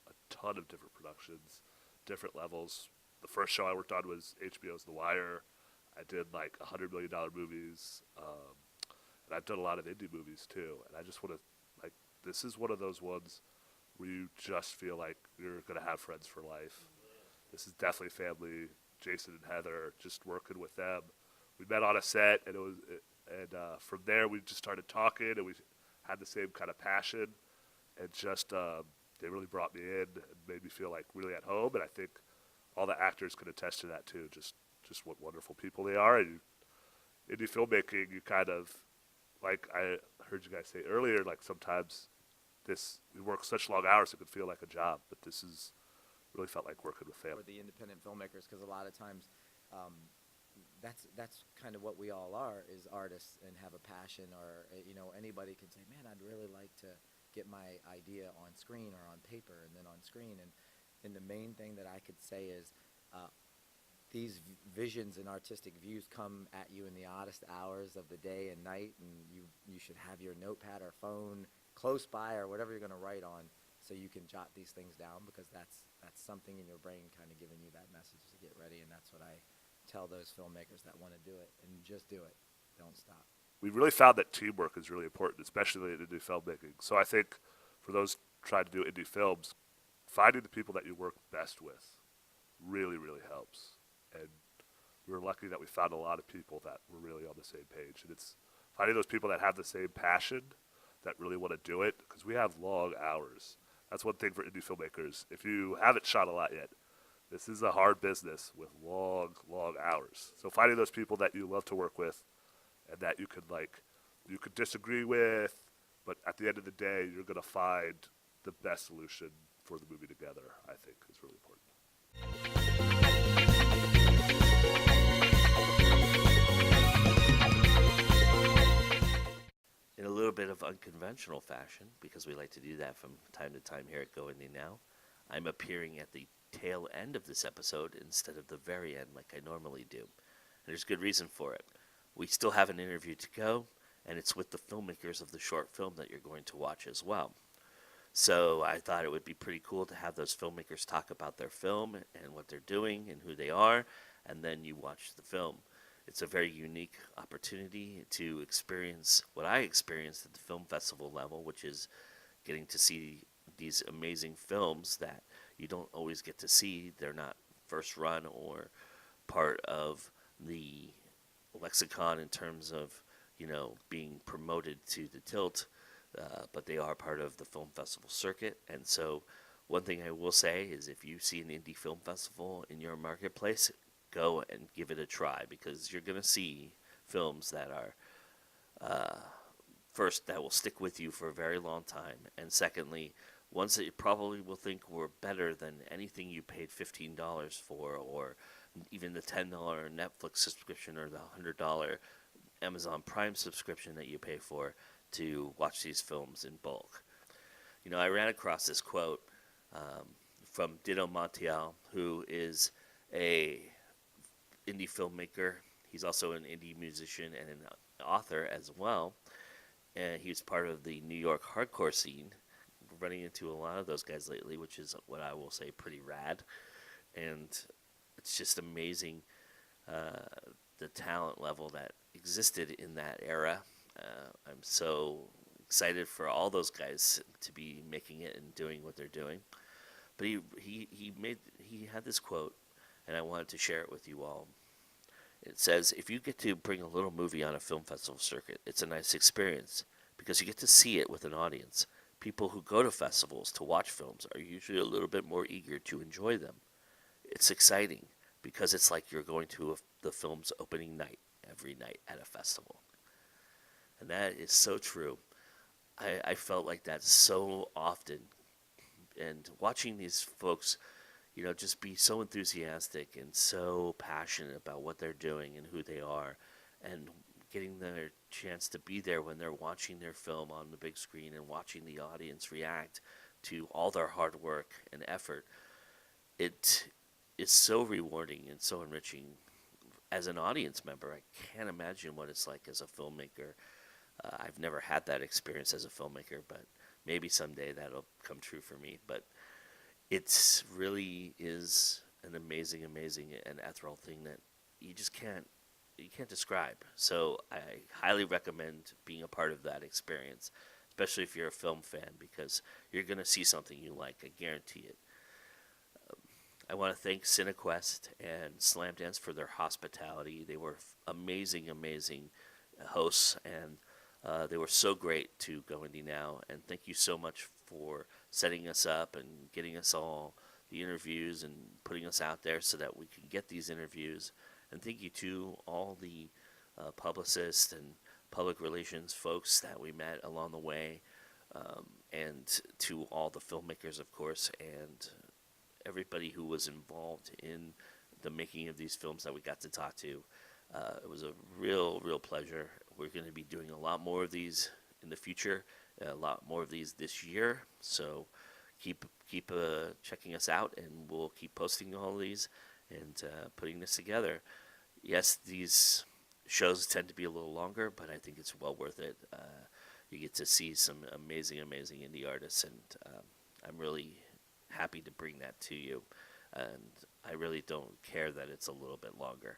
a ton of different productions, different levels. The first show I worked on was HBO's The Wire. I did like $100 million movies, and I've done a lot of indie movies too. And I just want to, like, this is one of those ones where you just feel like you're going to have friends for life. This is definitely family. Jason and Heather, just working with them. We met on a set, and from there we just started talking, and we had the same kind of passion, and just they really brought me in and made me feel like really at home. And I think all the actors can attest to that too. Just what wonderful people they are. And indie filmmaking, you kind of, like I heard you guys say earlier, like sometimes we work such long hours it could feel like a job, but this is really felt like working with family. Or the independent filmmakers, because a lot of times that's kind of what we all are, is artists and have a passion, or anybody can say, man, I'd really like to get my idea on screen or on paper and then on screen. And the main thing that I could say is these visions and artistic views come at you in the oddest hours of the day and night, and you should have your notepad or phone close by, or whatever you're going to write on, so you can jot these things down, because that's something in your brain kind of giving you that message to get ready. And that's what I tell those filmmakers that want to do it, and just do it. Don't stop. We really found that teamwork is really important, especially in indie filmmaking. So I think for those trying to do indie films, finding the people that you work best with really, really helps. And we were lucky that we found a lot of people that were really on the same page. And it's finding those people that have the same passion, that really want to do it, because we have long hours. That's one thing for indie filmmakers. If you haven't shot a lot yet, this is a hard business with long, long hours. So finding those people that you love to work with, and that you could disagree with, but at the end of the day, you're going to find the best solution for the movie together, I think is really important. In a little bit of unconventional fashion, because we like to do that from time to time here at GoIndieNow, I'm appearing at the tail end of this episode instead of the very end like I normally do. And there's good reason for it. We still have an interview to go, and it's with the filmmakers of the short film that you're going to watch as well. So I thought it would be pretty cool to have those filmmakers talk about their film and what they're doing and who they are, and then you watch the film. It's a very unique opportunity to experience what I experienced at the film festival level, which is getting to see these amazing films that you don't always get to see. They're not first run or part of the lexicon in terms of, being promoted to the tilt, but they are part of the film festival circuit. And so one thing I will say is, if you see an indie film festival in your marketplace, go and give it a try, because you're going to see films that are, first, that will stick with you for a very long time, and secondly, ones that you probably will think were better than anything you paid $15 for, or even the $10 Netflix subscription or the $100 Amazon Prime subscription that you pay for to watch these films in bulk. I ran across this quote from Dino Montiel, who is a indie filmmaker. He's also an indie musician and an author as well, and he's part of the New York hardcore scene. We're running into a lot of those guys lately, which is what I will say pretty rad, and it's just amazing the talent level that existed in that era. I'm so excited for all those guys to be making it and doing what they're doing. But he had this quote, and I wanted to share it with you all. It says, if you get to bring a little movie on a film festival circuit, it's a nice experience, because you get to see it with an audience. People who go to festivals to watch films are usually a little bit more eager to enjoy them. It's exciting, because it's like you're going to the film's opening night every night at a festival. And that is so true. I felt like that so often. And watching these folks, just be so enthusiastic and so passionate about what they're doing and who they are, and getting their chance to be there when they're watching their film on the big screen and watching the audience react to all their hard work and effort. It is so rewarding and so enriching. As an audience member, I can't imagine what it's like as a filmmaker. I've never had that experience as a filmmaker, but maybe someday that'll come true for me. But it really is an amazing, and ethereal thing that you just can't describe. So I highly recommend being a part of that experience, especially if you're a film fan, because you're going to see something you like. I guarantee it. I want to thank Cinequest and Slamdance for their hospitality. They were amazing hosts, and they were so great to GoIndieNow. And thank you so much for setting us up and getting us all the interviews and putting us out there so that we can get these interviews. And thank you to all the publicists and public relations folks that we met along the way, and to all the filmmakers, of course, and everybody who was involved in the making of these films that we got to talk to. It was a real pleasure. We're going to be doing a lot more of these in the future, a lot more of these this year. So keep checking us out, and we'll keep posting all of these and putting this together. Yes, these shows tend to be a little longer, but I think it's well worth it. You get to see some amazing indie artists, and I'm really happy to bring that to you. And I really don't care that it's a little bit longer.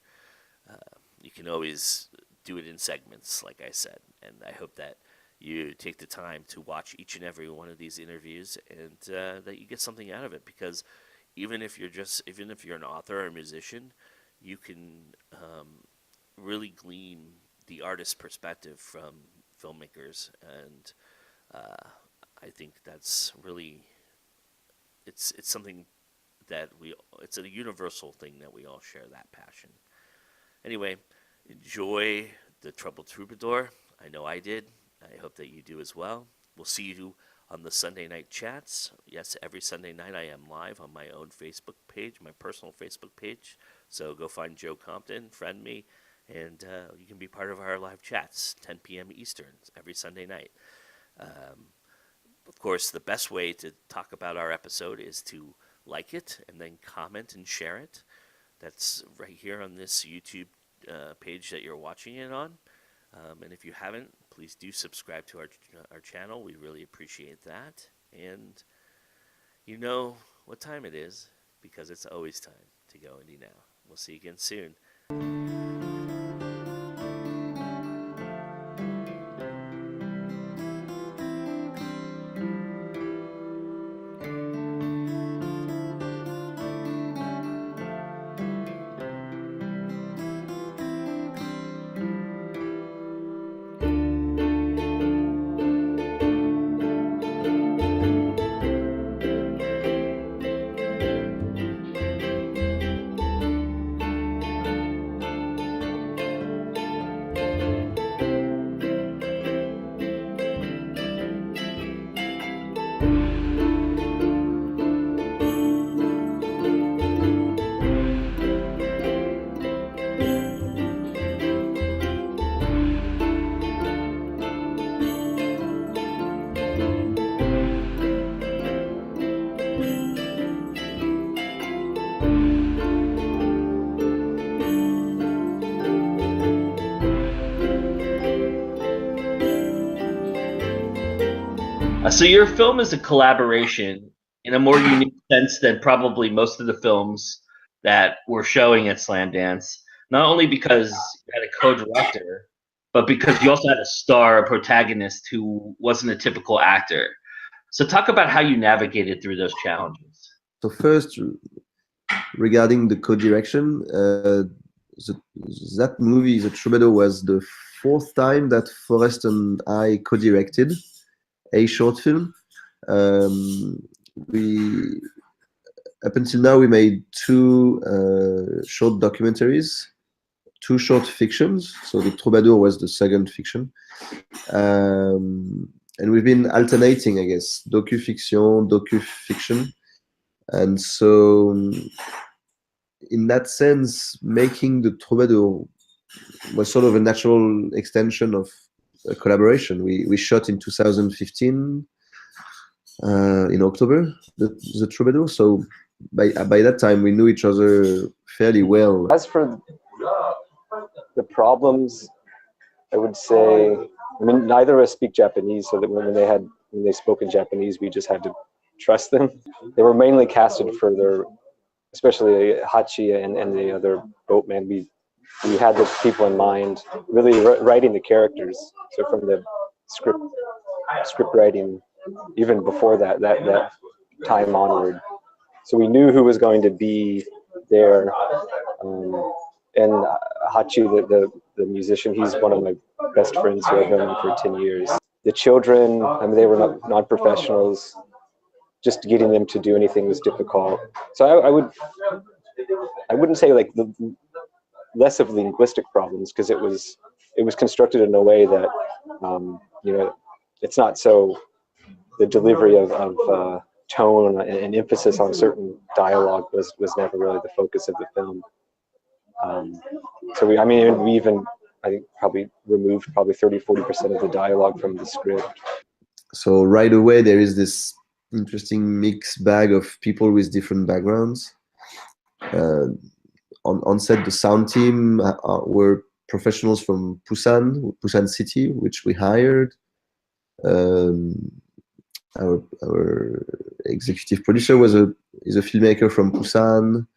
You can always do it in segments, like I said, and I hope that you take the time to watch each and every one of these interviews, and that you get something out of it. Because even if you're an author or a musician, you can really glean the artist's perspective from filmmakers, and I think that's really it's something that it's a universal thing that we all share, that passion. Anyway, enjoy The Troubled Troubadour. I know I did. I hope that you do as well. We'll see you on the Sunday night chats. Yes, every Sunday night I am live on my own Facebook page, my personal Facebook page. So go find Joe Compton, friend me, and you can be part of our live chats, 10 p.m. Eastern, every Sunday night. Of course, the best way to talk about our episode is to like it and then comment and share it. That's right here on this YouTube page that you're watching it on. And if you haven't, please do subscribe to our channel. We really appreciate that. And you know what time it is, because it's always time to go indie now. We'll see you again soon. So your film is a collaboration in a more unique sense than probably most of the films that we're showing at Slamdance. Not only because you had a co-director, but because you also had a star, a protagonist who wasn't a typical actor. So talk about how you navigated through those challenges. So first, regarding the co-direction, that movie, The Troubadour, was the fourth time that Forrest and I co-directed a short film. Up until now, we made two short documentaries, two short fictions. So The Troubadour was the second fiction. And we've been alternating, I guess, docu-fiction, docu-fiction. And so in that sense, making The Troubadour was sort of a natural extension of a collaboration. We shot in 2015 in October, the Troubadour. So by that time, we knew each other fairly well. As for the problems, I would say, I mean, neither of us speak Japanese, so that when they spoke in Japanese, we just had to trust them. They were mainly casted for their, especially Hachi and the other boatman. We had the people in mind, really writing the characters. So from the script writing, even before that time onward. So we knew who was going to be there. And Hachi, the musician, he's one of my best friends who I've known for 10 years. The children, I mean, they were non-professionals. Just getting them to do anything was difficult. So I wouldn't say like less of linguistic problems, because it was constructed in a way that it's not so, the delivery of tone and emphasis on certain dialogue was never really the focus of the film. So we even, I think, probably removed probably 30-40% of the dialogue from the script. So right away there is this interesting mixed bag of people with different backgrounds. On set, the sound team were professionals from Busan City, which we hired. Our executive producer is a filmmaker from Busan.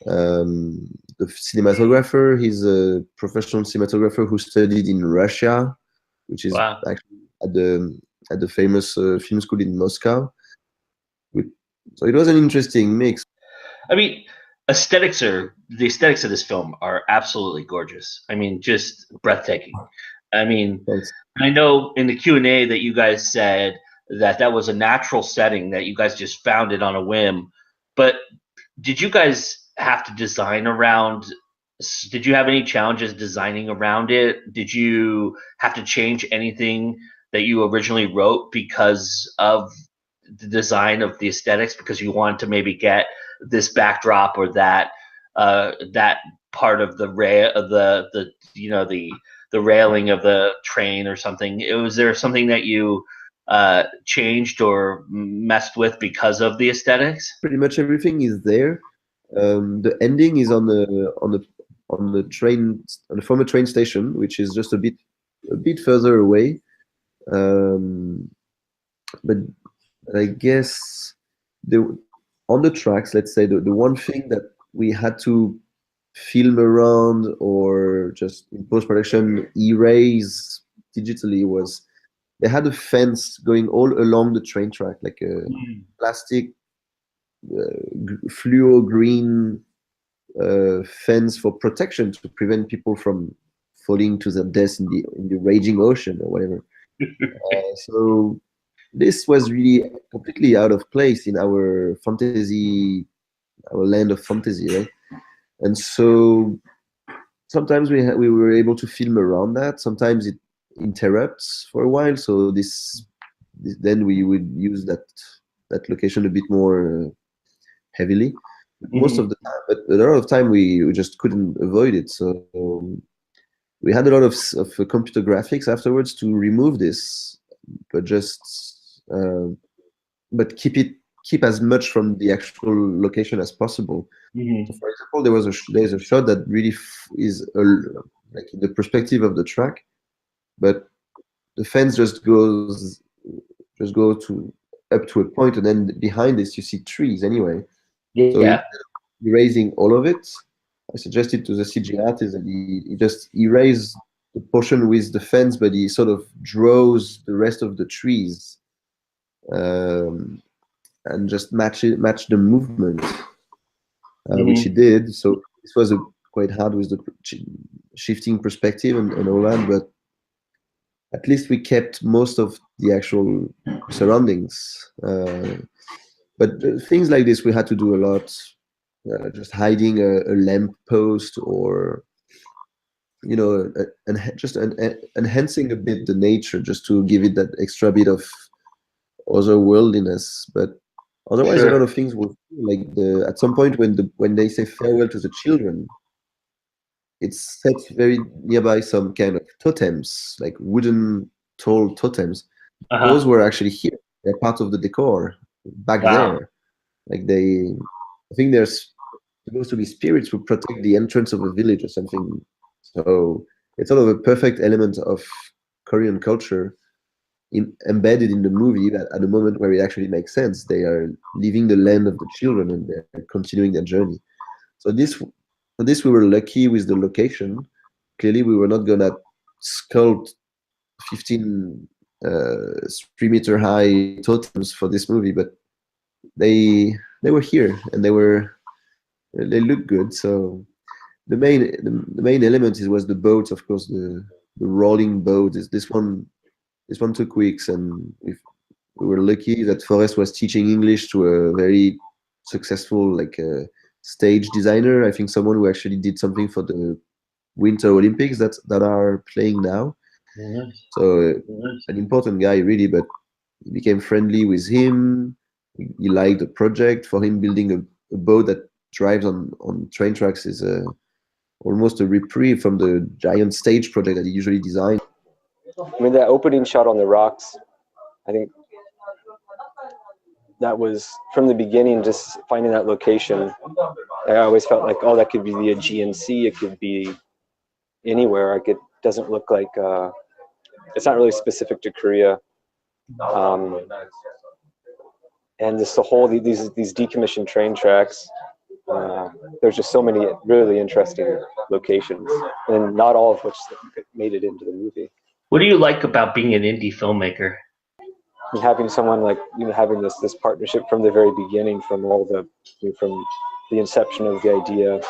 The cinematographer, he's a professional cinematographer who studied in Russia, which is actually at the famous film school in Moscow. So it was an interesting mix. I mean, the aesthetics of this film are absolutely gorgeous. I mean, just breathtaking. I mean, I know in the Q&A that you guys said that was a natural setting, that you guys just found it on a whim. But did you guys have to design around? Did you have any challenges designing around it? Did you have to change anything that you originally wrote because of the design of the aesthetics, because you wanted to maybe get this backdrop or that part of the the railing of the train or something? Was there something that you changed or messed with because of the aesthetics? Pretty much everything is there. The ending is on the train, on the former train station, which is just a bit further away. But I guess on the tracks, let's say the one thing that we had to film around or just in post-production erase digitally was they had a fence going all along the train track, like a plastic fluo green fence for protection to prevent people from falling to their death in the raging ocean or whatever. So this was really completely out of place in our fantasy, our land of fantasy, right? And so sometimes we were able to film around that. Sometimes it interrupts for a while. So then we would use that location a bit more heavily. Most of the time, but a lot of time we just couldn't avoid it. So we had a lot of computer graphics afterwards to remove this, but just but keep as much from the actual location as possible. So for example, there's a shot that really is like in the perspective of the track, but the fence just goes up to a point, and then behind this you see trees anyway. So erasing all of it, I suggested to the CG artist that he just erase the portion with the fence, but he sort of draws the rest of the trees and just match the movement, which he did. So this was quite hard with the shifting perspective and all that, but at least we kept most of the actual surroundings. But things like this we had to do a lot, just hiding a lamp post, or just enhancing a bit the nature, just to give it that extra bit of otherworldliness. But otherwise, a lot of things were like at some point when they say farewell to the children, it's set very nearby some kind of totems, like wooden tall totems. Those were actually here. They're part of the decor back there. Like I think there's supposed to be spirits who protect the entrance of a village or something. So it's sort of a perfect element of Korean culture embedded in the movie, that at the moment where it actually makes sense, they are leaving the land of the children and they're continuing their journey. So this we were lucky with the location. Clearly we were not gonna sculpt 15 3-meter high totems for this movie, but they were here and they look good. So the main element was the boats, of course, the rolling boat. This one took weeks, and we were lucky that Forrest was teaching English to a very successful stage designer. I think someone who actually did something for the Winter Olympics that are playing now. So an important guy really, but he became friendly with him. He liked the project. For him, building a boat that drives on train tracks is almost a reprieve from the giant stage project that he usually designs. I mean, that opening shot on the rocks, I think that was from the beginning, just finding that location. I always felt like, oh, that could be the Aegean Sea, it could be anywhere. Like, it doesn't look like, it's not really specific to Korea. And just the whole, these decommissioned train tracks, there's just so many really interesting locations, and not all of which made it into the movie. What do you like about being an indie filmmaker? And having someone like, having this partnership from the very beginning, from all the, from the inception of the idea.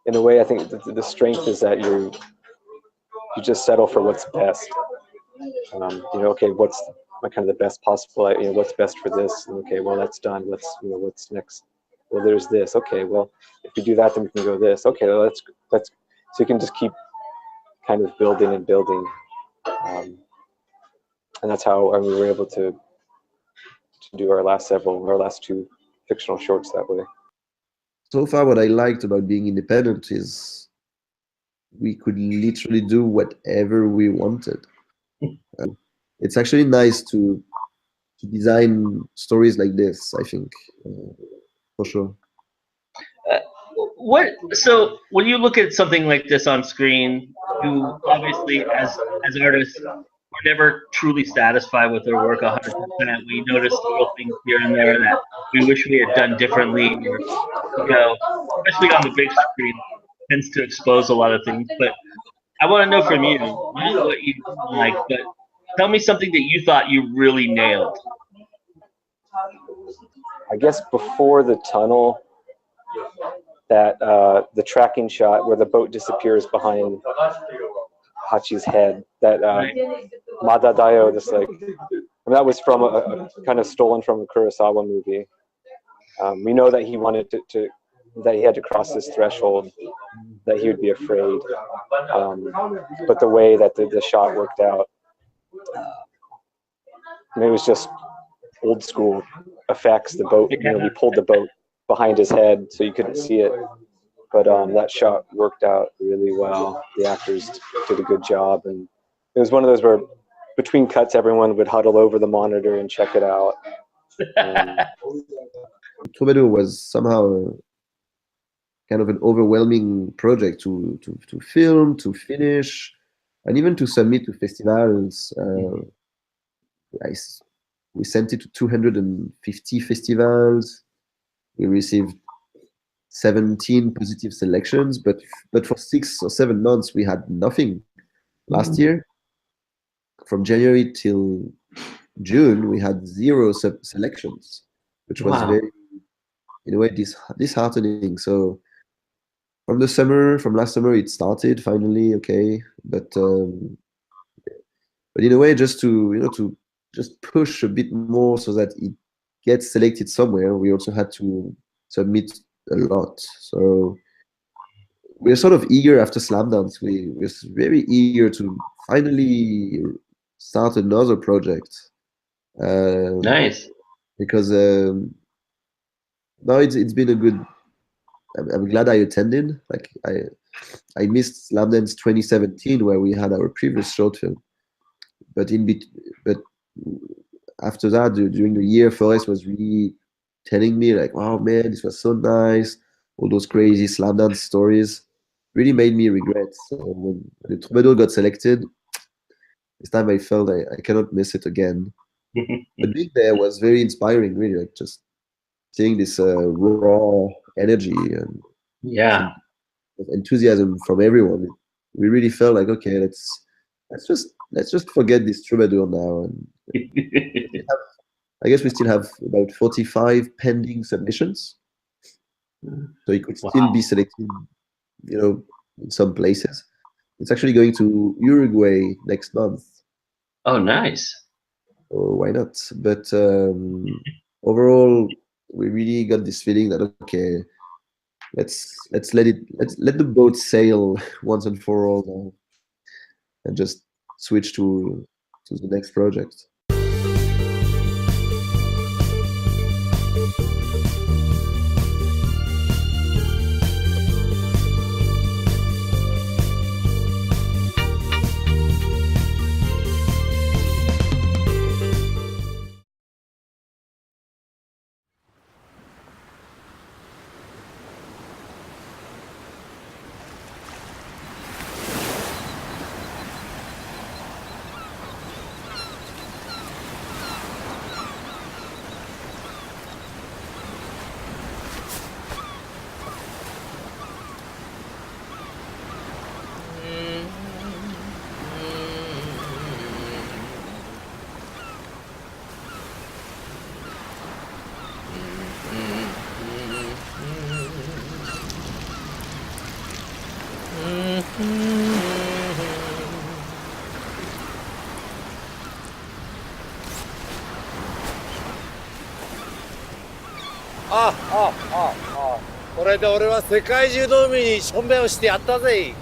In a way, I think the strength is that you just settle for what's best. Okay, what's kind of the best possible? What's best for this? And okay, well, that's done. What's next? Well, there's this. Okay, well, if we do that, then we can go this. Okay, well, let's. So you can just keep kind of building and building, and that's how we were able to do our last two fictional shorts that way. So far, what I liked about being independent is we could literally do whatever we wanted. It's actually nice to design stories like this, I think, for sure. So when you look at something like this on screen, you obviously, as artists, we're never truly satisfied with our work 100%. We notice little things here and there that we wish we had done differently, or, especially on the big screen, tends to expose a lot of things. But I want to know from you, not what you like, but tell me something that you thought you really nailed. I guess before the tunnel, that the tracking shot where the boat disappears behind Hachi's head, that Madadayo, this that was from a kind of stolen from a Kurosawa movie. We know that he wanted that he had to cross this threshold, that he would be afraid. But the way that the shot worked out, it was just old school effects. The boat, we pulled the boat behind his head so you couldn't see it. But that shot worked out really well. The actors did a good job, and it was one of those where between cuts everyone would huddle over the monitor and check it out. Troubadour was somehow kind of an overwhelming project to film, to finish, and even to submit to festivals. We sent it to 250 festivals. We received 17 positive selections, but for 6 or 7 months we had nothing. Last year, from January till June, we had 0 selections, which was very, in a way, disheartening. So from last summer, it started finally, okay, but in a way, just to just push a bit more so that it gets selected somewhere, we also had to submit a lot. So we're sort of eager after Slamdance. We're very eager to finally start another project. Nice. Because now it's been a good. I'm glad I attended. Like I missed Slamdance 2017 where we had our previous short film, but after that, during the year, Forrest was really telling me like, "Wow, man, this was so nice. All those crazy Slamdance stories really made me regret." So when the Troubadour got selected, this time I felt I cannot miss it again. But being there was very inspiring, really, like just seeing this raw energy and enthusiasm from everyone. We really felt like, okay, let's just forget this Troubadour now. And I guess we still have about 45 pending submissions, so it could still be selected, in some places. It's actually going to Uruguay next month. Oh, nice. So why not? But overall, we really got this feeling that, okay, let's let the boat sail once and for all now, and just switch to the next project. これで俺は世界中の海にしょんべんをしてやったぜ。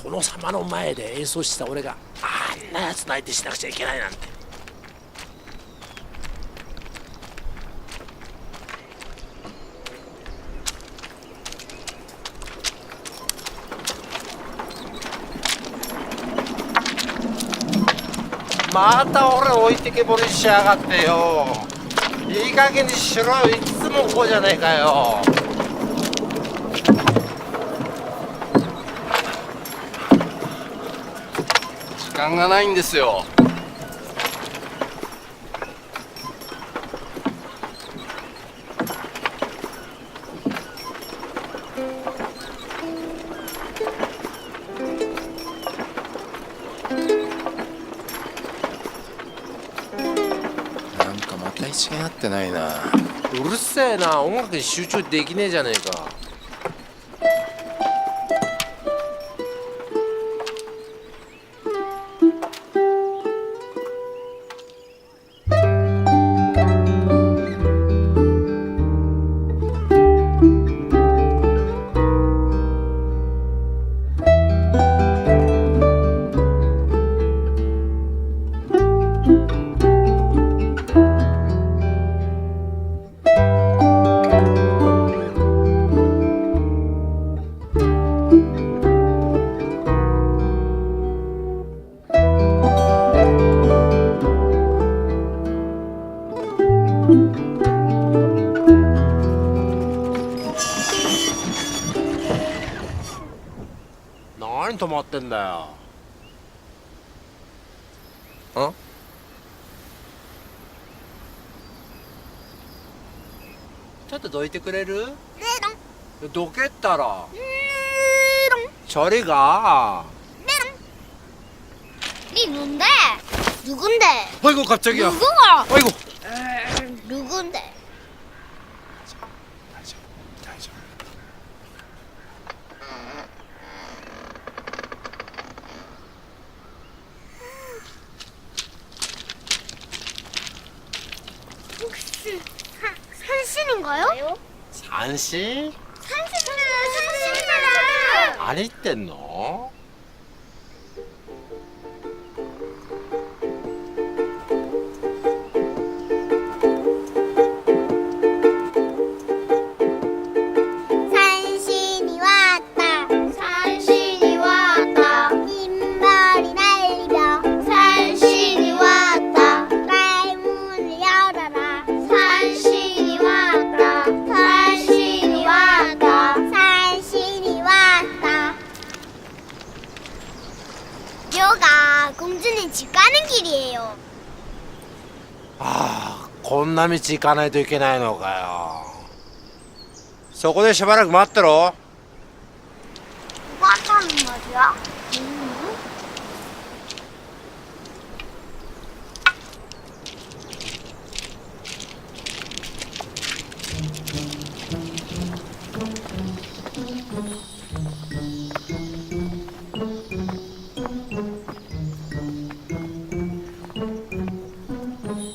殿様の前で演奏した俺があんなやつの相手しなくちゃいけないなんて。また俺置いてけぼりしやがってよ。いい加減にしろよ。いつもこうじゃねえかよ。時間がないんですよ。なんかまた一元合ってないな。うるせえな。音楽に集中できねえじゃねえか。何止まってんだよ。ちょっとどいてくれる？どけったら。저리가. 네 뭔데? 누군데? 아이고 깜짝이야. 누구가? 아이고. 누군데? 혹시 산신인가요? 산신? 산신이잖아. 아닐 땐 너? 산신이 왔다. 산신이 왔다. 흰머리 날리며 산신이 왔다. 말문을 열어라. 산신이 왔다. 산신이 왔다. 산신이 왔다. 여기가 공주님 집 가는 길이에요. 아, 곤남이 집 가나이도 있겠나요, 너가요. そこでしばらく待ってろ。 누가 하는 말이야?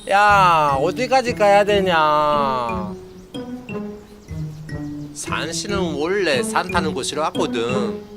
야, 어디까지 가야 되냐? 산시는 원래 산 타는 곳이라 왔거든.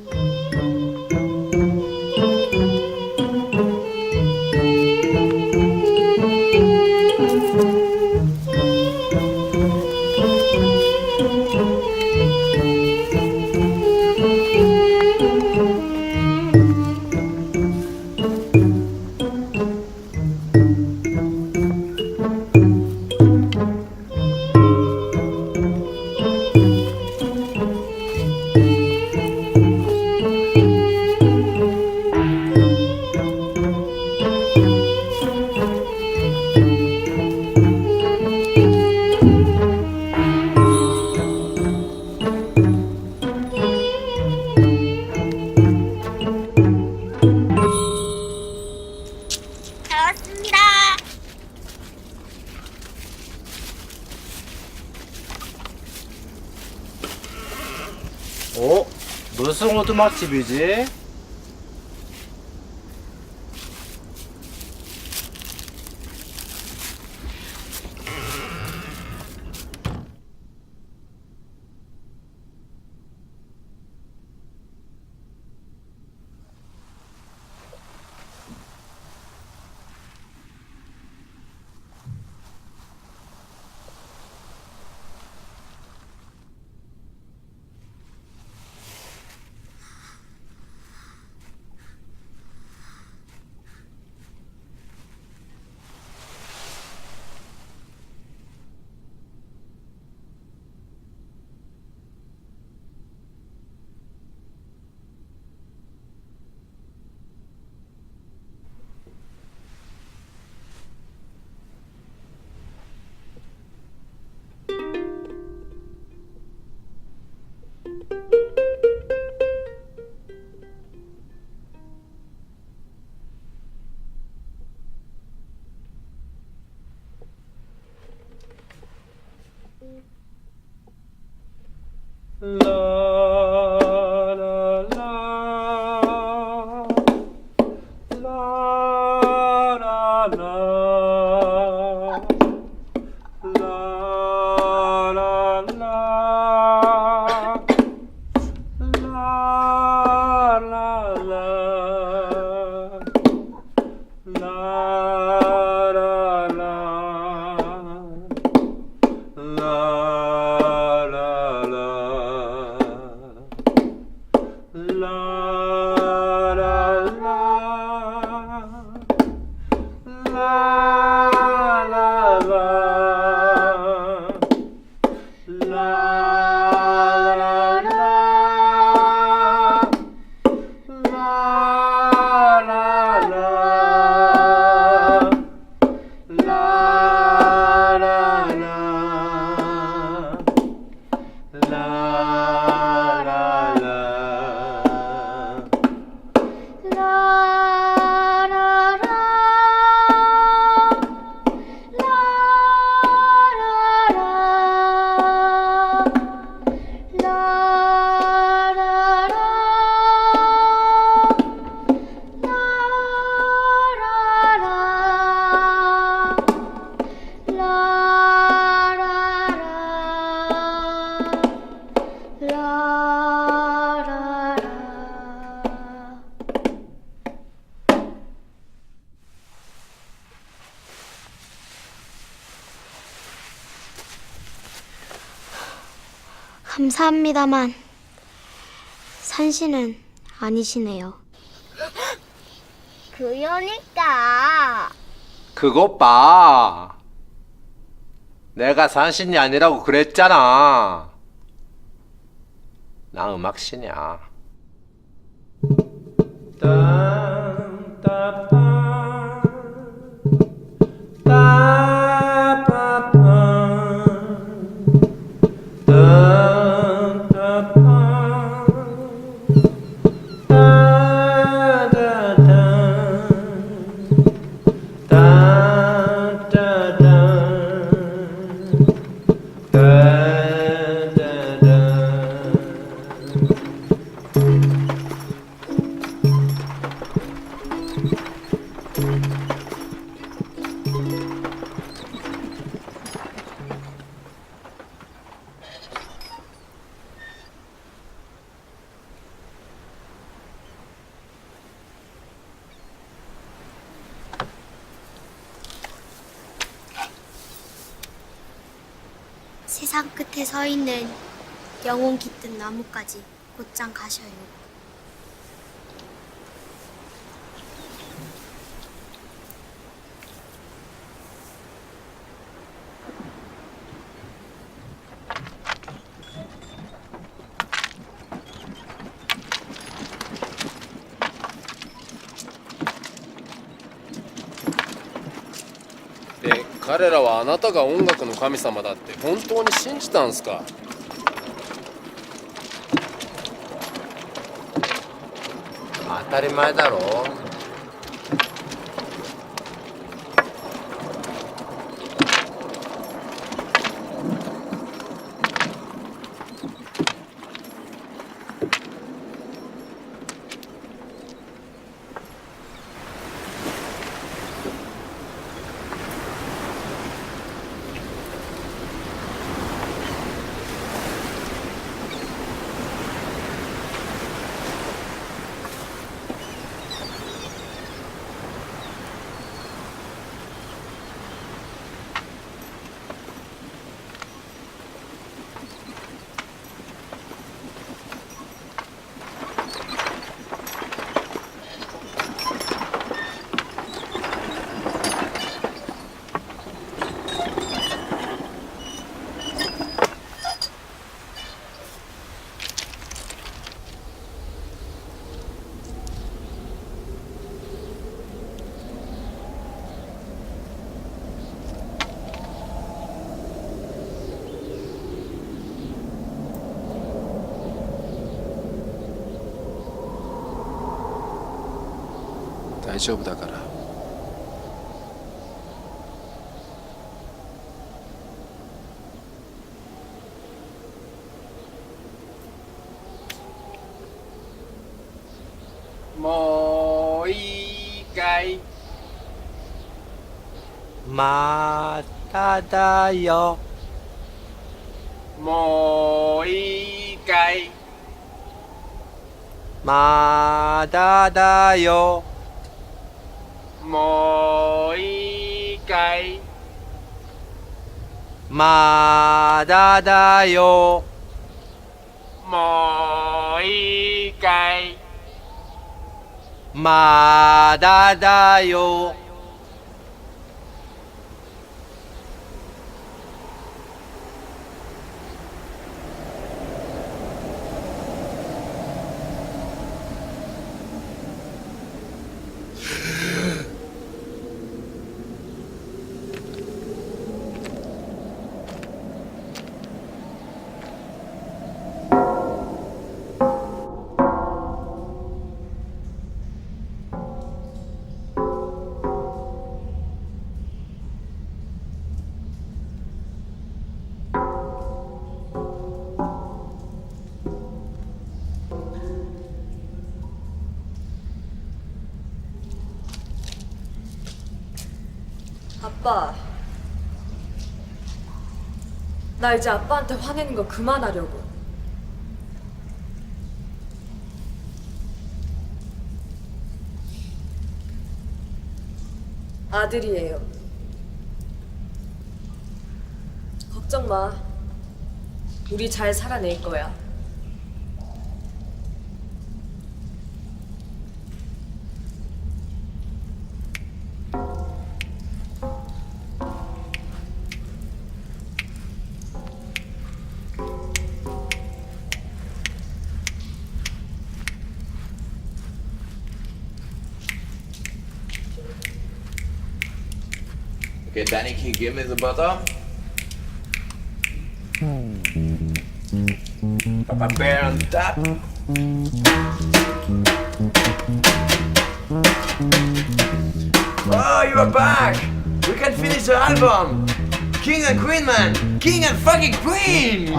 어? 무슨 오두막집이지? 감사합니다만 산신은 아니시네요. 그러니까 그것 봐. 내가 산신이 아니라고 그랬잖아. 나 음악신이야. 세상 끝에 서 있는 영혼 깃든 나무까지 곧장 가셔요. 네, 彼らはあなたが音楽の神様だって本当に信じたんすか？当たり前だろ。大丈夫だから。もういいかい。まただよ。もういいかい。まだだよ。もういいかい。まだだよ。もういいかい。まだだよ。아빠, 나 이제 아빠한테 화내는 거 그만하려고. 아들이에요. 걱정 마. 우리 잘 살아낼 거야. Okay, Danny, can you give me the butter? Papa Bear on top. Oh, you are back! We can finish the album! King and Queen, man! King and fucking Queen!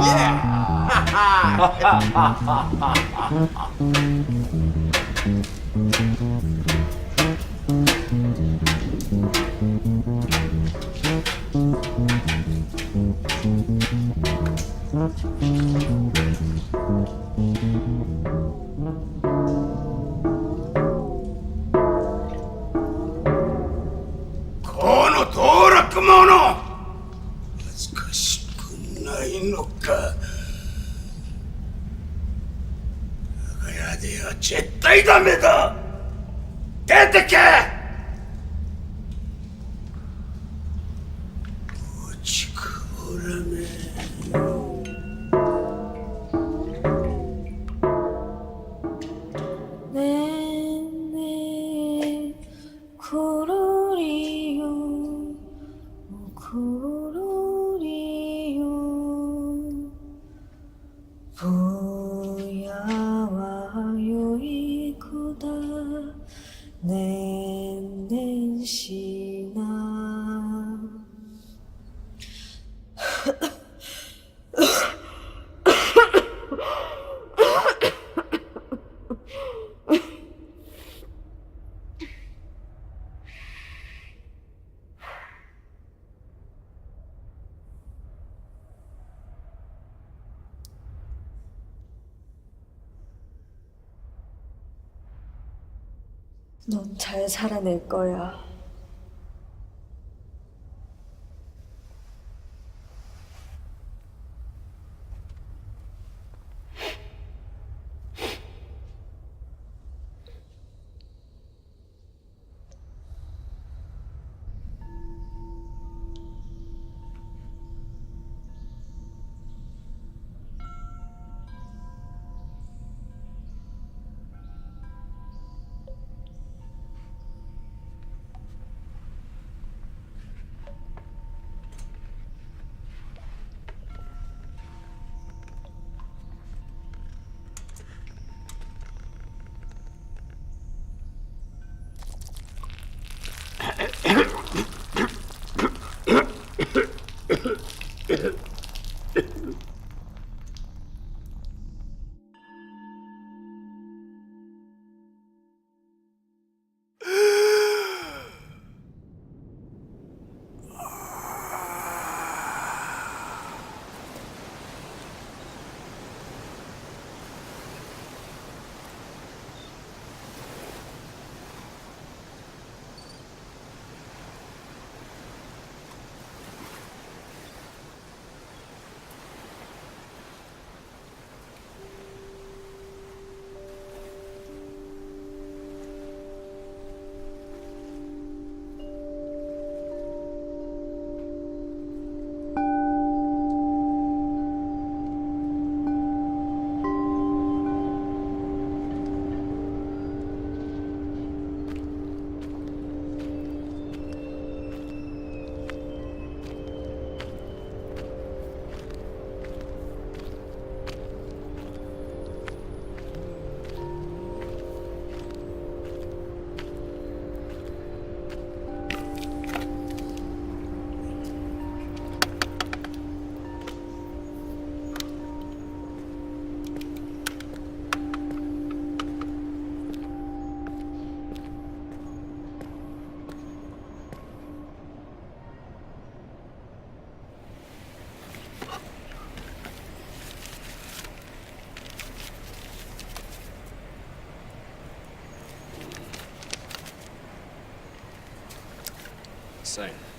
네네 코로리요 코로리요 보야와요 이코다 넨넨시나 넌 잘 살아낼 거야. Same.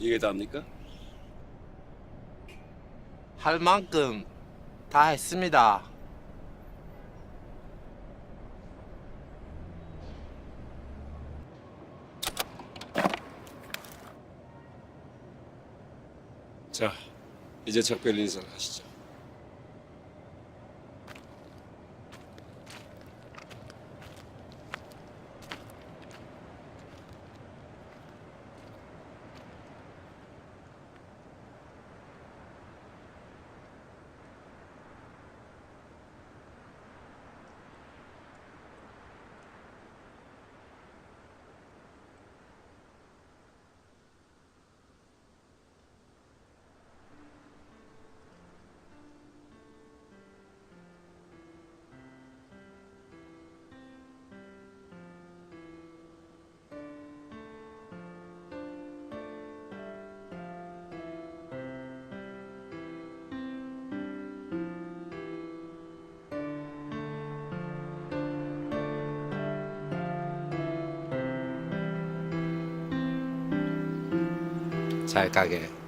이게 답니까? 할 만큼 다 했습니다. 자, 이제 작별 인사를 하시죠. 잘 가게.